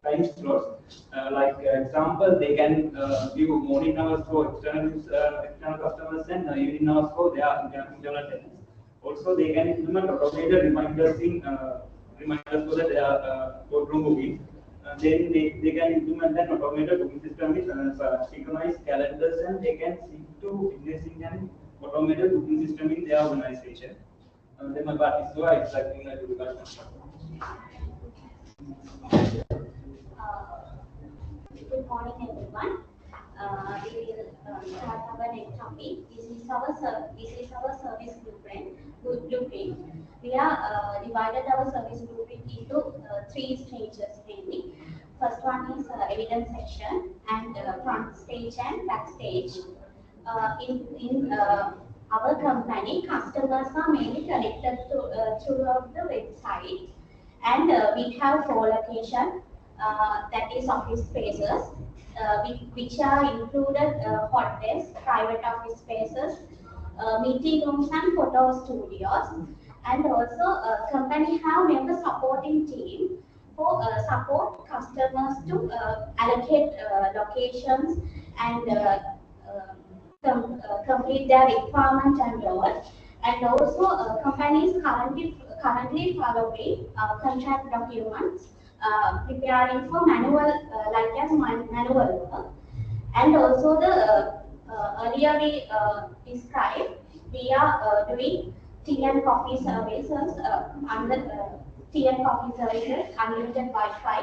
time slots. Like example, they can give morning hours for external customers and evening hours for their internal tenants. Also, they can implement automated reminders for the boardroom booking. Then they can implement an automated booking system with synchronized calendars, and they can seek to investing an automated booking system in their organization. Then my part is so I expecting that to become. Good morning, everyone. We will start our next topic. This is our service blueprint. We are divided our service blueprint into three stages mainly. First one is evidence section and front stage and backstage. In our company, customers are mainly connected throughout the website, and we have 4 locations. That is office spaces, which are included hot desks, private office spaces, meeting rooms and photo studios. And also company have member supporting team for support customers to allocate locations and complete their requirement and all. And also companies currently following contract documents, preparing for manual manual work. And also the earlier we described, we are doing tea and coffee services tea and coffee services, unlimited Wi-Fi,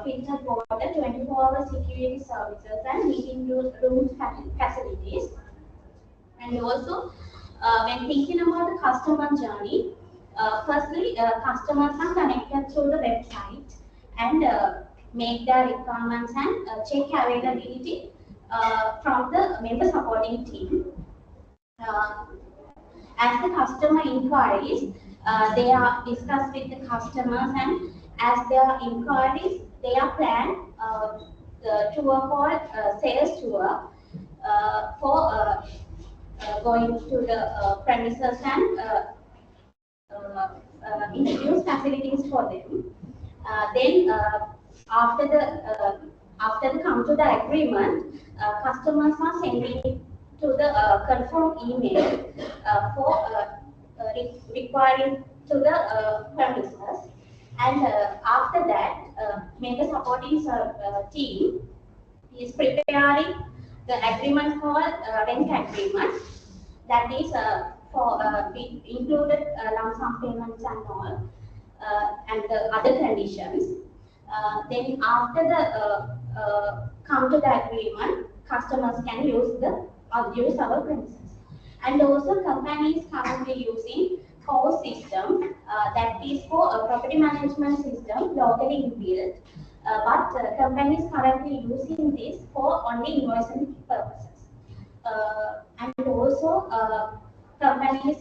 filtered water, 24-hour security services, and meeting rooms facilities. And also, when thinking about the customer journey, firstly, customers are connected through the website and make their requirements and check availability from the member supporting team. As the customer inquiries, they are discussed with the customers, and as their inquiries, they are planned the tour called sales tour for going to the premises and introduce facilities for them. Then after the come to the agreement, customers are sending to the confirm email for requiring to the premises. And after that, member supporting team is preparing the agreement called rent agreement. That is for we included lump sum payments and all, and the other conditions. Then after the come to the agreement, customers can use our premises. And also company is currently using POS system, that is for a property management system locally built, but company is currently using this for only invoicing purposes. And also companies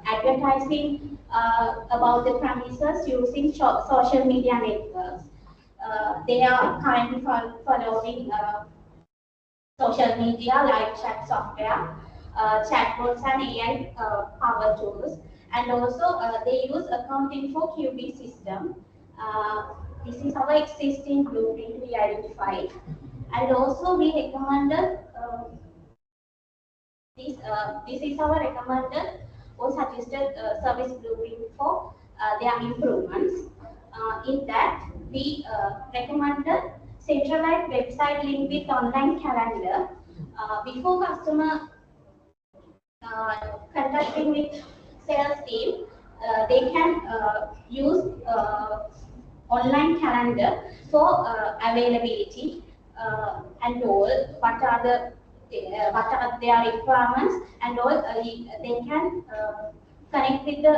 advertising about the premises using social media networks. They are currently following social media like chat software, chatbots and AI power tools. And also they use accounting for QB system. This is our existing blueprint we identified. And also we recommended this is our recommended or suggested service blueprint for their improvements. In that, we recommended centralized website link with online calendar. Before customer contacting with sales team, they can use online calendar for availability and all. What are their requirements and all. They can connect with the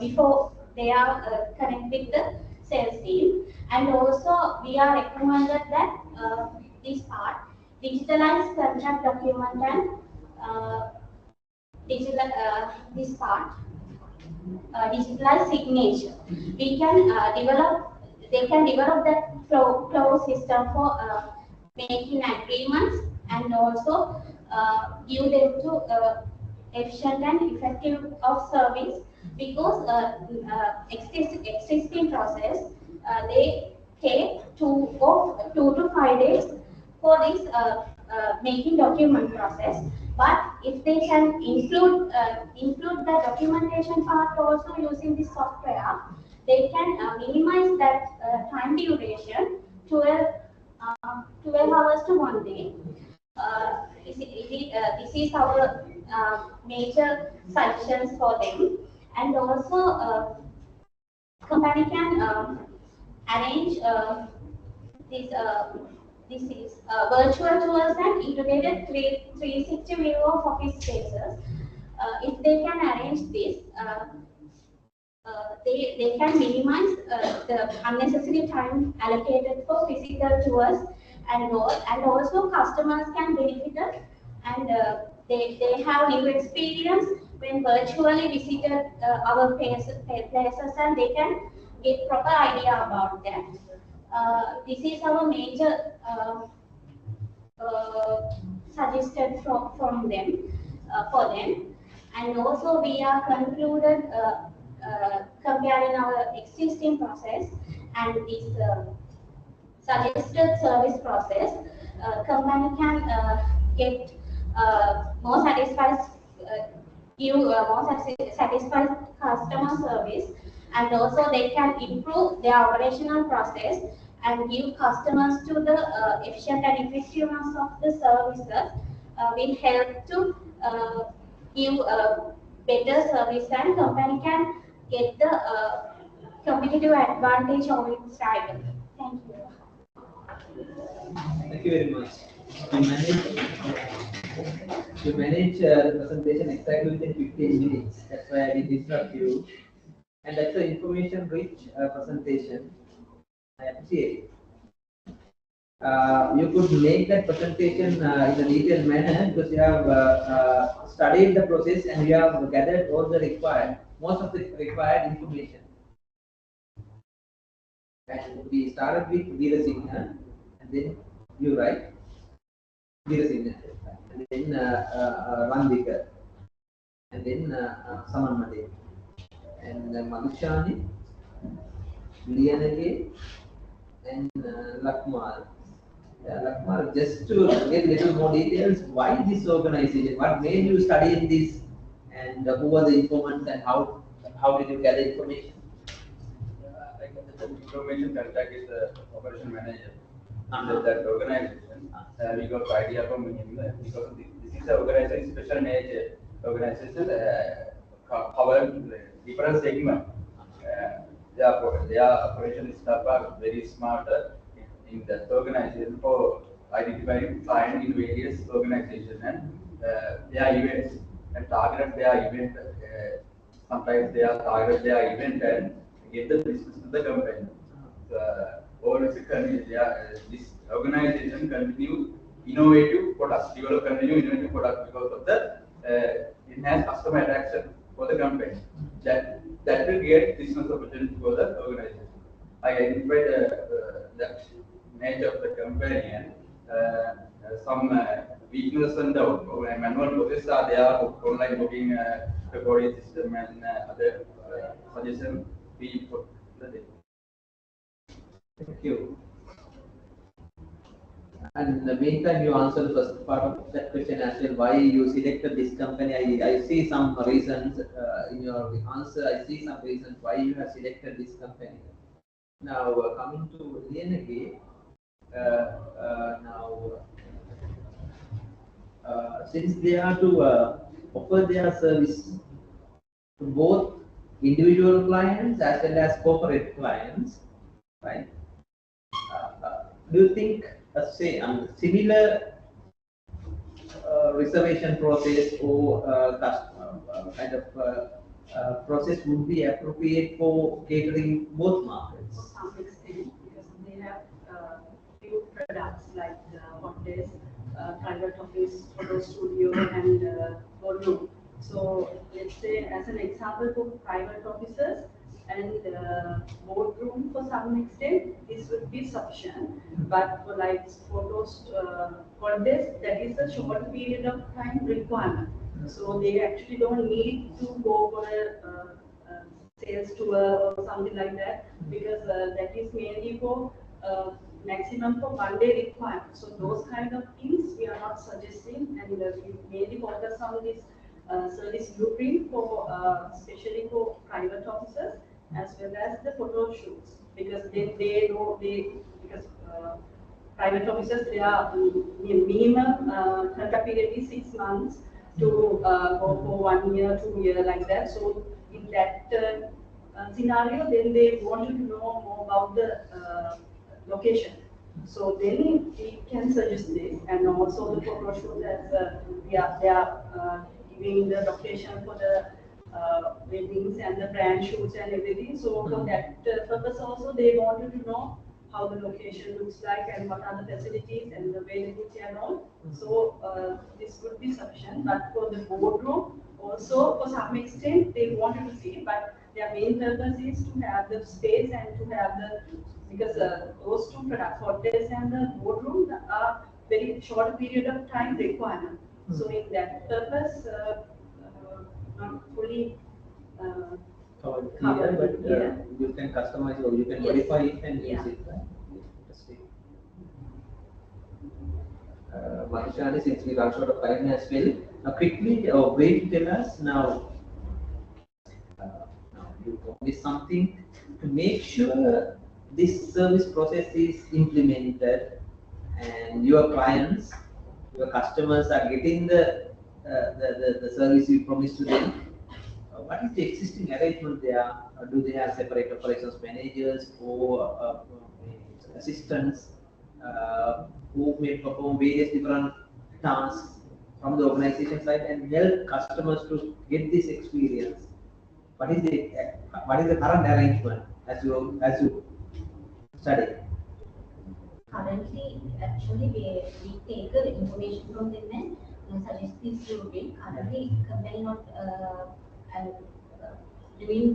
before they are connect with the sales team. And also we are recommended that this part digitalize contract document and digital this part digitalized signature. We can they can develop that flow system for making agreements and also give them to efficient and effective of service, because existing process they take 2 to 5 days for this making document process. But if they can include the documentation part also using this software, they can minimize that time duration to 12 hours to 1 day. This is our major suggestions for them. And also company can arrange this is virtual tours and integrated 360 view of office spaces. If they can arrange this, they can minimize the unnecessary time allocated for physical tours and all. And also customers can benefit it, and they have new experience when virtually visited our places, and they can get proper idea about that. This is our major suggested from them for them. And also we are concluded comparing our existing process and this suggested service process. Company can get more satisfied give more satisfied customer service, and also they can improve their operational process and give customers to the efficient and effectiveness of the services. Will help to give better service, and company can get the competitive advantage of its rival. Thank you. Thank you very much. You manage the presentation exactly within 15 minutes. That's why I did interrupt you. And that's an information-rich presentation. I appreciate it. You could make that presentation in a detailed manner because you have studied the process and you have gathered all the most of the required information. And we started with be the signal, and then you write be the signal, and then run Vicar, and then Samanmade, and Madhushani, Lianage, and Lakmal. Lakmal, just to get little more details, why this organization? What made you study in this, and who were the informants, and how did you gather information? Like the information contact is the operation manager under that organization. We got idea from him because this is an organization, special nature organization, cover different segment. Their operation staff are very smart in that organization for identifying client in various organizations and their events and target their event. Sometimes they are target their event and get the business to the company. Always this organization continue innovative products, develop continue innovative products because of the enhanced customer attraction for the company. That will create business opportunity for the organization. I identified the nature of the company and some weakness and the manual process are there, online booking, recording system, and other suggestion we put the day. Thank you. And in the meantime, you answered the first part of that question as well. Why you selected this company? I see some reasons in your answer. I see some reasons why you have selected this company. Now coming to LNK, since they are to offer their service to both individual clients as well as corporate clients, right? Do you think say similar reservation process or kind of process would be appropriate for catering both markets? To some extent, because they have few products like hotels, private office, photo studio, and ballroom. So let's say as an example for private offices and boardroom, for some extent this would be sufficient, but for like photos, hotels, that is a short period of time requirement. So they actually don't need to go for a sales tour or something like that, because that is mainly for maximum for 1 day requirement. So those kind of things we are not suggesting, and we mainly focus on this service blueprint for especially for private officers as well as the photo shoots, because then they know because private officers, they are minimum contract period is 6 months to go for 1 year, 2 year, like that. So in that scenario, then they want you to know more about the location. So then we can suggest this, and also the photo shoot as they are giving the location for the weddings and the brand shoots and everything. So for that purpose also, they want you to know how the location looks like and what are the facilities and the availability and all. So this would be sufficient. But for the boardroom, also for some extent they wanted to see, but their main purpose is to have the space and to have the, because those two products, hotels and the boardroom, are very short period of time requirement. So in that purpose, not fully covered here, but you can customize or you can modify it and use it. Right? Interesting. Mahishani, since we run short of time as well, quickly or briefly tell us now. You promise something to make sure this service process is implemented, and your clients, your customers are getting the service you promised to them. What is the existing arrangement there? Do they have separate operations managers or assistants who may perform various different tasks from the organization side and help customers to get this experience? What is the current arrangement as you study? Currently, actually, we take the information from them and suggest this to be. Currently, company not doing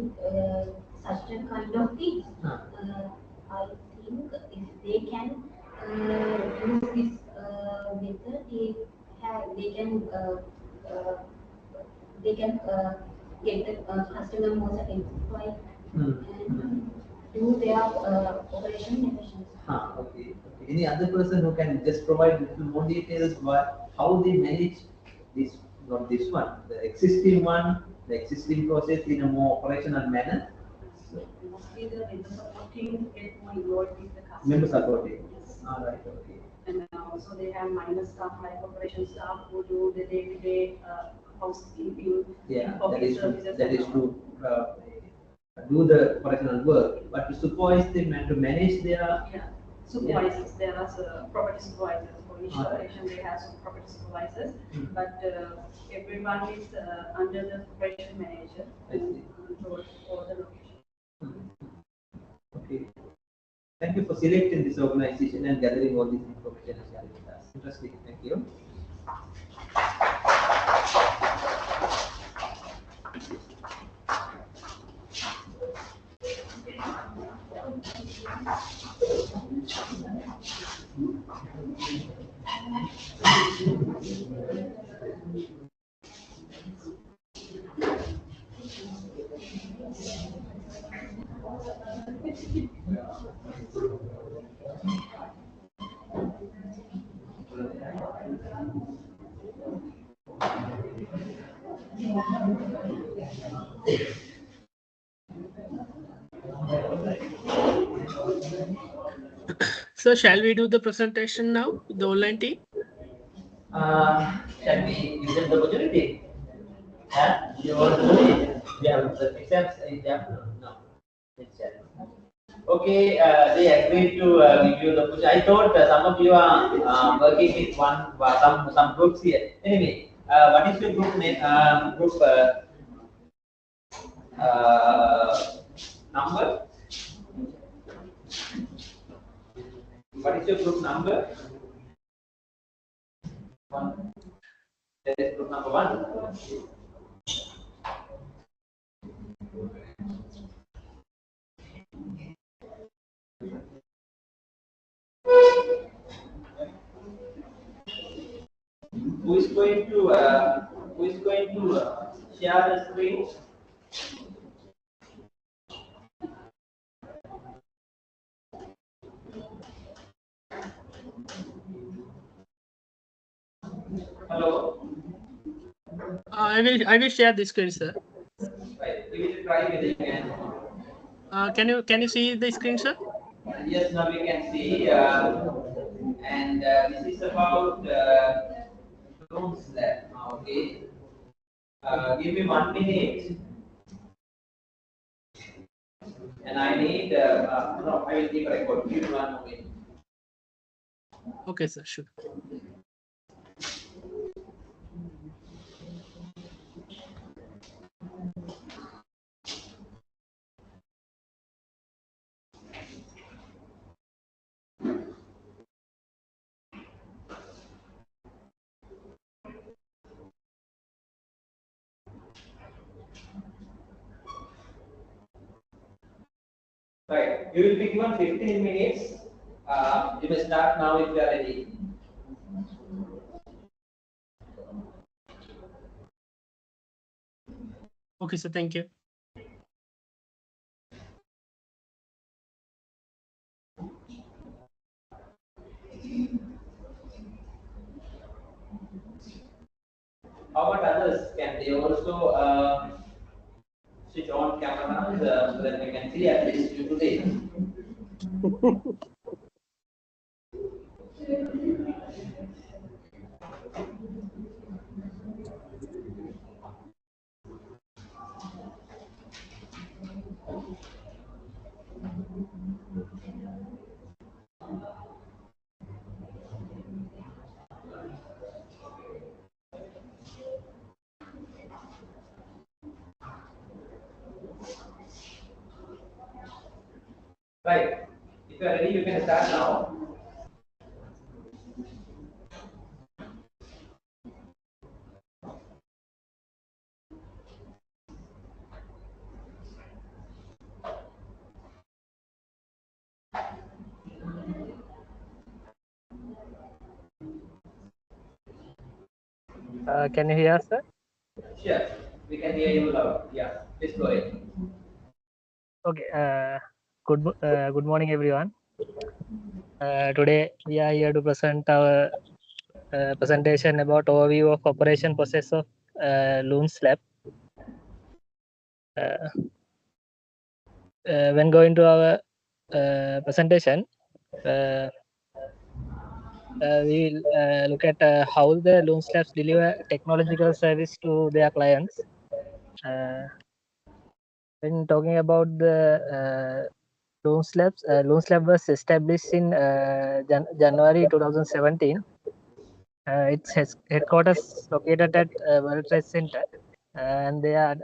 such a kind of things. I think if they can use this method, they can get the customer more satisfied and do their operation efficiently. Okay. Any other person who can just provide little more details about how they manage this, not this one, the existing process in a more operational manner? So mostly the member support team get more involved with the customer. Member support team. All right. Okay. And also they have minor staff like operation staff who do the day-to-day housekeeping, office services. That is to do the operational work, but to supervise them and to manage their supervisors. There are property supervisors for each operation. They have some property supervisors, but everyone is under the operation manager who controls all the location. Okay. Thank you for selecting this organization and gathering all this information and sharing with us. Interesting. Thank you. So shall we do the presentation now with the online team? Shall we give them the opportunity? Yeah, you want to do it? We have the exams in the afternoon. No. It's okay, they agreed to give you the push. I thought some of you are working with some groups here. Anyway, what is your group name? Group number? What is your group number? One. That is group number 1. Who is going to share the screen? Hello. I will share the screen, sir. Right. We will try with it again. Can you see the screen, sir? Yes, now we can see. And this is about drones lab. Okay. Give me 1 minute. And I need, no, I will keep a record. Give me 1 minute. Okay, sir, sure. Right. You will be given 15 minutes. You may start now if you are ready. Okay, sir, thank you. How about others? Can they also switch on cameras so that we can see at least you today? Right. If you are ready, you can start now. Can you hear us, sir? Sure. We can hear you loud. Yeah. Please go ahead. Okay. Good morning, everyone. Today we are here to present our presentation about overview of operation process of Loons Lab. When going to our presentation, we will look at how the Loons Labs deliver technological service to their clients. When talking about the Loons Lab was established in January 2017. Its headquarters located at World Trade Center, and their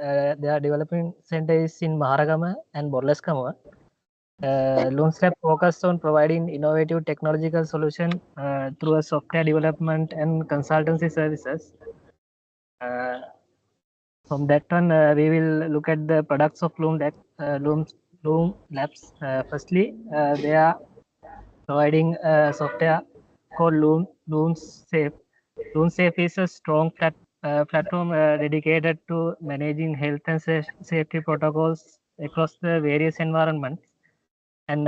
development center is in Maharagama and Borleskama. Loons Lab focused on providing innovative technological solution through a software development and consultancy services. From that one, we will look at the products of Loons Loom Labs. Firstly, they are providing software called Loom Safe. Loom Safe is a strong platform dedicated to managing health and safety protocols across the various environments. And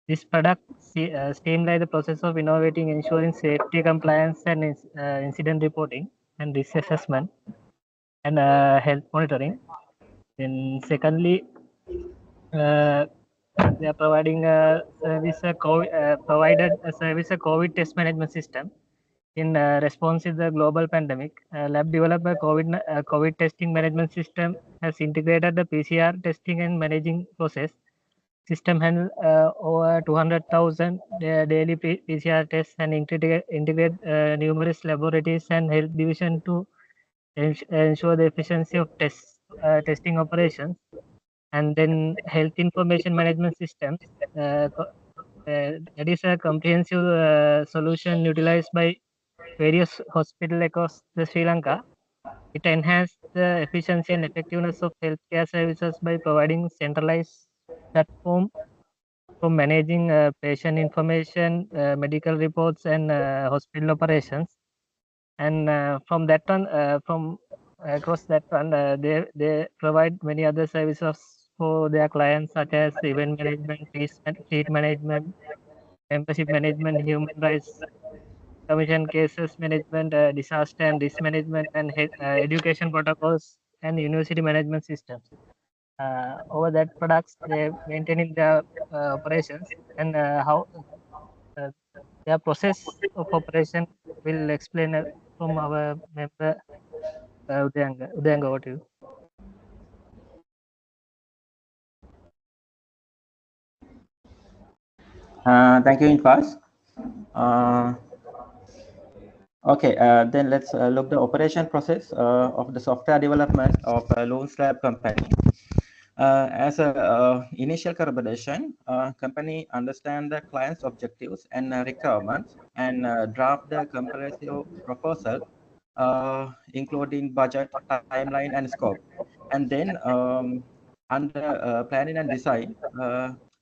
this product streamlines the process of innovating, ensuring safety compliance and incident reporting and risk assessment and health monitoring. Then secondly, they are providing a service, provided a service, a COVID test management system in response to the global pandemic. Lab developed a COVID testing management system has integrated the PCR testing and managing process. System handle over 200,000 daily PCR tests and integrate numerous laboratories and health division to ensure the efficiency of testing operations. And then health information management systems. That is a comprehensive solution utilized by various hospitals across the Sri Lanka. It enhances the efficiency and effectiveness of healthcare services by providing centralized platform for managing patient information, medical reports, and hospital operations. And from that one, from across that one, they provide many other services for their clients, such as event management, fleet management, membership management, human rights commission cases management, disaster and risk management, and education protocols and university management systems. Over that products, they maintaining their operations and how their process of operation will explain from our member Udayanga. Udayanga, over to you. Thank you, Infas. Okay, then let's look the operation process of the software development of a loan slab company. As a initial collaboration, company understand the client's objectives and requirements and draft the comprehensive proposal, including budget, timeline, and scope. And then under planning and design,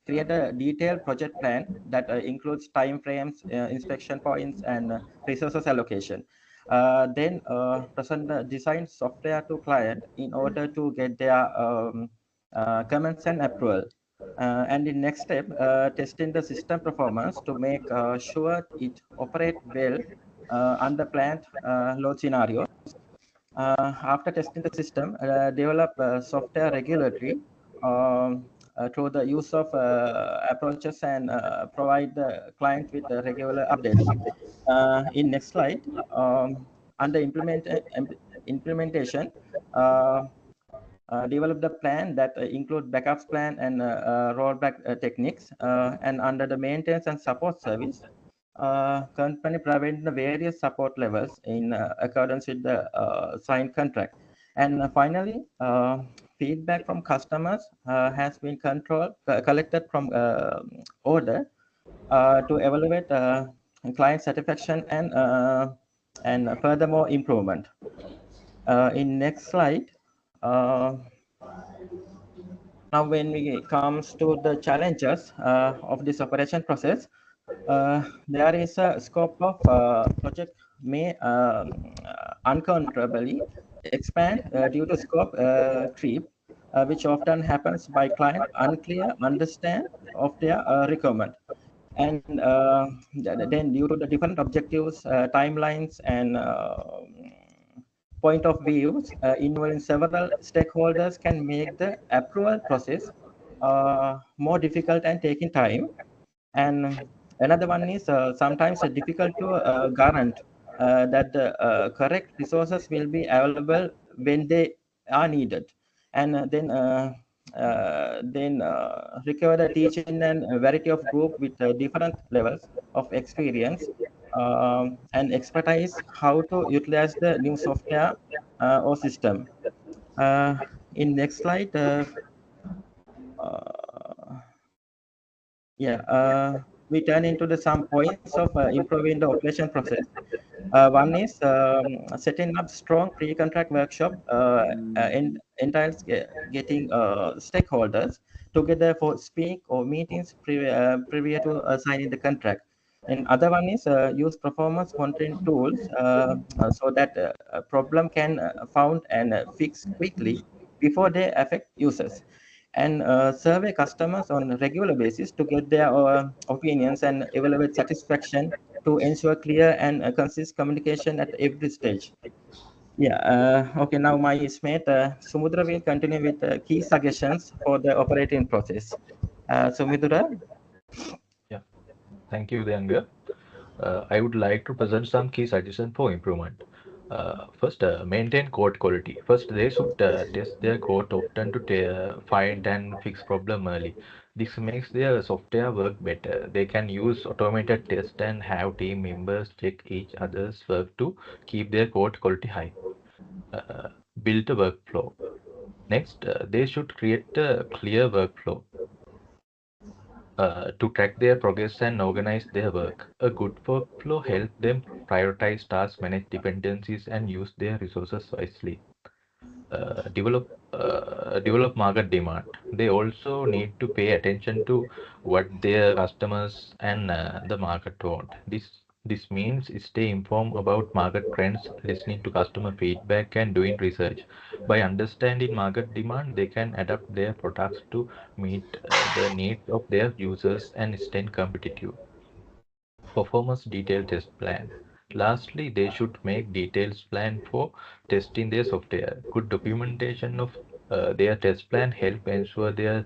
create a detailed project plan that includes time frames, inspection points, and resources allocation. Then present the design software to client in order to get their comments and approval. And in next step, testing the system performance to make sure it operate well under planned load scenarios. After testing the system, develop software regulatory through the use of approaches and provide the client with regular updates. In next slide, under implementation, develop the plan that include backups plan and rollback techniques. And under the maintenance and support service, company provide the various support levels in accordance with the signed contract. And finally, feedback from customers has been collected from order to evaluate client satisfaction and furthermore improvement. In next slide, now when we comes to the challenges of this operation process, there is a scope of project may uncontrollably expand due to scope creep, which often happens by client unclear understand of their requirement. And then due to the different objectives, timelines, and point of views involving several stakeholders can make the approval process more difficult and taking time. And another one is sometimes difficult to guarantee that the correct resources will be available when they are needed. And then require the teaching and a variety of group with different levels of experience and expertise how to utilize the new software or system. In next slide, yeah. we turn into the some points of improving the operation process. One is setting up strong pre-contract workshop entails getting stakeholders together for speak or meetings prior to signing the contract. And other one is use performance monitoring tools so that a problem can found and fixed quickly before they affect users. And survey customers on a regular basis to get their opinions and evaluate satisfaction to ensure clear and consistent communication at every stage. Yeah, okay, now my mate Sumudra will continue with key suggestions for the operating process. Sumudra? Yeah, thank you, Danga. I would like to present some key suggestions for improvement. First, maintain code quality. First, they should test their code often to find and fix problem early. This makes their software work better. They can use automated tests and have team members check each other's work to keep their code quality high. Build a workflow. Next, they should create a clear workflow to track their progress and organize their work. A good workflow helps them prioritize tasks, manage dependencies, and use their resources wisely. Develop market demand. They also need to pay attention to what their customers and the market want. This means stay informed about market trends, listening to customer feedback, and doing research. By understanding market demand, they can adapt their products to meet the needs of their users and stay competitive. Performance detailed test plan. Lastly, they should make details plan for testing their software. Good documentation of their test plan help ensure their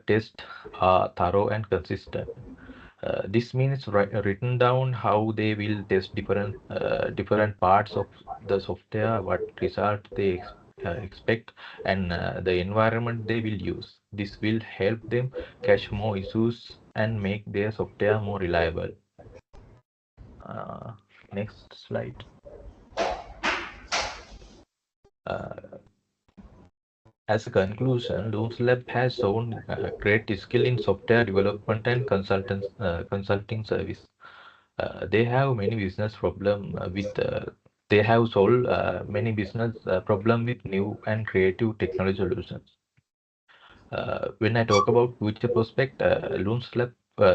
tests are thorough and consistent. This means written down how they will test different parts of the software, what result they expect, and the environment they will use. This will help them catch more issues and make their software more reliable. Next slide. As a conclusion, Looms Lab has shown great skill in software development and consulting service. They have many business problem they have solved many business problem with new and creative technology solutions. When I talk about future prospect, Looms Lab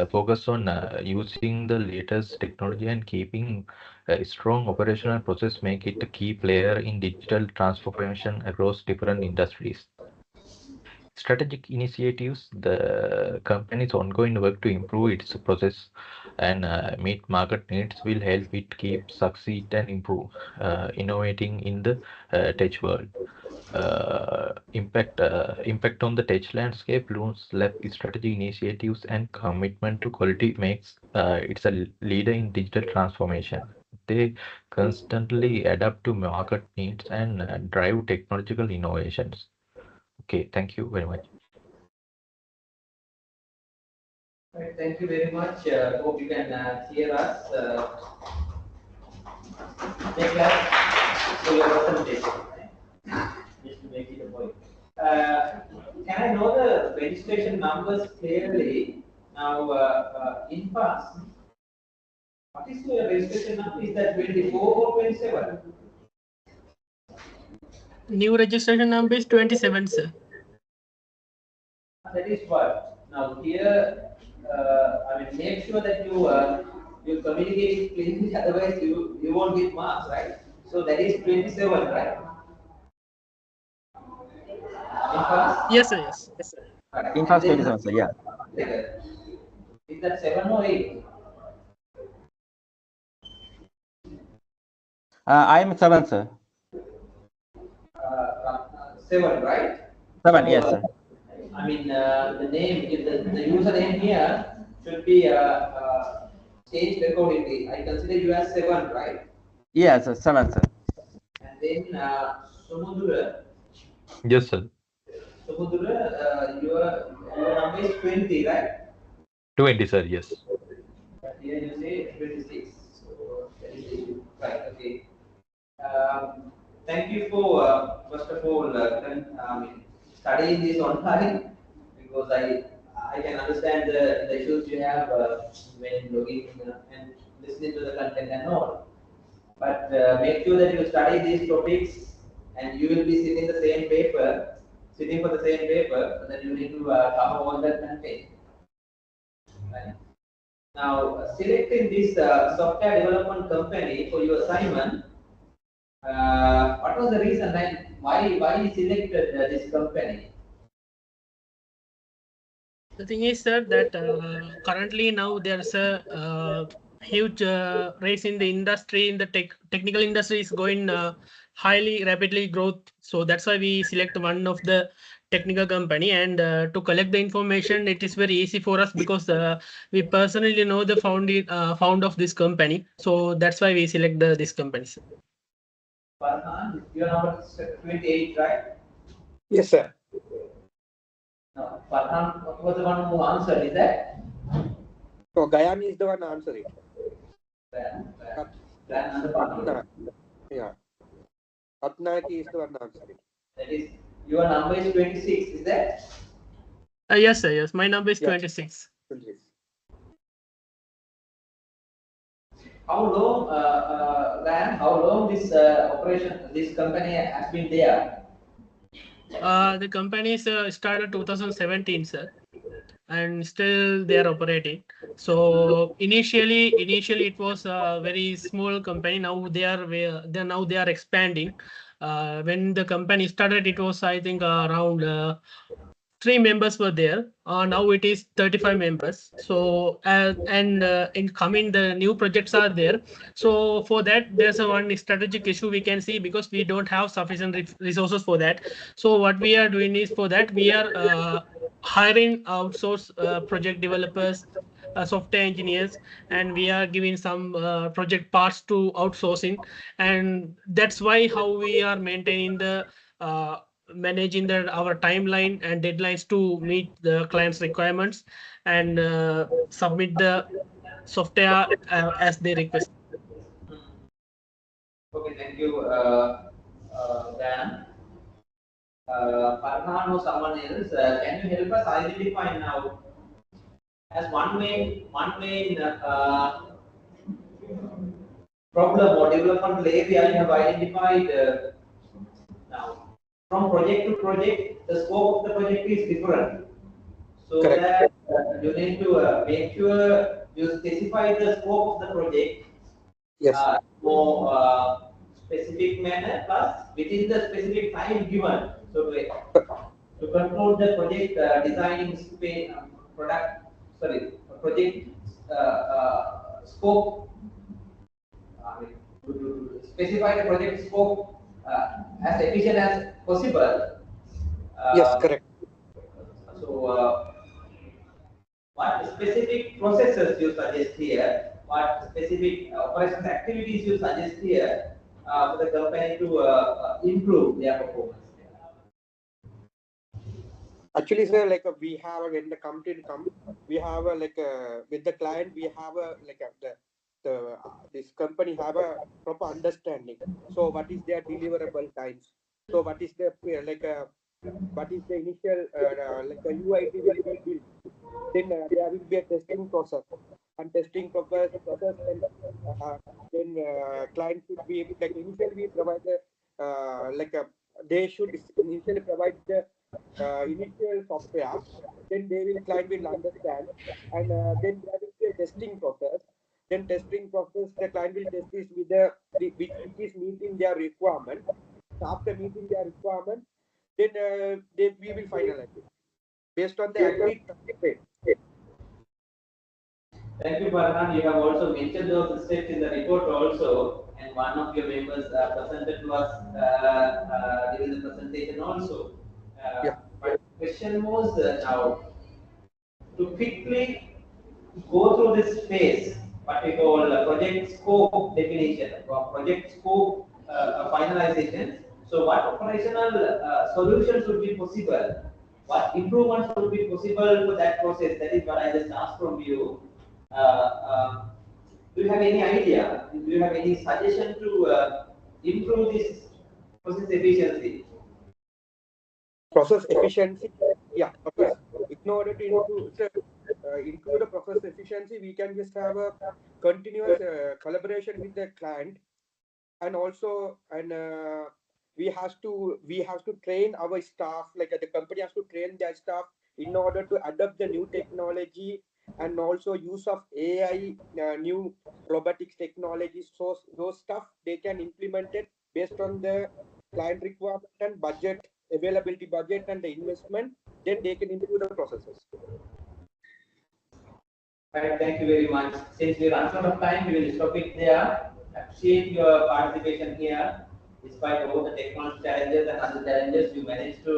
focus on using the latest technology and keeping a strong operational process make it a key player in digital transformation across different industries. Strategic initiatives, the company's ongoing work to improve its process and meet market needs will help it keep succeed and improve, innovating in the tech world. Impact on the tech landscape. Looms Lab strategy initiatives and commitment to quality makes it's a leader in digital transformation. They constantly adapt to market needs and drive technological innovations. Okay, thank you very much. Right, thank you very much. Hope you can hear us. Take class. So your presentation. Just to make it a point. Can I know the registration numbers clearly? Now, in past, what is your registration number? Is that 24 or 27? New registration number is 27, sir. That is what. Now here, I mean, make sure that you communicate it clearly. Otherwise, you won't get marks, right? So that is 27, right? In class? Yes, sir. Yes. In class 27, sir, yeah. Is that 7 or 8? I am 7, sir. 7, right? 7, So, yes, sir. I mean, the name, the username here should be changed accordingly. I consider you as 7, right? Yes, 7, sir. And then Sumudura. Yes, sir. Sumudura, your number is 20, right? 20, sir, yes. Here you say 26. So that is it. Right, okay. Thank you for, first of all, studying this online because I can understand the issues you have when logging and listening to the content and all. But make sure that you study these topics and you will be sitting the same paper, sitting for the same paper, so that you need to cover all that content. Right. Now, selecting this software development company for your assignment, what was the reason and why you selected this company? The thing is, sir, that currently now there's a huge race in the industry, in the technical industry is going highly rapidly growth. So that's why we select one of the technical company, and to collect the information, it is very easy for us because we personally know the found of this company. So that's why we select this companies. Farhan, your number is 28, right? Yes, sir. No, Farhan was the one who answered, is that? So Gayan is the one answering. Yeah. Atnaki is the one answering. That is, your number is 26, is that? Yes, sir. Yes, my number is 26. 26. How long, Ryan, how long this this company has been there? The company is started 2017, sir, and still they are operating. So initially it was a very small company. Now they are expanding. When the company started, it was, I think, around 3 members were there. Now it is 35 members. So in coming, the new projects are there. So for that, there's a one strategic issue we can see, because we don't have sufficient resources for that. So what we are doing is, for that we are hiring outsource project developers, software engineers, and we are giving some project parts to outsourcing, and that's why how we are maintaining the managing our timeline and deadlines to meet the client's requirements, and submit the software as they request. Okay, thank you, Dan. Farhan or someone else, can you help us identify now as one main problem or development area you have identified now? From project to project, the scope of the project is different. So that you need to make sure you specify the scope of the project. Yes. More specific manner, plus within the specific time given. So to conclude the project designing project scope, to specify the project scope as efficient as possible. Yes, correct. So what specific processes you suggest here? What specific operations activities you suggest here for the company to improve their performance? Actually, sir, like we have when the company come, we have with the client, we have this company have a proper understanding. So what is their deliverable times? So what is the what is the initial UIT will be built? Then there will be a testing process, and testing process, then client should be initially we provide the they should initially provide the initial software. Then client will understand, and then there will be a testing process. Then testing process, the client will test this with which is meeting their requirement. After meeting their requirement, then we will finalize it based on the agreed rate. Thank you, Farhan. You have also mentioned those steps in the report also, and one of your members presented to us during the presentation also. My question was now to quickly go through this phase, what we call project scope definition or project scope finalization. So, what operational solutions would be possible? What improvements would be possible for that process? That is what I just asked from you. Do you have any idea? Do you have any suggestion to improve this process efficiency? Process efficiency, yeah, of course. in order to improve the process efficiency, we can just have a continuous collaboration with the client, and also we have to train our staff, like the company has to train their staff in order to adopt the new technology, and also use of AI, new robotics technologies. So those stuff they can implement it based on the client requirement and budget, availability budget and the investment. Then they can improve the processes. Right, thank you very much. Since we run out of time, we will stop it there. Appreciate your participation here. Despite all the technology challenges and other challenges, you managed to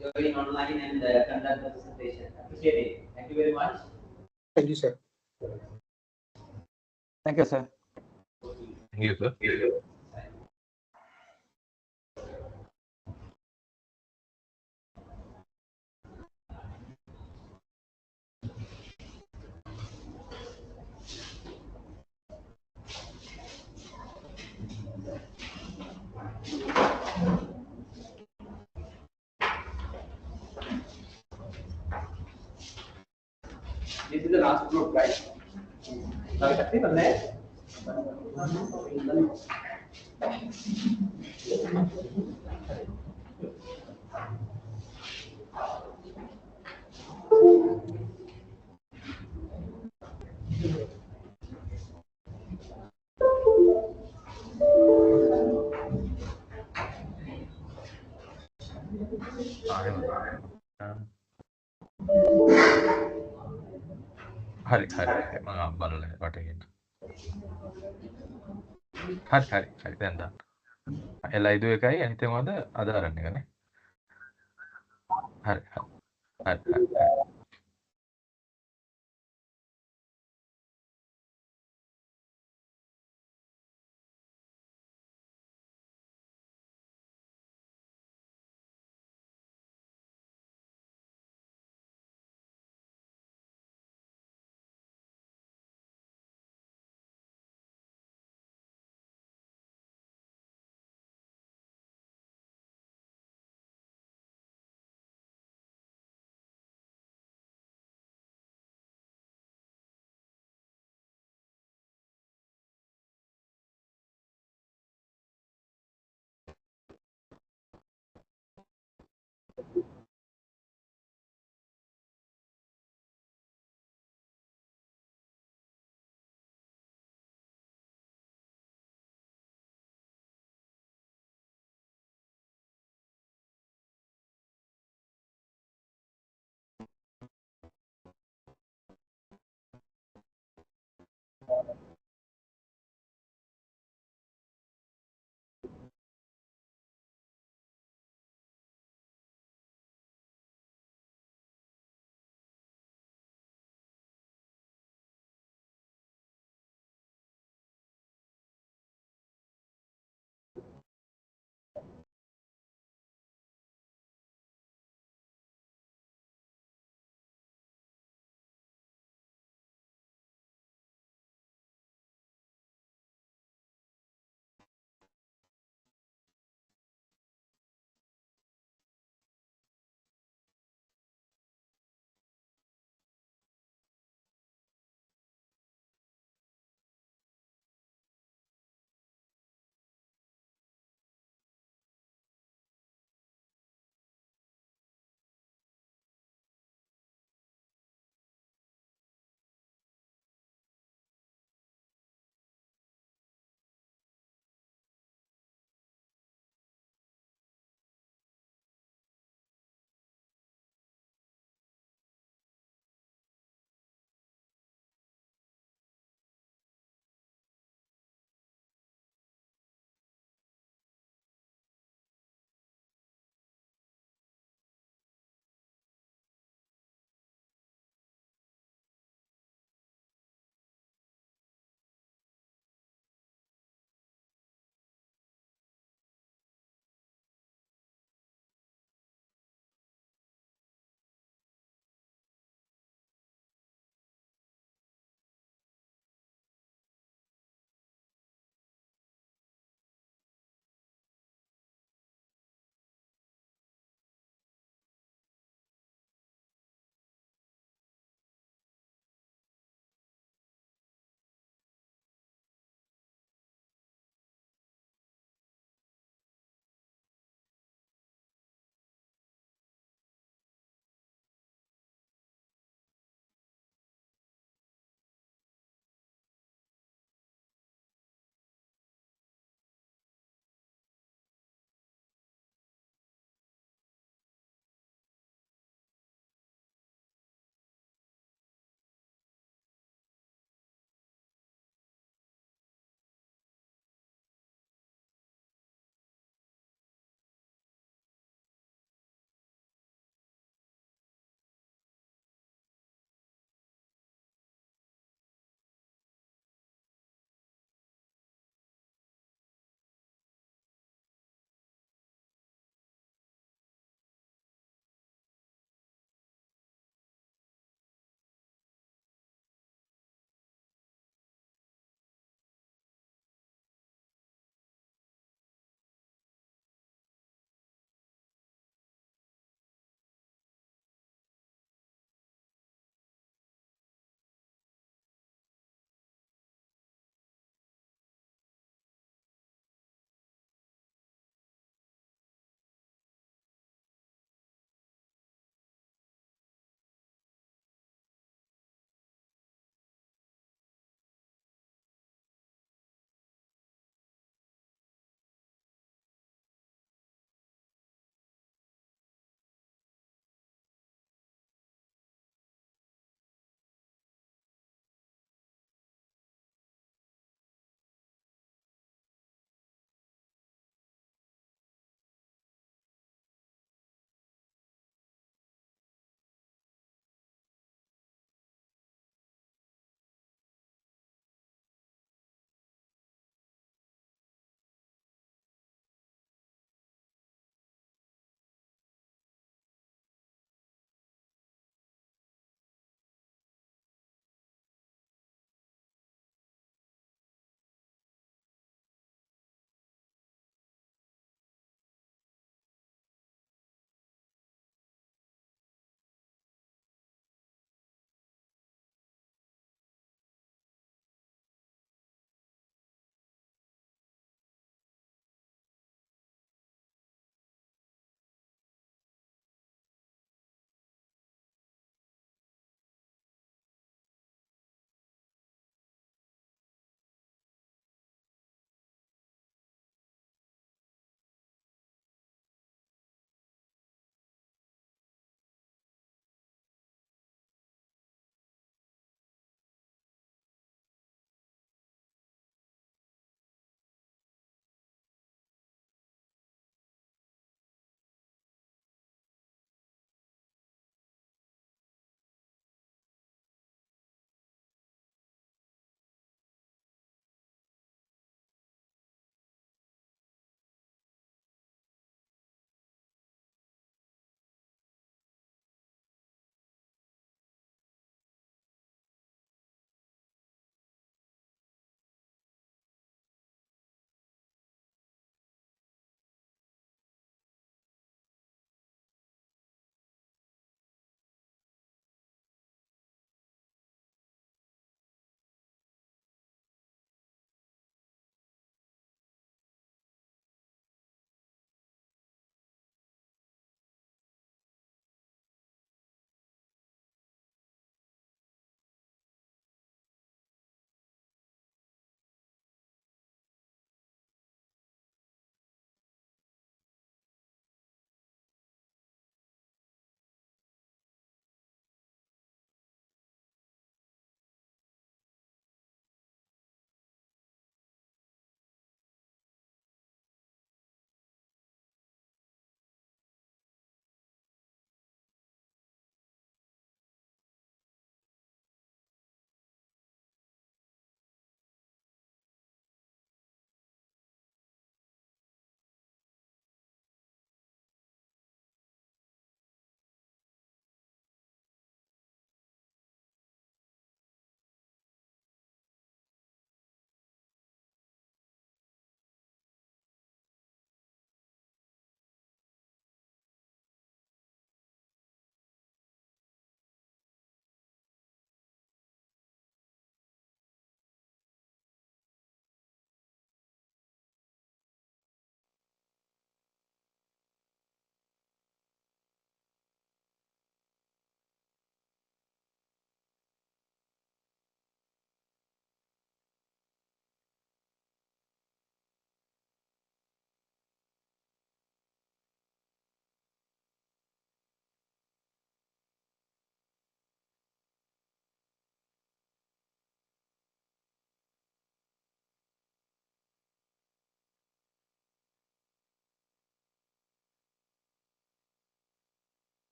join online and conduct the presentation. Appreciate it. Thank you very much. Thank you, sir. Thank you, sir. Thank you, sir. This is the last group, right? Now we active on that. හරි හරි මම බලලා වටේට හරි දැන් දාන්න එලයිදු එකයි අනිත් එක මොකද අදාරන්න එකනේ හරි